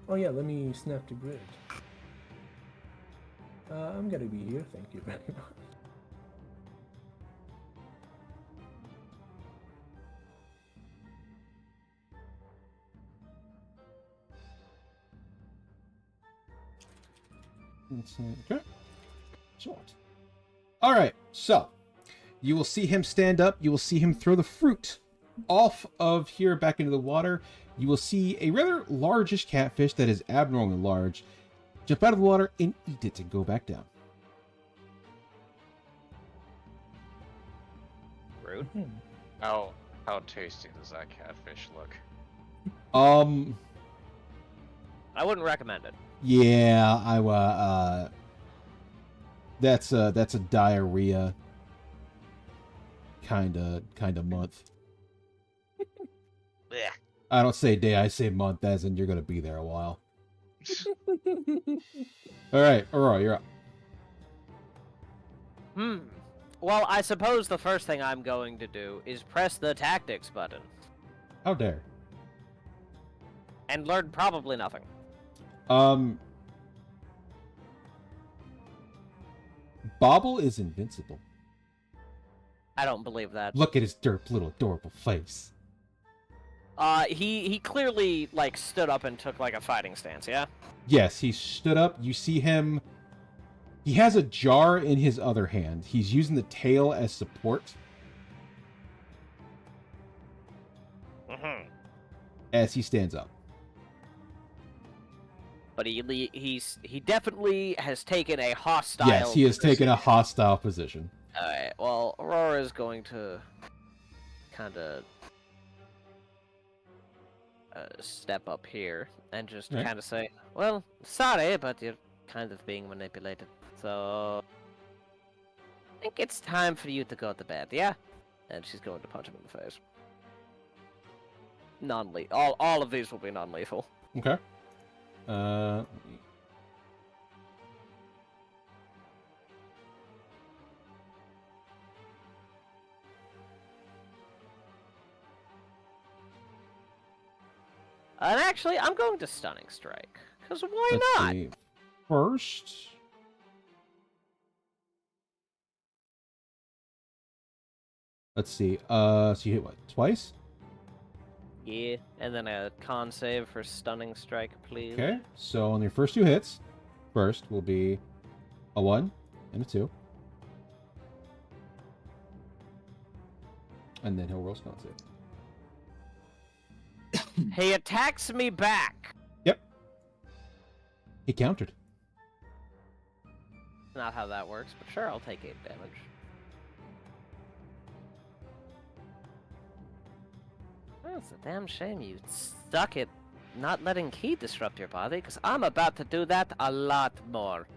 Oh yeah, let me snap to grid. I'm gonna be here, thank you very much. Okay. Short. All right. So you will see him stand up. You will see him throw the fruit off of here back into the water. you will see a rather largish catfish that is abnormally large jump out of the water and eat it and go back down. Rude. How tasty does that catfish look? I wouldn't recommend it. Yeah, that's a diarrhea kind of month. Blech. I don't say day, I say month, as in you're gonna be there a while. All right, Aurora, you're up. Well, I suppose the first thing I'm going to do is press the tactics button How dare? and learn probably nothing. Bobble is invincible. I don't believe that. Look at his little adorable face. He clearly like stood up and took like a fighting stance. Yeah. Yes, he stood up. You see him. He has a jar in his other hand. He's using the tail as support as he stands up. But he definitely has taken a hostile. Yes, he has taken a hostile position. All right. Well, Aurora is going to kind of step up here and just Right. kind of say, "Well, sorry, but you're kind of being manipulated. So I think it's time for you to go to bed." Yeah. And she's going to punch him in the face. Non-lethal. All of these will be non-lethal. Okay. And actually, I'm going to Stunning Strike. Because why Let's not? see. First. Let's see. So you hit what? Twice? Yeah. And then a con save for Stunning Strike, please. Okay. So on your first two hits, first will be a 1 and a 2. And then he'll roll con save. He attacks me back. He countered. Not how that works, but sure, I'll take 8 damage. Oh, it's a damn shame you stuck at not letting Ki disrupt your body, because I'm about to do that a lot more.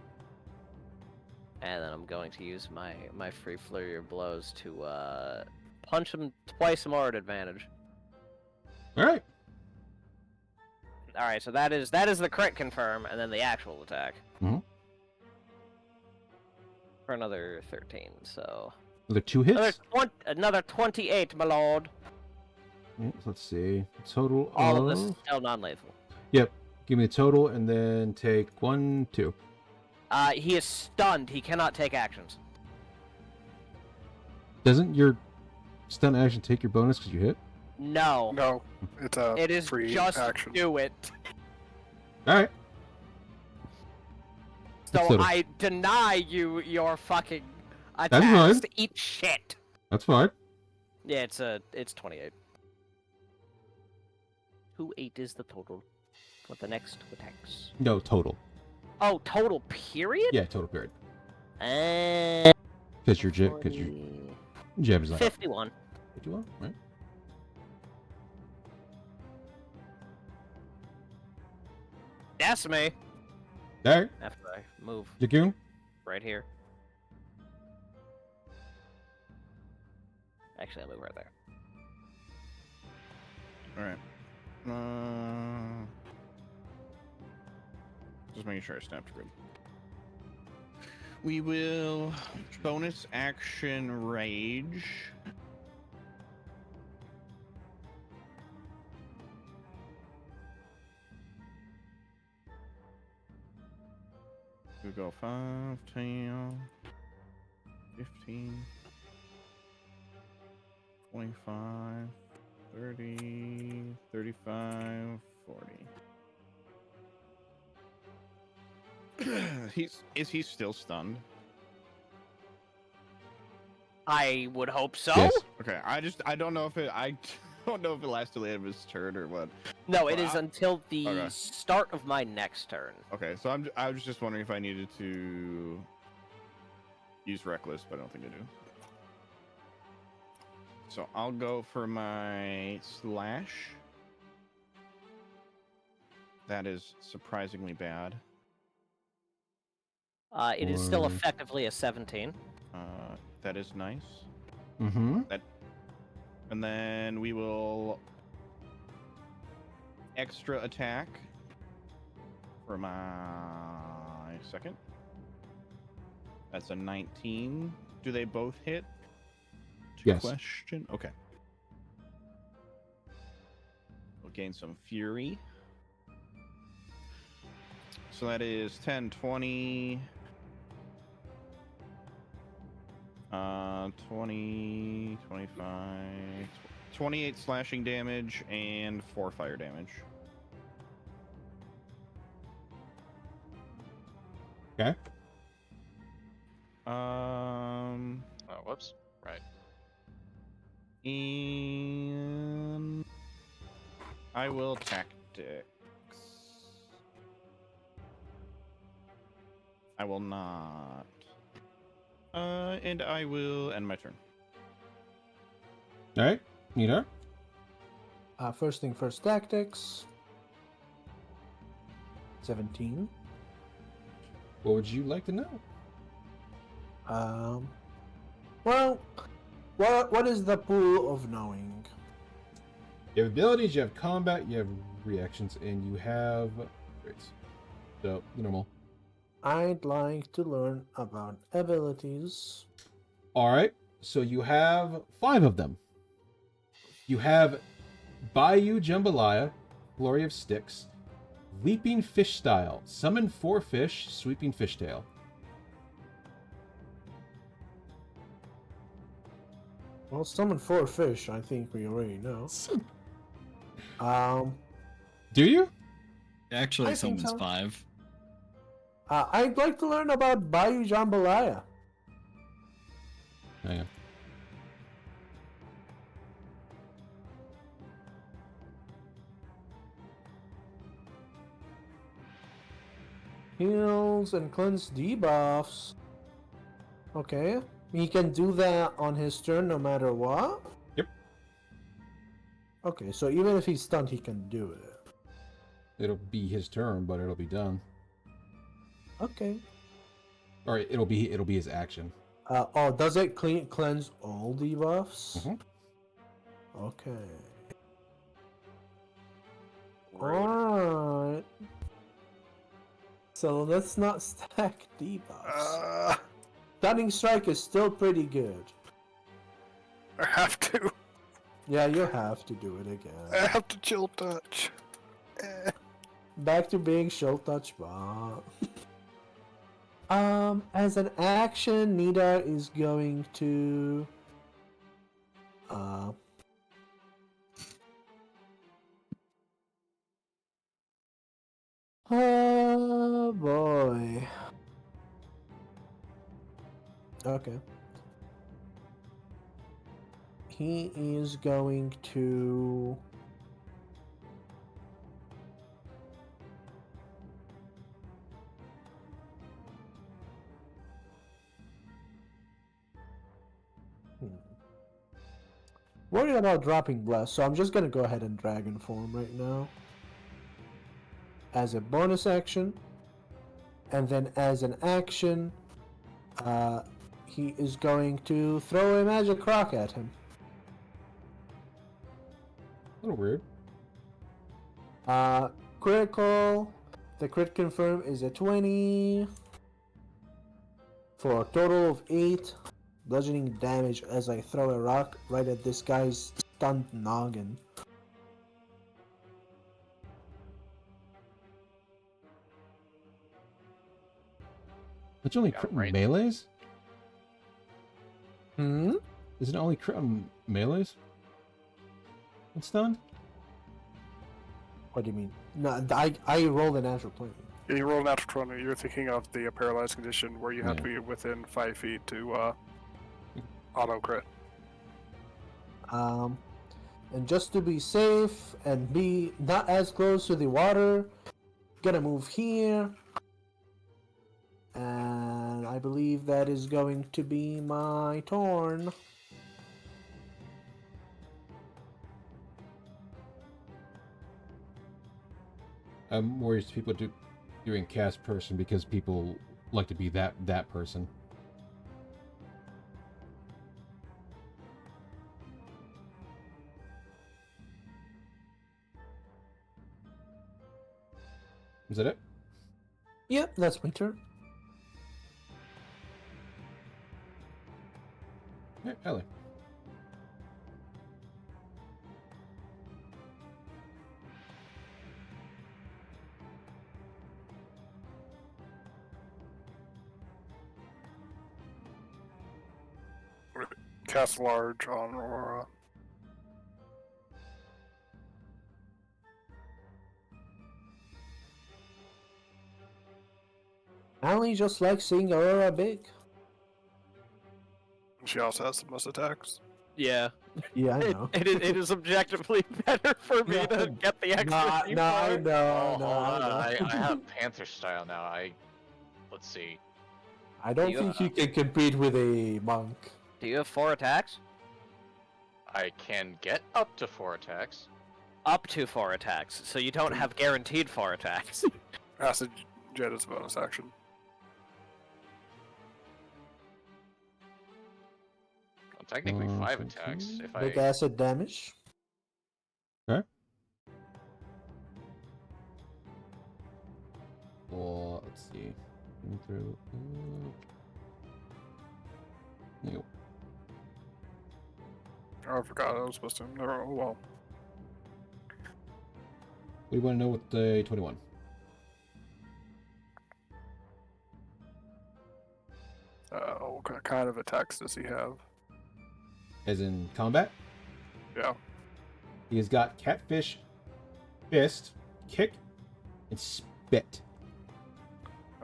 And then I'm going to use my free flurry of blows to punch him twice more at advantage. All right. All right, so that is the crit confirm, and then the actual attack. Mhm. For another 13, so Another 2 hits. another 28, my lord. Yeah, let's see. Total All of this is still non-lethal. Yep. Give me the total and then take 1, 2. He is stunned. He cannot take actions. Doesn't your stun action take your bonus because you hit? No. No, it's a It is free just action. do it. All right. So That's I deny you your fucking fine. attacks. Eat shit. That's fine. Yeah, it's 28. 2/8 is the total for the next two attacks. No, total. Oh, total period? Yeah, total period. Because your jab is like 51. 51, right? That's me. All right. After I move Dragoon. right here. Actually, I'll move right there. Alright. Just making sure I snapped good. We will bonus action rage. We go 5, 10, 15, 25, 30, 35, 40. Is he still stunned? I would hope so. Yes. Okay, I don't know if don't know if it lasts till the end of his turn or what. No, it Well, is until the okay. start of my next turn. Okay, so I was just wondering if I needed to use Reckless, but I don't think I do. So I'll go for my slash. That is surprisingly bad. It is still Or- effectively a 17. That is nice. Mm-hmm. And then we will extra attack for my second. That's a 19. Do they both hit? Yes. Question. Okay. We'll gain some fury. So that is 10, 20, 20, 25, 28 slashing damage and 4 fire damage. Okay. Oh, whoops. Right. And I will tactics. I will not. And I will end my turn. All right. Nidar? First thing first, tactics. 17. What would you like to know? Well, what is the pool of knowing? You have abilities, you have combat, you have reactions, and you have traits. So, normal. I'd like to learn about abilities. All right. So you have 5 of them. You have Bayou Jambalaya, Glory of Sticks, Leaping Fish Style, Summon 4 Fish, Sweeping Fishtail. Well, summon 4 fish, I think we already know. Do you? Actually, I think someone's so. 5. I'd like to learn about Bayou Jambalaya. Hang on. Heals and cleanse debuffs. Okay. He can do that on his turn no matter what? Yep. Okay, so even if he's stunned, he can do it. It'll be his turn, but it'll be done. Okay. Or it'll be his action. Does it cleanse all debuffs? Mhm. Okay. Alright. So let's not stack debuffs. Stunning Strike is still pretty good. I have to. Yeah, you have to do it again. I have to chill touch. Back to being Shield Touch Bot. As an action, Nidar is going to oh boy. Okay. He is going to worried about dropping Bless, so I'm just gonna go ahead and Dragon Form right now. As a bonus action. And then as an action, he is going to throw a Magic Rock at him. A little weird. Critical. The crit confirm is a 20. For a total of 8 bludgeoning damage as I throw a rock right at this guy's stunned noggin. Don't you only Yeah, crit right. melees? Hmm? Isn't it only crit on melees? It's stunned? What do you mean? No, I rolled a natural 20. Yeah, you roll a natural 20. You're thinking of the paralyzed condition where you have Yeah. to be within 5 feet to auto crit. And just to be safe and be not as close to the water, gonna move here. And I believe that is going to be my turn. I'm more used to people doing cast person because people like to be that person. Is that it? Yep, that's my turn. Yeah, Ellie. Cast large on Aurora. Allie just likes seeing Aurora big. She also has the most attacks. Yeah. Yeah, I It, know. it is objectively better for me No, to get the extra No, D4. no, I know, Oh, no, hold I on. know. I have Panther style now. Let's see. I don't You, think you can compete with a monk. Do you have 4 attacks? I can get up to 4 attacks. Up to 4 attacks, so you don't have guaranteed 4 attacks. Acid Jet is a bonus action. Well, technically 5 Okay. attacks. If Big I acid damage. Well, let's see. Going through. There you go. Oh, I forgot I was supposed to. Never. Oh well. We want to know what the 21. What kind of attacks does he have? As in combat, Yeah. he has got catfish, fist, kick, and spit.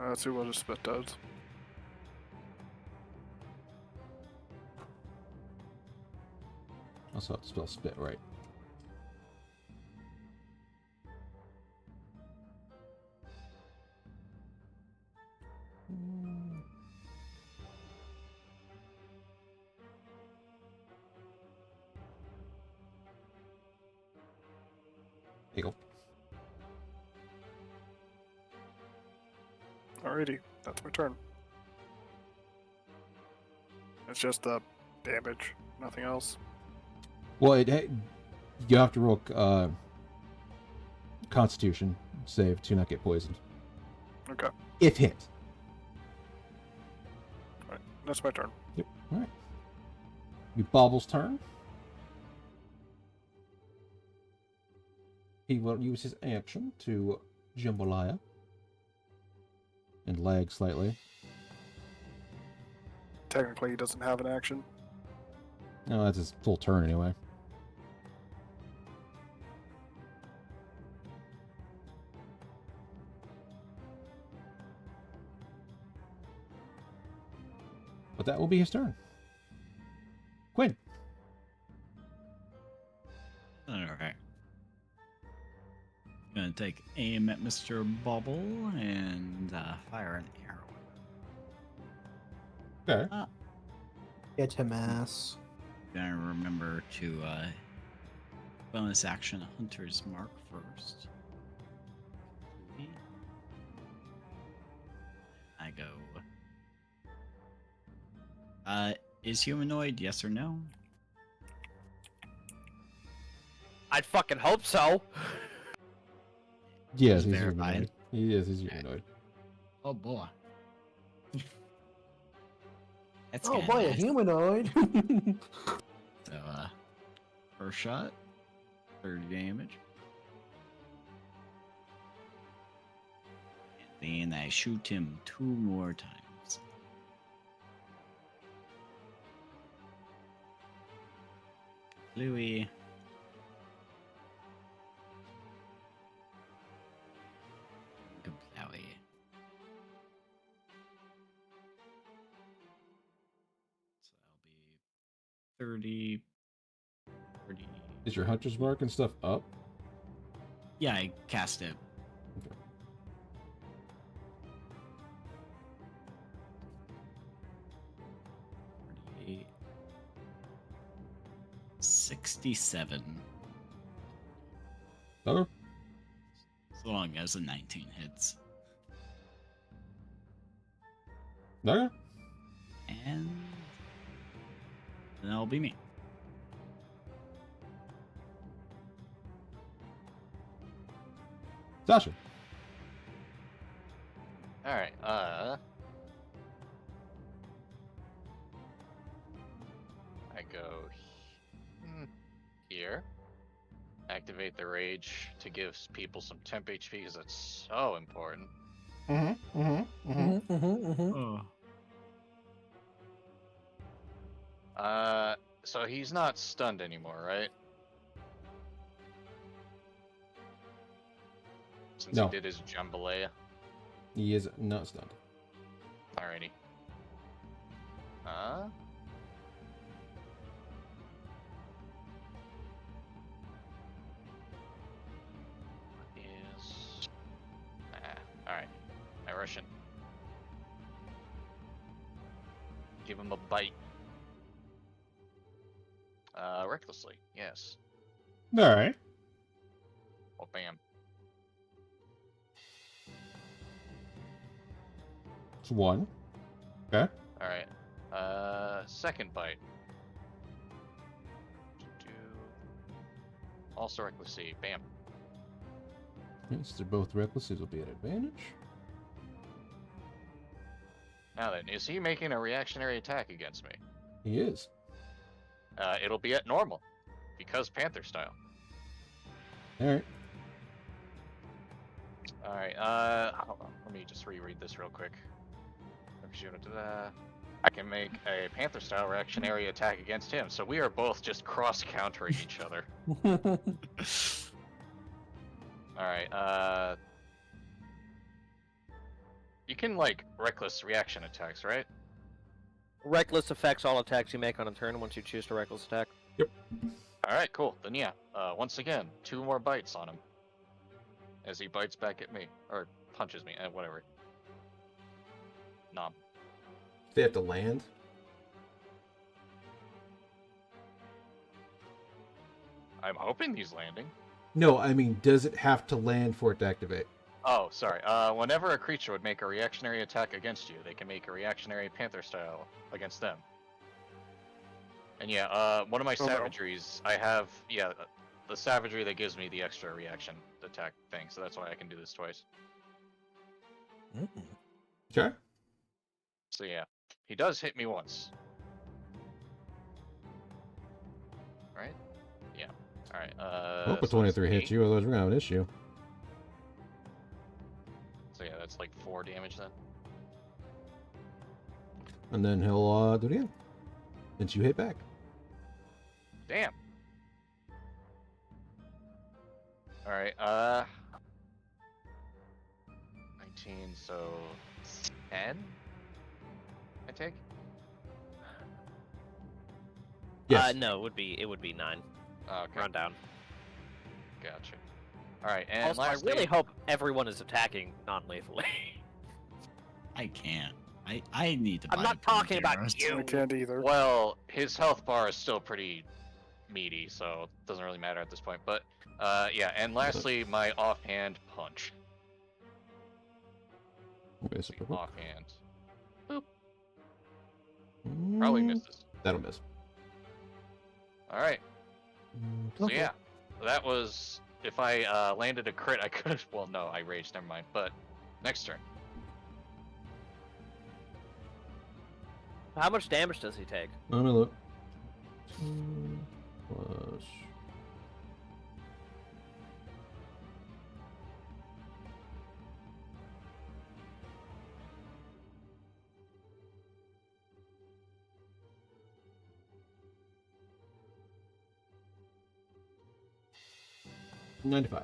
Let's see what his spit does. Also have to spell spit right. There you go. Alrighty, that's my turn. It's just the damage, nothing else. Well, you have to roll Constitution save to not get poisoned. Okay, If hit. alright, that's my turn. Yep. All right. Be Bobble's turn. He will use his action to Jambalaya and lag slightly. Technically, he doesn't have an action. No, that's his full turn anyway. But that will be his turn. Quinn. Alright. Gonna take aim at Mr. Bobble and fire an arrow. Okay. Get him ass. Gonna remember to bonus action Hunter's Mark first. I go. Is humanoid, yes or no? I'd fucking hope so. Yes, Just he's verified. humanoid. He is, he's humanoid. Oh boy. That's Oh kinda boy, a nasty. humanoid. So, first shot, 30 damage. And then I shoot him 2 more times. Louis. Kablowie. So that'll be 30, 30, Is your hunter's mark and stuff up? Yeah, I cast it. Okay. $48. 67. Okay. So long as a 19 hits. Okay. And that'll be me. Sasha. All right. I go here. Activate the rage to give people some temp HP because that's so important. Oh. So he's not stunned anymore, right? Since No. he did his jambalaya. He is not stunned. Alrighty. Is alright. I rush in. Give him a bite. Recklessly, yes. All right. Oh, bam. It's one. Okay. Alright. Second bite. Also recklessly, bam. Yes, they're both reckless. These will be an advantage. Now then, is he making a reactionary attack against me? He is. It'll be at normal, because Panther style. All right. Alright, hold on. Let me just reread this real quick. I can make a Panther style reactionary attack against him, so we are both just cross-countering each other. Alright, you can, like, reckless reaction attacks, right? Reckless affects all attacks you make on a turn once you choose to reckless attack. Alright, cool. Then yeah, once again, 2 more bites on him. As he bites back at me. Or punches me, whatever. Nom. They have to land. I'm hoping he's landing. No, I mean, does it have to land for it to activate? Oh, sorry. Whenever a creature would make a reactionary attack against you, they can make a reactionary Panther style against them. And yeah, one of my Oh, no. savageries, I have, the savagery that gives me the extra reaction attack thing, so that's why I can do this twice. Okay. So yeah, he does hit me once. Right? Yeah. Alright, I hope a so that's 23 hits 8. you, otherwise we're gonna have an issue. So yeah, that's like 4 damage then. And then he'll do it again. Since you hit back. Damn. Alright, 19, so 10? I take? Yes. No, it would be 9. Oh, okay. Run down. Gotcha. Alright, and Also, I lastly, really hope everyone is attacking non-lethally. I can't. I need to. I'm buy not a Prune talking about Heroes. you. I can't either. well, his health bar is still pretty meaty, so it doesn't really matter at this point. But, yeah, and lastly, my offhand punch. Okay, The so perfect. offhand. Probably misses. That'll miss. Alright, so Okay. yeah. That was... If I landed a crit, I could... Well, no, I raged, never mind. But, next turn. How much damage does he take? Let me look. 2 plus. $95.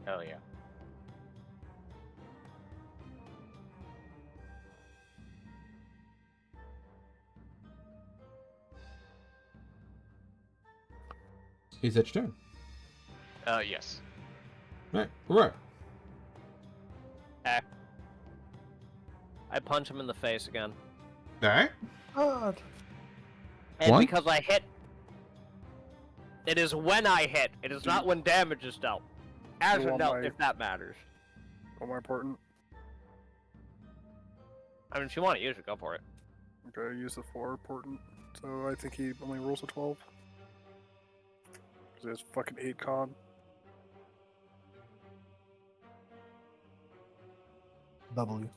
Hell yeah. Is that your turn? Yes. Alright, Aurora. I punch him in the face again. Alright. God. And One? because I hit... It is when I hit. It is not when damage is dealt. As You a want note, my- if that matters. What more important? I mean, if you want to use it, go for it. Okay, use the 4 important. So I think he only rolls a 12. Because he has fucking 8 con. W.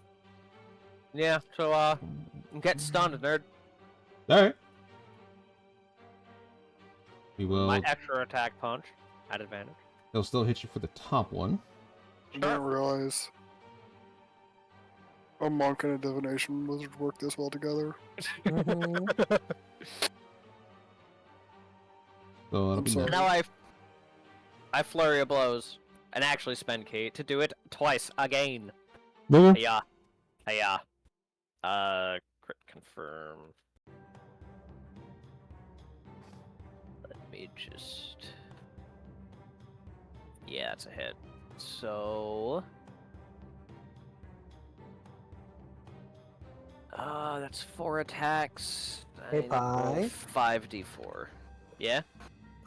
Yeah, so, get stunned, nerd. Alright. We will. My extra attack punch at advantage. They'll still hit you for the top one. I didn't realize a monk and a divination wizard work this well together. Mhm. So that'll I'm be sorry. nice. Now I flurry of blows and actually spend key to do it twice again. Okay. Yeah. Crit confirm. Let me just. Yeah, it's a hit. So. That's 4 attacks. Hey, I need to roll bye. 5d4. Yeah?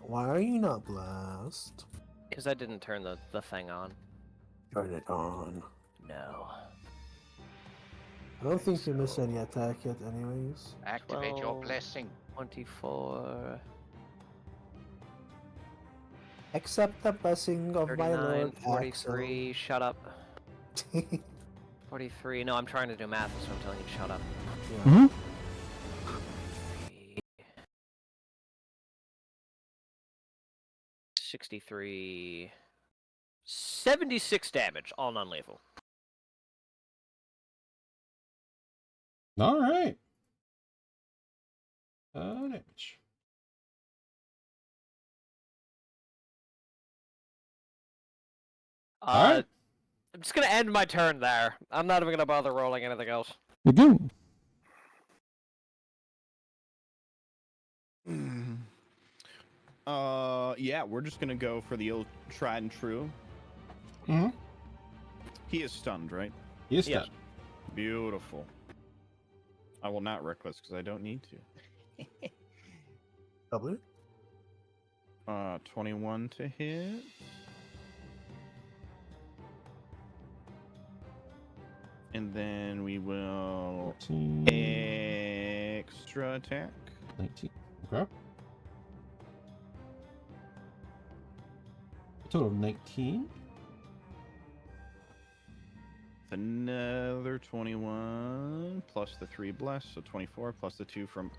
Why are you not blast? Because I didn't turn the thing on. Turn it on. No. I don't think you missed any attack yet, anyways. Activate your 12. blessing. 24. Accept the blessing of my 39, lord 43, shut up. 43, no, I'm trying to do math, so I'm telling you to shut up. Yeah. Mm-hmm. 63... 76 damage, all non-lethal. Alright. Damage. Alright. I'm just gonna end my turn there. I'm not even gonna bother rolling anything else. You're good. Yeah, we're just gonna go for the old tried and true. Mm-hmm. He is stunned, right? He is Yes. stunned. Beautiful. I will not reckless because I don't need to. W. 21 to hit. And then we will 14, extra attack. 19. Okay. A total of 19. Another 21 plus the 3 bless, so 24 plus the 2 from.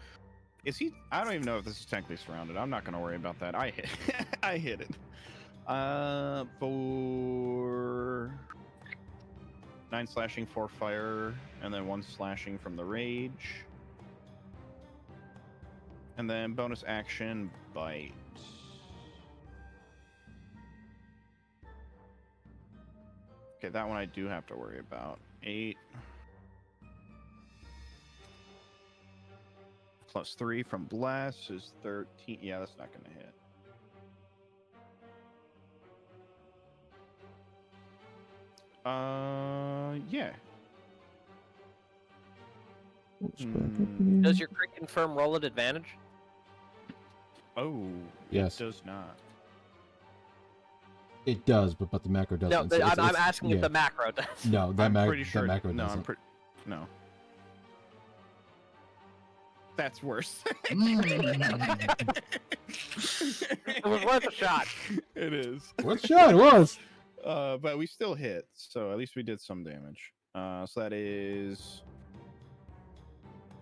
Is he? I don't even know if this is technically surrounded. I'm not gonna worry about that. I hit. I hit it. For 9 slashing, 4 fire, and then 1 slashing from the rage, and then bonus action bite. Okay, that one I do have to worry about. 8 plus 3 from bless is 13. Yeah, that's not gonna hit. Yeah. Does your crit confirm roll at advantage? Oh, Yes. it does not. It does, but the macro doesn't. No, So I'm asking if yeah. the macro does. No, that, I'm pretty sure. that macro no, doesn't. I'm pretty. No. That's worse. It was worth a shot. It is. What shot it was? But we still hit, so at least we did some damage. So that is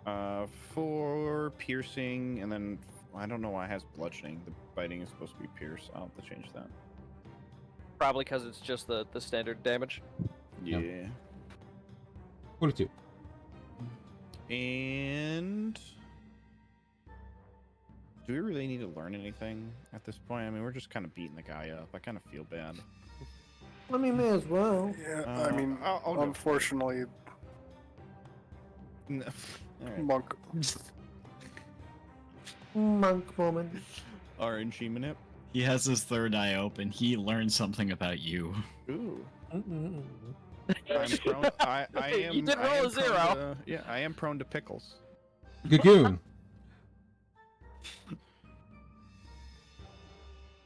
4 piercing, and then I don't know why it has bludgeoning. The biting is supposed to be pierce. I'll have to change that. Probably because it's just the standard damage. Yeah. Yep. 42. And do we really need to learn anything at this point? I mean, we're just kind of beating the guy up. I kind of feel bad. I mean, may as well. Yeah, I mean, I'll go. unfortunately, No. All right. monk. Monk moment. RNG manip. He has his third eye open. He learned something about you. Ooh. Mm-mm. I'm prone. I am. You did I roll am a prone 0. to- yeah, I am prone to pickles. Gagoon.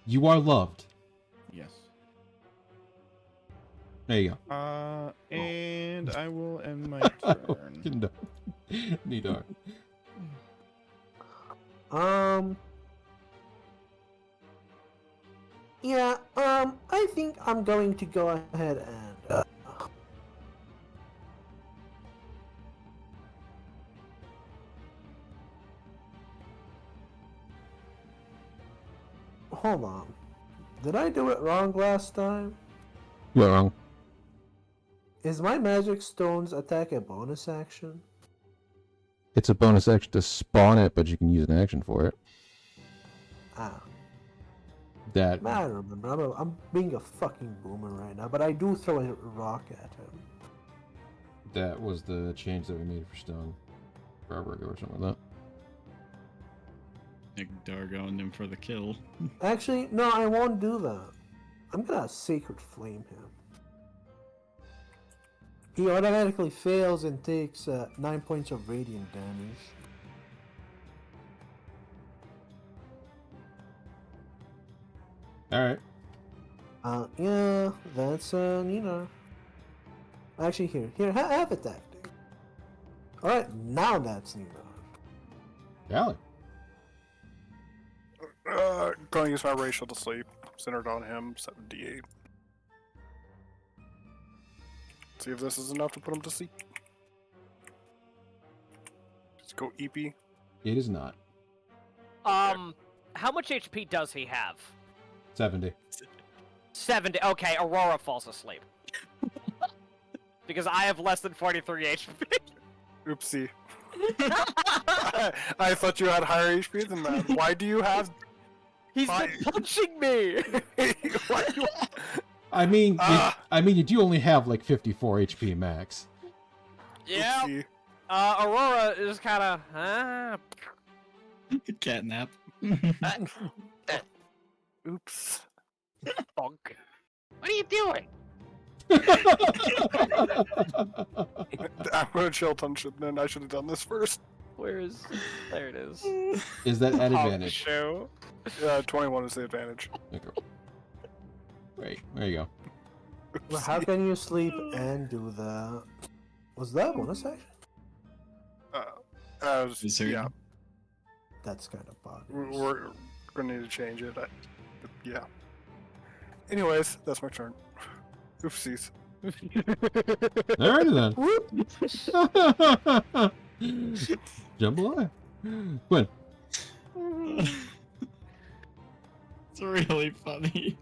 You are loved. Yes. There you go. And I will end my turn. No. Nidar. Yeah, I think I'm going to go ahead and, hold on. Did I do it wrong last time? You're wrong. Is my magic stone's attack a bonus action? It's a bonus action to spawn it, but you can use an action for it. Ah, That I don't remember. I'm being a fucking boomer right now, but I do throw a rock at him. that was the change that we made for stone. Forever ago or something like that. Nick Dargo him for the kill. Actually, no, I won't do that. I'm gonna Sacred Flame him. He automatically fails and takes 9 points of radiant damage. Alright. Yeah, that's Nina. Actually, here, have it that. Alright, now that's Nina. Alec. Going to use my racial to sleep. Centered on him, 78. See if this is enough to put him to sleep. Just go EP. It is not. How much HP does he have? 70. 70. Okay, Aurora falls asleep. Because I have less than 43 HP. Oopsie. I thought you had higher HP than that. Why do you have? He's Fine. been punching me! Why do you... I mean, Ah. you do only have like 54 HP max. Yeah. Oopsie. Aurora is kind of. Catnap. Oops. Bonk. What are you doing? I'm gonna chill punch it, then I should have done this first. Where is? There it is. Is that at Honk advantage? show. 21 is the advantage. Okay. Right, there you go. Well, how can you sleep and do that? Was that bonus action? Is there- Yeah, That's kind of bad. we're gonna need to change it. Yeah. Anyways, that's my turn. Oopsies. Alrighty then. Jambalaya. Quinn. It's really funny.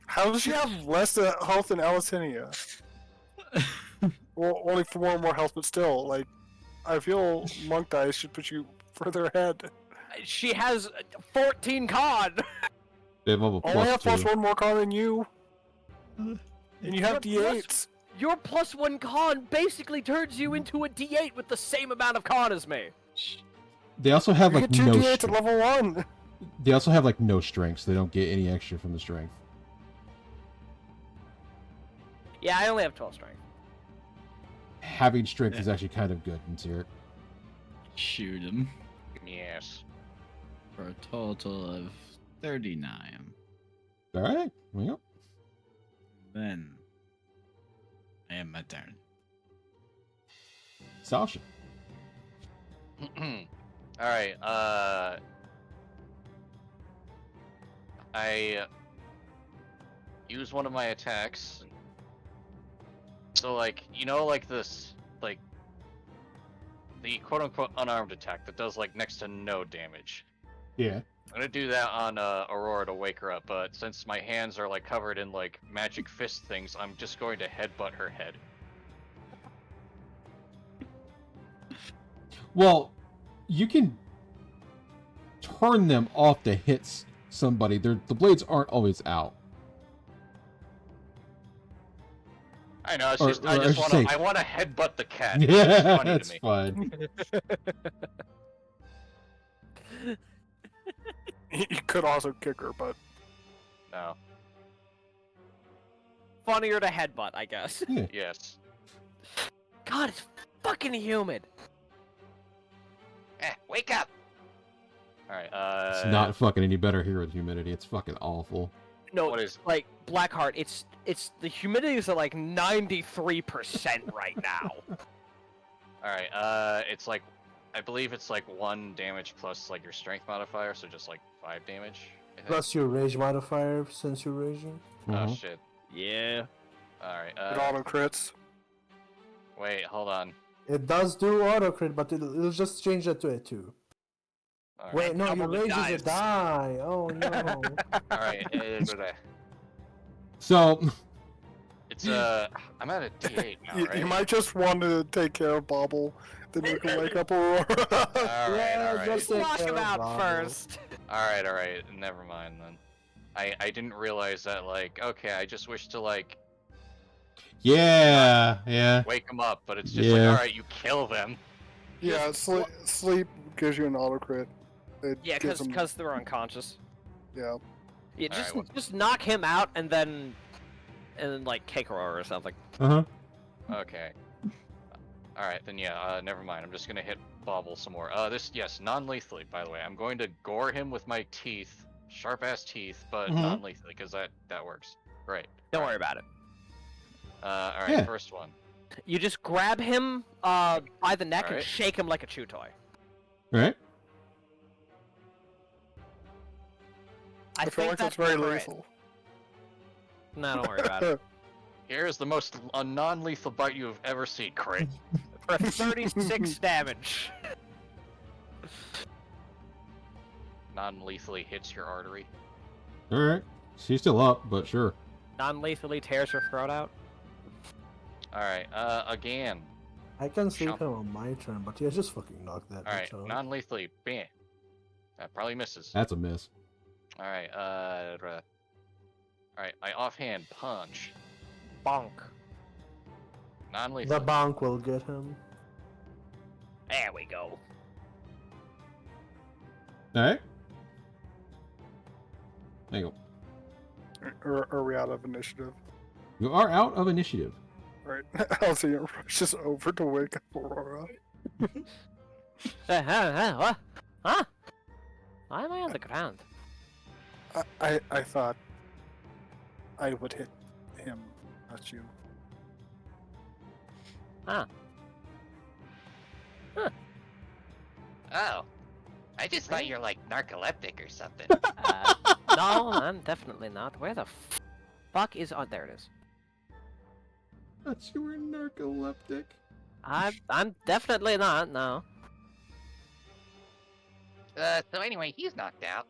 How does she have less health than Alicinia? Well, only 4 more health, but still, like, I feel Monk Dice should put you further ahead. She has 14 con. They have level Only have plus plus 2. 1 more con than you. And you have You're D8s. Your +1 con basically turns you into a D8 with the same amount of con as me. They also have You like get 2 no. D8s at Strength. level 1. They also have like no strength, so they don't get any extra from the strength. Yeah, I only have 12 strength. Having strength is actually kind of good in Zerg. Shoot him Yes. for a total of 39. All right, well, Then I am my turn. Sasha. Alright, I use one of my attacks. So, like, you know, like this, like, the quote-unquote unarmed attack that does, like, next to no damage. Yeah. I'm gonna do that on Aurora to wake her up, but since my hands are, like, covered in, like, magic fist things, I'm just going to headbutt her head. Well, you can turn them off to hit somebody. The blades aren't always out. I know, it's Or- just, or I I just should want say- to, I want to headbutt the cat. It's just Yeah, funny that's to me. fine. You could also kick her, but No. Funnier to headbutt, I guess. Yes. God, it's fucking humid. Wake up! Alright, It's not fucking any better here with humidity. It's fucking awful. No, What is- like Blackheart? It's the humidity is at like 93% right now. Alright, it's like, I believe it's like 1 damage plus like your strength modifier, so just like 5 damage. I think. Plus your rage modifier since you're raging. Oh Mhm. shit. Yeah. Alright, it auto crits. wait, hold on. It does do auto crit, but it'll just change that to a 2. Alright, Wait, no, your double the rage is dice. a die. Oh no. alright, So, it's I'm at a D8 now, You, right? you might just want to take care of Bobble, then you can wake up Aurora. Alright, Yeah, alright. just take Flush care him of out Bravo. first. Alright, never mind then. I didn't realize that, like, okay, I just wish to, like, yeah. wake them up, but it's just Yeah. like, alright, you kill them. Yeah, sleep gives you an auto crit. It Yeah, gives him- because they're unconscious. yeah. Yeah, Alright, just what- just knock him out and then like kick Aurora or something. Uh huh. Okay. Alright, then yeah, never mind. I'm just gonna hit Bobble some more. Yes, non-lethally, by the way. I'm going to gore him with my teeth, sharp-ass teeth, but Mhm. non-lethally, because that works. Right. Don't worry about it. Alright, Yeah. first one. You just grab him by the neck and Alright. shake him like a chew toy. Right. I feel think like that's very number lethal. No, don't worry about it. Here's the most non-lethal bite you have ever seen, Crit. For 36 damage. Non-lethally hits your artery. All right. She's still up, but sure. Non-lethally tears her throat out. Alright, again. I can sleep Chomp. him on my turn, but yeah, just fucking knock that Alright, bitch out. non-lethally, bam. That probably misses. That's a miss. Alright, alright, I offhand punch. Bonk. Non-lethal. The bonk will get him. There we go. All right. There you go. Or are we out of initiative? You are out of initiative. Right. Alcyon rushes over to wake up Aurora. What? Huh? Why am I on the ground? I thought I would hit him, not you. Oh. I just thought you're like narcoleptic or something. No, I'm definitely not. Where the fuck is... Oh, there it is. Thought you were narcoleptic. I'm definitely not, no. So anyway, he's knocked out.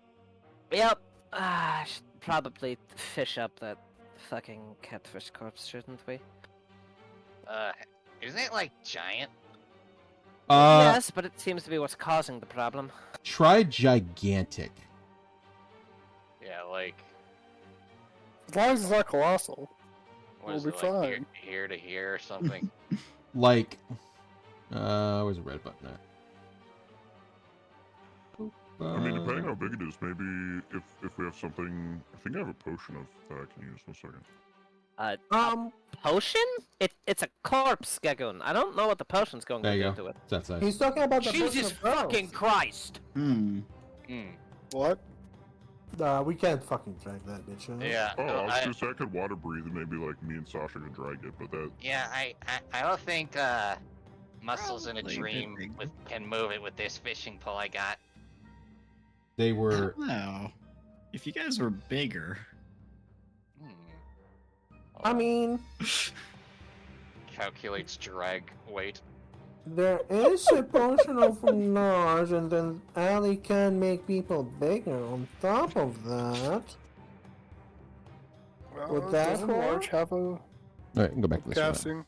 Yep. I should probably fish up that fucking catfish corpse, shouldn't we? Isn't it like giant? Yes, but it seems to be what's causing the problem. Try gigantic. Yeah, like, As long as it's not colossal. what We'll is be it, like fine. here to here or something? Like, where's the red button at? I mean, depending how big it is, maybe if we have something, I think I have a potion of that I can use. 1 second. Potion? It's a corpse, Gagoon. I don't know what the potion's going There to you do go. to it. It's that size. He's talking about the Jesus potion of growth. fucking Christ! Hmm. What? We can't fucking drag that bitch out. Yeah. Oh, I was I, gonna say I could water breathe and maybe like me and Sasha can drag it, but that yeah, I don't think muscles in a Probably dream big. can move it with this fishing pole I got. They were. No. If you guys were bigger. Hmm. I mean, Calculates drag weight. there is a potion of large, and then Ali can make people bigger on top of that. Would that doesn't work? Large have a All right, go back to this one. casting?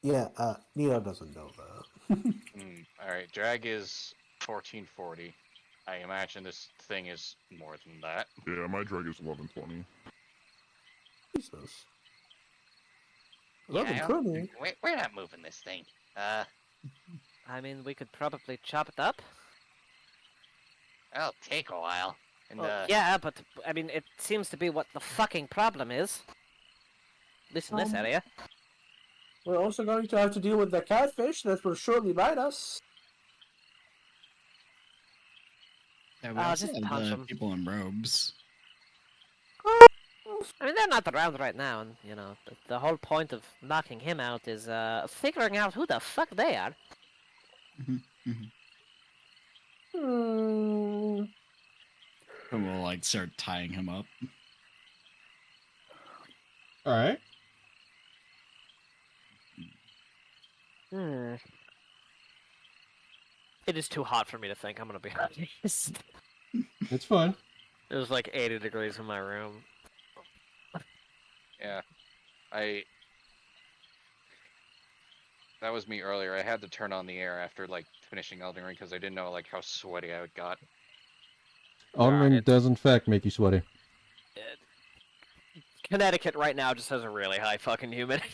Yeah, Neo doesn't know that. Alright, drag is 1440. I imagine this thing is more than that. yeah, my drag is 1120. Jesus. Yeah, I don't 1120? think- we're not moving this thing. I mean, we could probably chop it up. That'll take a while. And Well, yeah, but I mean, it seems to be what the fucking problem is. At least in this area. We're also going to have to deal with the catfish that will surely bite us. Yeah, we I'll also just have punch the him. people in robes. I mean, they're not around right now, and you know, the whole point of knocking him out is figuring out who the fuck they are. Hmm. And we'll like start tying him up. All right. Hmm. It is too hot for me to think. I'm gonna be honest. It's fine. It was like 80 degrees in my room. yeah, that was me earlier. I had to turn on the air after like finishing Elden Ring because I didn't know like how sweaty I got. Elden Ring does in fact make you sweaty. Connecticut right now just has a really high fucking humidity.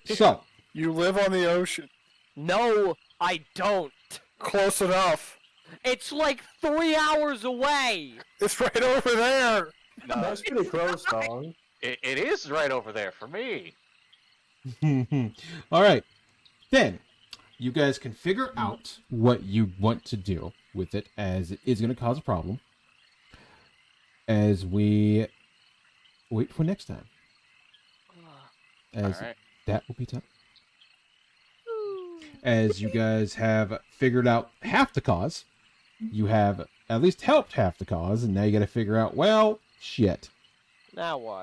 So, You live on the ocean. No, I don't. Close enough. It's like 3 hours away. It's right over there. No, That's pretty close, dog. it is right over there for me. all right. Then, you guys can figure out what you want to do with it, as it is going to cause a problem. As we wait for next time. As All right. that will be time. As you guys have figured out half the cause, you have at least helped half the cause, and now you got to figure out, well, shit. Now what?